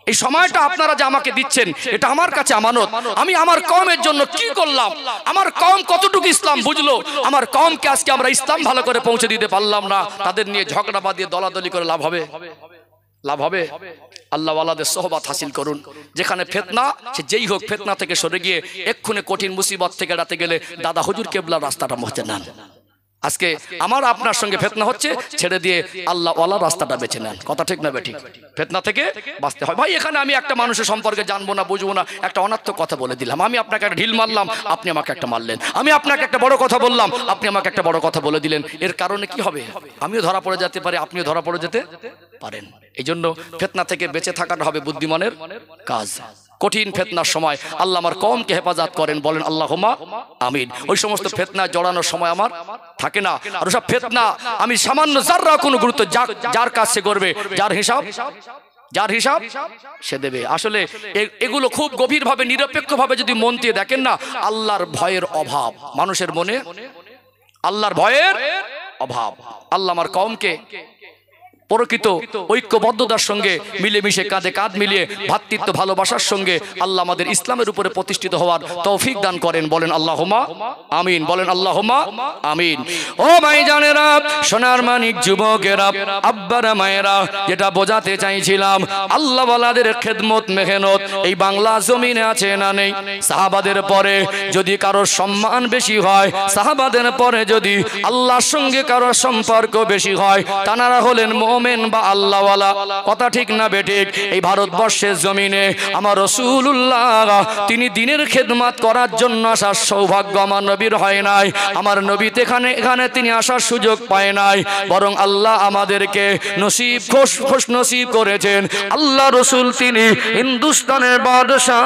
এই সময়টা আপনারা যে আমাকে দিচ্ছেন, এটা আমার কাছে আমানত। আমি আমার কওমের জন্য কি করলাম, আমার কওম কতটুকু ইসলাম বুঝলো, আমার কওমকে আজকে আমরা ইসলাম ভালো করে পৌঁছে দিতে পারলাম না, তাদের নিয়ে ঝগড়া বাঁধিয়ে দলাদলি করে লাভ হবে? লাভ হবে? আল্লাহ ওয়ালাদের সোহবাত হাসিল করুন। যেখানে ফিতনা, সে যেই হোক, ফিতনা থেকে সরে গিয়ে এক্ষুনি কঠিন মুসিবত থেকে এড়াতে গেলে দাদা হুজুর কেবলার রাস্তাটা মহতে নেন। আজকে আমার আপনার সঙ্গে ফিতনা হচ্ছে, ছেড়ে দিয়ে আল্লাহ ওয়ালা রাস্তাটা বেছে নেন। কথা ঠিক না বেঠিক? ফিতনা থেকে বাঁচতে হয়। ভাই এখানে আমি একটা মানুষের সম্পর্কে জানবো না, বুঝবো না, একটা অনার্থক কথা বলে দিলাম, আমি আপনাকে একটা ঢিল মারলাম, আপনি আমাকে একটা মারলেন, আমি আপনাকে একটা বড় কথা বললাম, আপনি আমাকে একটা বড় কথা বলে দিলেন। এর কারণে কি হবে? আমিও ধরা পড়ে যেতে পারি, আপনিও ধরা পড়ে যেতে পারেন। এই জন্য ফিতনা থেকে বেঁচে থাকাটা হবে বুদ্ধিমানের কাজ। কঠিন ফিতনার সময় আল্লাহ আমার কওমকে হেফাজত করেন, বলেন আল্লাহুম্মা আমিন। ওই সমস্ত ফিতনা জড়ানোর সময় আমার থাকে না। আর ওসব ফিতনা আমি সামান্য যাররা কোনো গুরুত্ব যার কাছে করবে, যার হিসাব সে দেবে। আসলে এগুলো খুব গভীরভাবে নিরপেক্ষভাবে যদি মন দিয়ে দেখেন না, আল্লাহর ভয়ের অভাব মানুষের মনে, আল্লাহর ভয়ের অভাব। আল্লাহ আমার কওমকে প্রকৃত ঐক্যবদ্ধতার সঙ্গে মিলেমিশে কাঁধে কাঁধ মিলিয়ে ভ্রাতৃত্ব ভালোবাসার সঙ্গে আল্লাহ আমাদের ইসলামের উপরে প্রতিষ্ঠিত হওয়ার তৌফিক দান করেন, বলেন আল্লাহুম্মা আমিন, বলেন আল্লাহুম্মা আমিন। ও ভাইজানেরা, সোনার মানিক যুবকেরা, আব্বারা মায়েরা, যেটা বোঝাতে চাইছিলাম, আল্লাহ ওয়ালাদের খেদমত মেহনত এই বাংলা জমিনে আছে না নেই? সাহাবাদের পরে যদি কারোর সম্মান বেশি হয়, সাহাবাদের পরে যদি আল্লাহর সঙ্গে কারোর সম্পর্ক বেশি হয়, তানারা হলেন মুমিন বা আল্লাহওয়ালা। কথা ঠিক না বেঠিক? এই ভারতবর্ষের জমিনে আমার রাসূলুল্লাহ তিনি দ্বীনের খেদমত করার জন্য আসার সৌভাগ্য আমার নবীর হয় নাই। আমার নবী এখানে তিনি আসার সুযোগ পায় নাই, বরং আল্লাহ আমাদেরকে খুশ নসিব করেছেন। আল্লাহ রসুল তিনি হিন্দুস্তানের বাদশাহ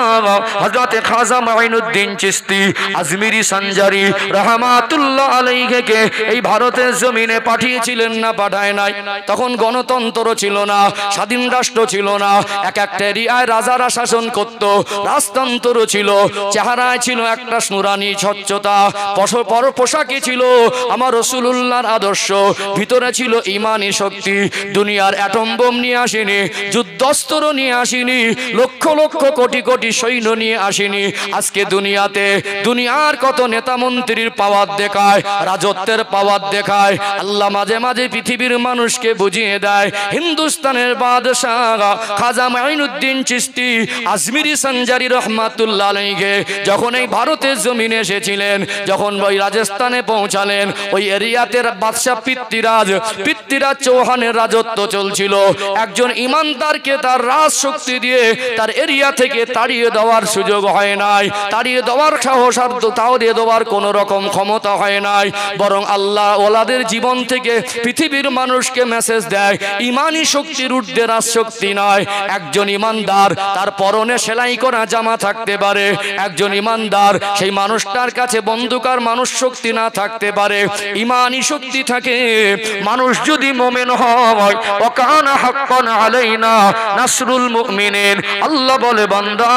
হযরত খাজা মাইনুদ্দিন চিশতি আজমিরি সঞ্জারি রাহমাতুল্লাহ আলাইহিকে এই ভারতের জমিনে পাঠিয়েছিলেন না পাঠায় নাই? তখন গণতন্ত্র ছিল না, স্বাধীন রাষ্ট্র ছিল না, এক একটা এরিয়ায় রাজারা শাসন করত, রাজতন্ত্র ছিল, চেহারায় ছিল একটা নুরানি স্বচ্ছতা, পোশাকে ছিল আমার রাসূলুল্লাহর আদর্শ, ভিতরে ছিল ঈমানি শক্তি। দুনিয়ার অ্যাটম বোম নিয়ে আসেনি, যুদ্ধস্ত্র নিয়ে আসেনি, লক্ষ লক্ষ কোটি কোটি সৈন্য নিয়ে আসেনি। আজকে দুনিয়ার কত নেতা মন্ত্রীর পাওয়ার দেখায়, রাজত্বের পাওয়ার দেখায়। আল্লাহ মাঝে মাঝে পৃথিবীর মানুষকে বুঝিয়ে দেয়, হিন্দুস্তানের বাদশাহ খাজা মাইনুদ্দিন চিশতি আজমিরি সঞ্জারি রহমাতুল্লাহ আলাইহি যখন এই ভারতের জমিনে এসেছিলেন, যখন ওই রাজস্থানে পৌঁছালেন, ওই এরিয়াতে বাদশাহ পৃথ্বীরাজ চৌহানের রাজত্ব চলছিল। একজন ইমানদারকে তার রাজ শক্তি দিয়ে তার এরিয়া থেকে তাড়িয়ে দেওয়ার সুযোগ হয় নাই, তাড়িয়ে দেওয়ার সাহস আর তাড়িয়ে দেওয়ার কোনো রকম ক্ষমতা হয় নাই, বরং আল্লাহ ওলাদের জীবন থেকে পৃথিবীর মানুষকে মেসেজ দেয়, ইমানি শক্তির ঊর্ধ্বে রাজ শক্তি নয়। একজন ইমানদার তার পরনে সেলাই করা জামা থাকতে পারে, একজন ইমানদার সেই মানুষটার কাছে বন্দুকার মানুষ শক্তি না থাকতে পারে, ইমানি শক্তি থাকে। মানুষ যদি মুমিন হয়, ওয়াকানা হাক্কান আলাইনা নাসরুল মুমিনিন, আল্লাহ বলে বান্দা,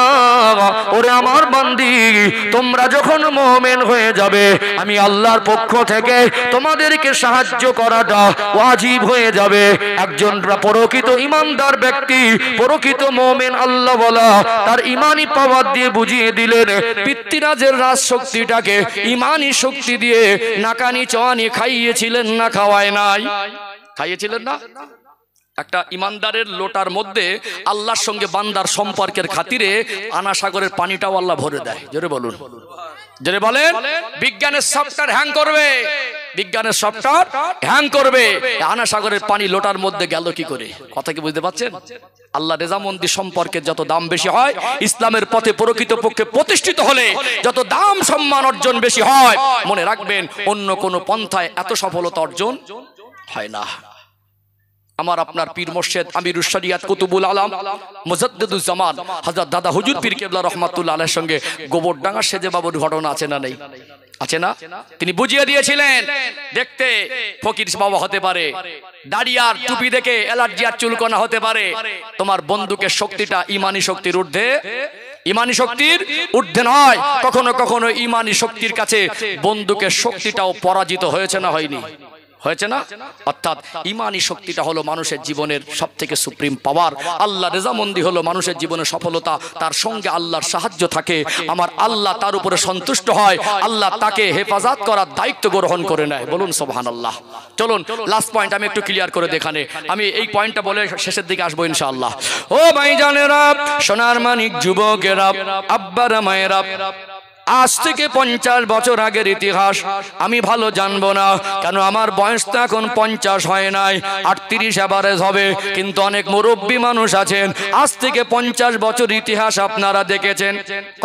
ওরে আমার বান্দি, তোমরা যখন মুমিন হয়ে যাবে, আমি আল্লাহর পক্ষ থেকে তোমাদেরকে সাহায্য করাটা ওয়াজিব হয়ে যাবে। একজন প্রকৃত ইমানদার ব্যক্তি, প্রকৃত মুমিন আল্লাহ ওয়ালা তার ইমানি পাওয়ার দিয়ে বুঝিয়ে দিলেন, পৃথ্বীরাজের রাজ শক্তিটাকে ইমানি শক্তি দিয়ে নাকানি চওয়ানি খাইয়েছিলেন না খাওয়ায় নাই? খাইয়েছিলেন না? একটা ইমানদারের লোটার মধ্যে আল্লাহর সঙ্গে বান্দার সম্পর্কের খাতিরে আনা সাগরের পানিটাও আল্লাহ ভরে দেয়। জোরে বলুন, জোরে বলেন। বিজ্ঞানের সফটওয়্যার হ্যাং করবে, বিজ্ঞানের সফটওয়্যার হ্যাং করবে। আনা সাগরের পানি লোটার মধ্যে গেল কি করে? কথা কি বুঝতে পারছেন? আল্লাহ রেজামন্দি সম্পর্কের যত দাম বেশি হয়, ইসলামের পথে প্রকৃত পক্ষে প্রতিষ্ঠিত হলে যত দাম সম্মান অর্জন বেশি হয়, মনে রাখবেন অন্য কোনো পন্থায় এত সফলতা অর্জন হয় না। আমার আপনার পীর মুর্শিদ আমিরুশ শরিয়াত কুতুবুল আলম মুজাদ্দিদুজ জামান হযরত দাদা হুজুর পীর কেবলা রাহমাতুল্লাহ আলাইহির সঙ্গে গোবরডাঙ্গা সেজে বাবুর ঘটনা আছে না নেই? আছে না? তিনি বুঝিয়ে দিয়েছিলেন, দেখতে ফকির বাবা হতে পারে, দাড়িয়ার টুপি দেখে অ্যালার্জি আর চুলকোনা হতে পারে, তোমার বন্দুকের শক্তিটা ইমানি শক্তির ঊর্ধ্বে, ইমানি শক্তির ঊর্ধ্বে নয়। কখনো কখনো ইমানি শক্তির কাছে বন্দুকের শক্তিটাও পরাজিত হয়েছে না হয়নি? হয়েছে না? অর্থাৎ ইমানি শক্তিটা হলো মানুষের জীবনের সবথেকে সুপ্রিম পাওয়ার। আল্লাহ রেজামন্দি হলো মানুষের জীবনের সফলতা, তার সঙ্গে আল্লাহর সাহায্য থাকে, আমার আল্লাহ তার উপরে সন্তুষ্ট হয়, আল্লাহ তাকে হেফাজত করার দায়িত্ব গ্রহণ করে নেয়। বলুন সুবহানাল্লাহ। চলুন লাস্ট পয়েন্ট আমি একটু ক্লিয়ার করে দেখানে, আমি এই পয়েন্টটা বলে শেষের দিকে আসবো ইনশাআল্লাহ। ও ভাইজানেরা, সোনার মানিক যুবকেরা, আব্বারা মায়েরা, আজ থেকে 50 বছর আগের ইতিহাস আমি ভালো জানবো না, কেন আমার বয়স তো এখন 50 হয় নাই, 38 এভারেজ হবে। কিন্তু অনেক মুরব্বী মানুষ আছেন, আজ থেকে 50 বছর ইতিহাস আপনারা দেখেছেন।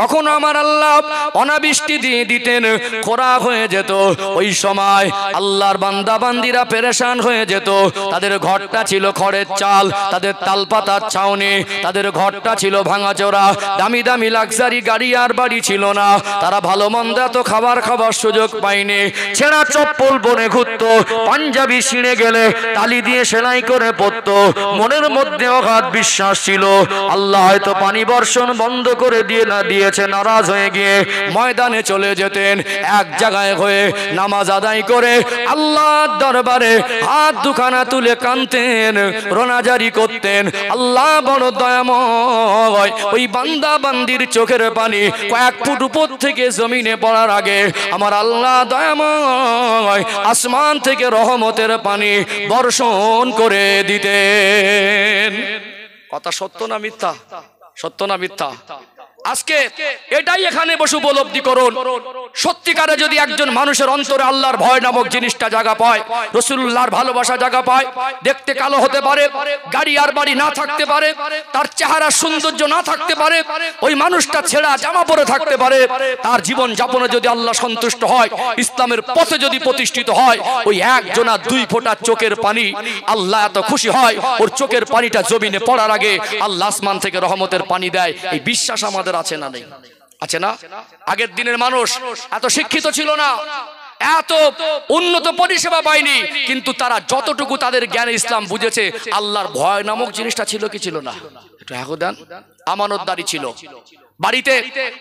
কখনো আমার আল্লাহ অনাবৃষ্টি দিয়ে দিতেন, খরা হয়ে যেত। ওই সময় আল্লাহর বান্দা বান্দিরা পেরেশান হয়ে যেত। তাদের ঘরটা ছিল খড়ের চাল, তাদের তালপাতার ছাউনি, তাদের ঘরটা ছিল ভাঙাচোরা, দামি দামি লাক্সারি গাড়ি আর বাড়ি ছিল না। তারা ভালো মন্দ এত খাবার খাবার সুযোগ পায়নি। ছেঁড়া চপ্পল পরে ঘুরতো, পাঞ্জাবি ছিঁড়ে গেলে তালি দিয়ে সেলাই করে পরতো। মনের মধ্যে অগাধ বিশ্বাস ছিল আল্লাহ হয়তো পানি বর্ষণ বন্ধ করে দিয়েছে। নারাজ হয়ে গিয়ে ময়দানে চলে যেতেন, এক জায়গায় হয়ে নামাজ আদায় করে আল্লাহর দরবারে হাত দুখানা তুলে কাঁদতেন, রোনাজারি করতেন। আল্লাহ বড় দয়াময়। ওই বান্দা বান্দির চোখের পানি কয়েক ফুট উপর থেকে জমিনে পড়ার আগে আমার আল্লাহ দয়াময় আসমান থেকে রহমতের পানি বর্ষণ করে দিতেন। কথা সত্য না মিথ্যা? সত্য না মিথ্যা? আজকে এটাই এখানে বসে উপলব্ধি করুন, সত্যিকারে যদি একজন মানুষের অন্তরে আল্লাহর ভয় নামক জিনিসটা জায়গা পায়, রাসূলুল্লাহর ভালোবাসা জায়গা পায়, দেখতে কালো হতে পারে, গাড়ি আর বাড়ি না থাকতে পারে, তার চেহারা সৌন্দর্য না থাকতে পারে, ওই মানুষটা ছেঁড়া জামা পরে থাকতে পারে, তার জীবন যাপনে যদি আল্লাহ সন্তুষ্ট হয়, ইসলামের পথে যদি প্রতিষ্ঠিত হয়, ওই একজনা 2 ফোঁটা চোখের পানি আল্লাহ এত খুশি হয়, ওর চোখের পানিটা জমিনে পড়ার আগে আল্লাহ আসমান থেকে রহমতের পানি দেয়। এই বিশ্বাস আমাদের আছে না নেই? আছে না? আগের দিনের মানুষ এত শিক্ষিত ছিল না, এত উন্নত পরিষেবা পায়নি, কিন্তু তারা যতটুকু তাদের জ্ঞানে ইসলাম বুঝেছে, আল্লাহর ভয় নামক জিনিসটা ছিল কি ছিল না? একটু হ্যাঁ দেন। আমানতদারি ছিল বাড়িতে।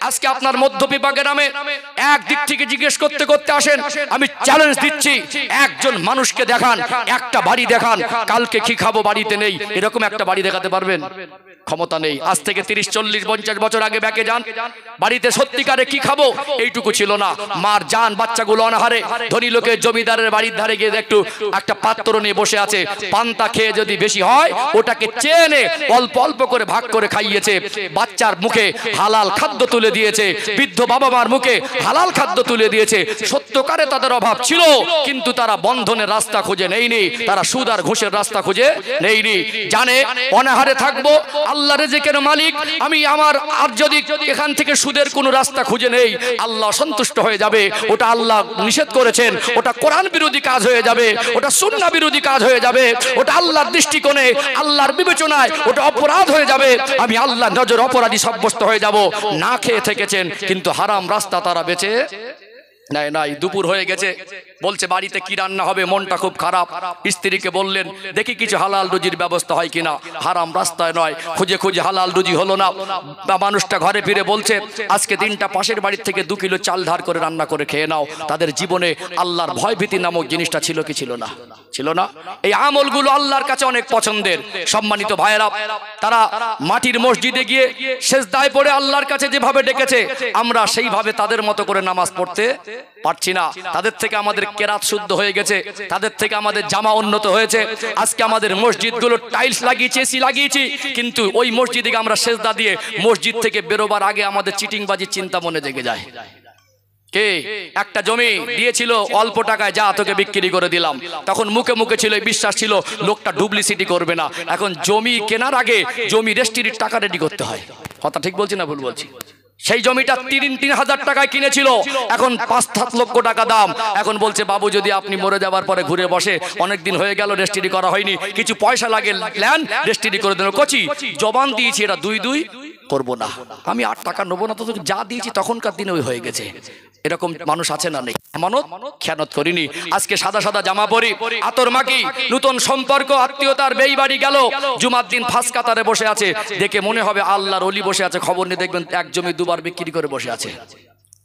আজকে আপনার মধ্যবিভাগ গ্রামে একদিক থেকে জিজ্ঞেস করতে করতে আসেন, আমি চ্যালেঞ্জ দিচ্ছি, একজন মানুষকে দেখান, একটা বাড়ি দেখান, কালকে কি খাবো বাড়িতে নেই, এরকম একটা বাড়ি দেখাতে পারবেন? ক্ষমতা নেই। আজ থেকে 30, 40, 50 বছর আগে ব্যাকে যান, বাড়িতে সত্যিকারে কি খাবো এইটুকু ছিল না। মার জান বাচ্চাগুলো অনাহারে, ধনী লোকের জমিদারের বাড়ির ধারে গিয়ে একটু একটা পাত্র নিয়ে বসে আছে, পান্তা খেয়ে যদি বেশি হয় ওটাকে চেনে অল্প অল্প করে ভাগ করে খাইয়েছে, বাচ্চার মুখে হালাল খাদ্য তুলে দিয়েছে, বৃদ্ধ বাবা মার মুখে হালাল খাদ্য তুলে দিয়েছে। সত্যকারে তাদের অভাব ছিল, কিন্তু তারা বন্ধনের রাস্তা খুঁজে নেয়নি, তারা সুদ আর ঘুষের রাস্তা খুঁজে নেয়নি। জানে অনাহারে থাকবো, আল্লাহ রিজিকের মালিক আমি, আমার আর যদি এখান থেকে সুদের কোনো রাস্তা খুঁজে নেই, আল্লাহ সন্তুষ্ট হয়ে যাবে। ওটা আল্লাহ নিষেধ করেছেন, ওটা কোরআন বিরোধী কাজ হয়ে যাবে, ওটা সুন্নাহ বিরোধী কাজ হয়ে যাবে, ওটা আল্লাহর দৃষ্টিকোণে আল্লাহর বিবেচনায় ওটা অপরাধ হয়ে যাবে, আমি আল্লাহর নজর অপরাধী সাব্যস্ত হয়ে যাব। না খেয়ে থেকেছেন, কিন্তু হারাম রাস্তা তারা বেঁচে নাই। নাই দুপুর হয়ে গেছে, বলছে বাড়িতে কি রান্না হবে, মনটা খুব খারাপ। স্ত্রীকে বললেন দেখি কিছু হালাল রুজির ব্যবস্থা হয় কিনা, হারাম রাস্তায় নয়, খুঁজে খুঁজে হালাল রুজি হলো না। মানুষটা ঘরে ফিরে বলছে আজকে দিনটা পাশের বাড়ির থেকে 2 কিলো চাল ধার করে রান্না করে খেয়ে নাও। তাদের জীবনে আল্লাহর ভয় ভীতি নামক জিনিসটা ছিল কি ছিল না? ছিল না। এই আমলগুলো আল্লাহর কাছে অনেক পছন্দের। সম্মানিত ভাইয়েরা, তারা মাটির মসজিদে গিয়ে সেজদায় পড়ে আল্লাহর কাছে যেভাবে ডেকেছে, আমরা সেইভাবে তাদের মতো করে নামাজ পড়তে পারছি না। তাদের থেকে আমাদের কেরাত শুদ্ধ হয়ে গেছে, তাদের থেকে আমাদের জামা উন্নত হয়েছে। আজকে আমাদের মসজিদগুলো টাইলস লাগিয়েছি, এসি লাগিয়েছি, কিন্তু ওই মসজিদে আমরা সেজদা দিয়ে মসজিদ থেকে বেরোবার আগে আমাদের চিটিংবাজির চিন্তা মনে জেগে যায়। কে একটা জমি দিয়েছিল অল্প টাকায়, যা তোকে বিক্রি করে দিলাম, তখন মুখে মুখে ছিল বিশ্বাস ছিল লোকটা ডুপ্লিসিটি করবে না। এখন জমি কেনার আগে জমি রেজিস্ট্রির টাকা রেডি করতে হয়। কথা ঠিক বলছি না ভুল বলছি? সেই জমিটা 3,000 টাকায় কিনেছিল, এখন 5-7 লক্ষ টাকা দাম। এখন বলছে বাবু যদি আপনি মরে যাবার পরে ঘুরে বসে, অনেকদিন হয়ে গেল রেজিস্ট্রি করা হয়নি, কিছু পয়সা লাগে, ল্যান্ড রেজিস্ট্রি করে দেন। কচি জবান দিয়েছি এটা 2-2 করবো না, আমি 8 টাকা নেবো না, তো যা দিয়েছি তখনকার দিনে ওই হয়ে গেছে। এরকম মানুষ আছে না নেই? আমানত খেয়ানত করিনি। আজকে সাদা সাদা জামা পরি, আতর মাখি, নতুন সম্পর্ক আত্মীয়তার বেই বাড়ি গেল, জুমার দিন ফাঁস কাতারে বসে আছে, দেখে মনে হবে আল্লাহর ওলি বসে আছে। খবর নিয়ে দেখবেন এক জমি 2 বার বিক্রি করে বসে আছে।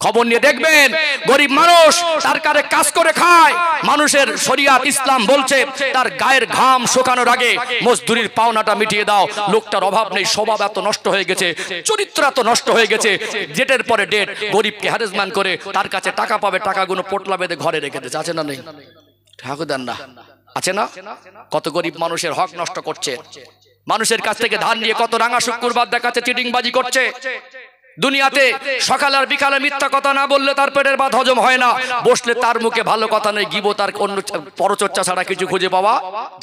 খবর নিয়ে দেখবেন গরিব মানুষ তার কারে কাজ করে খায়। মানুষের শরিয়াত ইসলাম বলছে তার গায়ের ঘাম শুকানোর আগে মজদুরির পাওনাটা মিটিয়ে দাও। লোকটার অভাব নেই, স্বভাব এত নষ্ট হয়ে গেছে, চরিত্র এত নষ্ট হয়ে গেছে, ডেটের পরে ডেট গরিবকে হ্যারাসমেন্ট করে তার কাছে টাকা পাবে, টাকাগুলো পোটলা বেঁধে ঘরে রেখে দিয়েছে। আছে না নেই? ঠাকুর দেন না? আছে না? কত গরিব মানুষের হক নষ্ট করছে, মানুষের কাছ থেকে ধার নিয়ে কত রাঙা শুক্রবার দেখাচ্ছে, চিটিংবাজি করছে। দুনিয়াতে সকাল আর বিকালে মিথ্যা কথা না বললে তার পেটের ভাত হজম হয় না, বসলে তার মুখে ভালো কথা নেই, গীবত আর অন্য পরচর্চা ছাড়া কিছু খুঁজে পাওয়া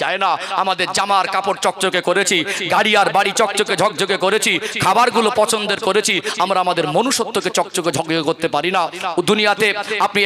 যায় না। আমাদের জামার কাপড় চকচকে করেছি, গাড়ি আর বাড়ি চকচকে ঝকঝকে করেছি, খাবারগুলো পছন্দের করেছি, আমরা আমাদের মনুষ্যত্বকে চকচকে ঝকঝকে করতে পারি না। দুনিয়াতে আপনি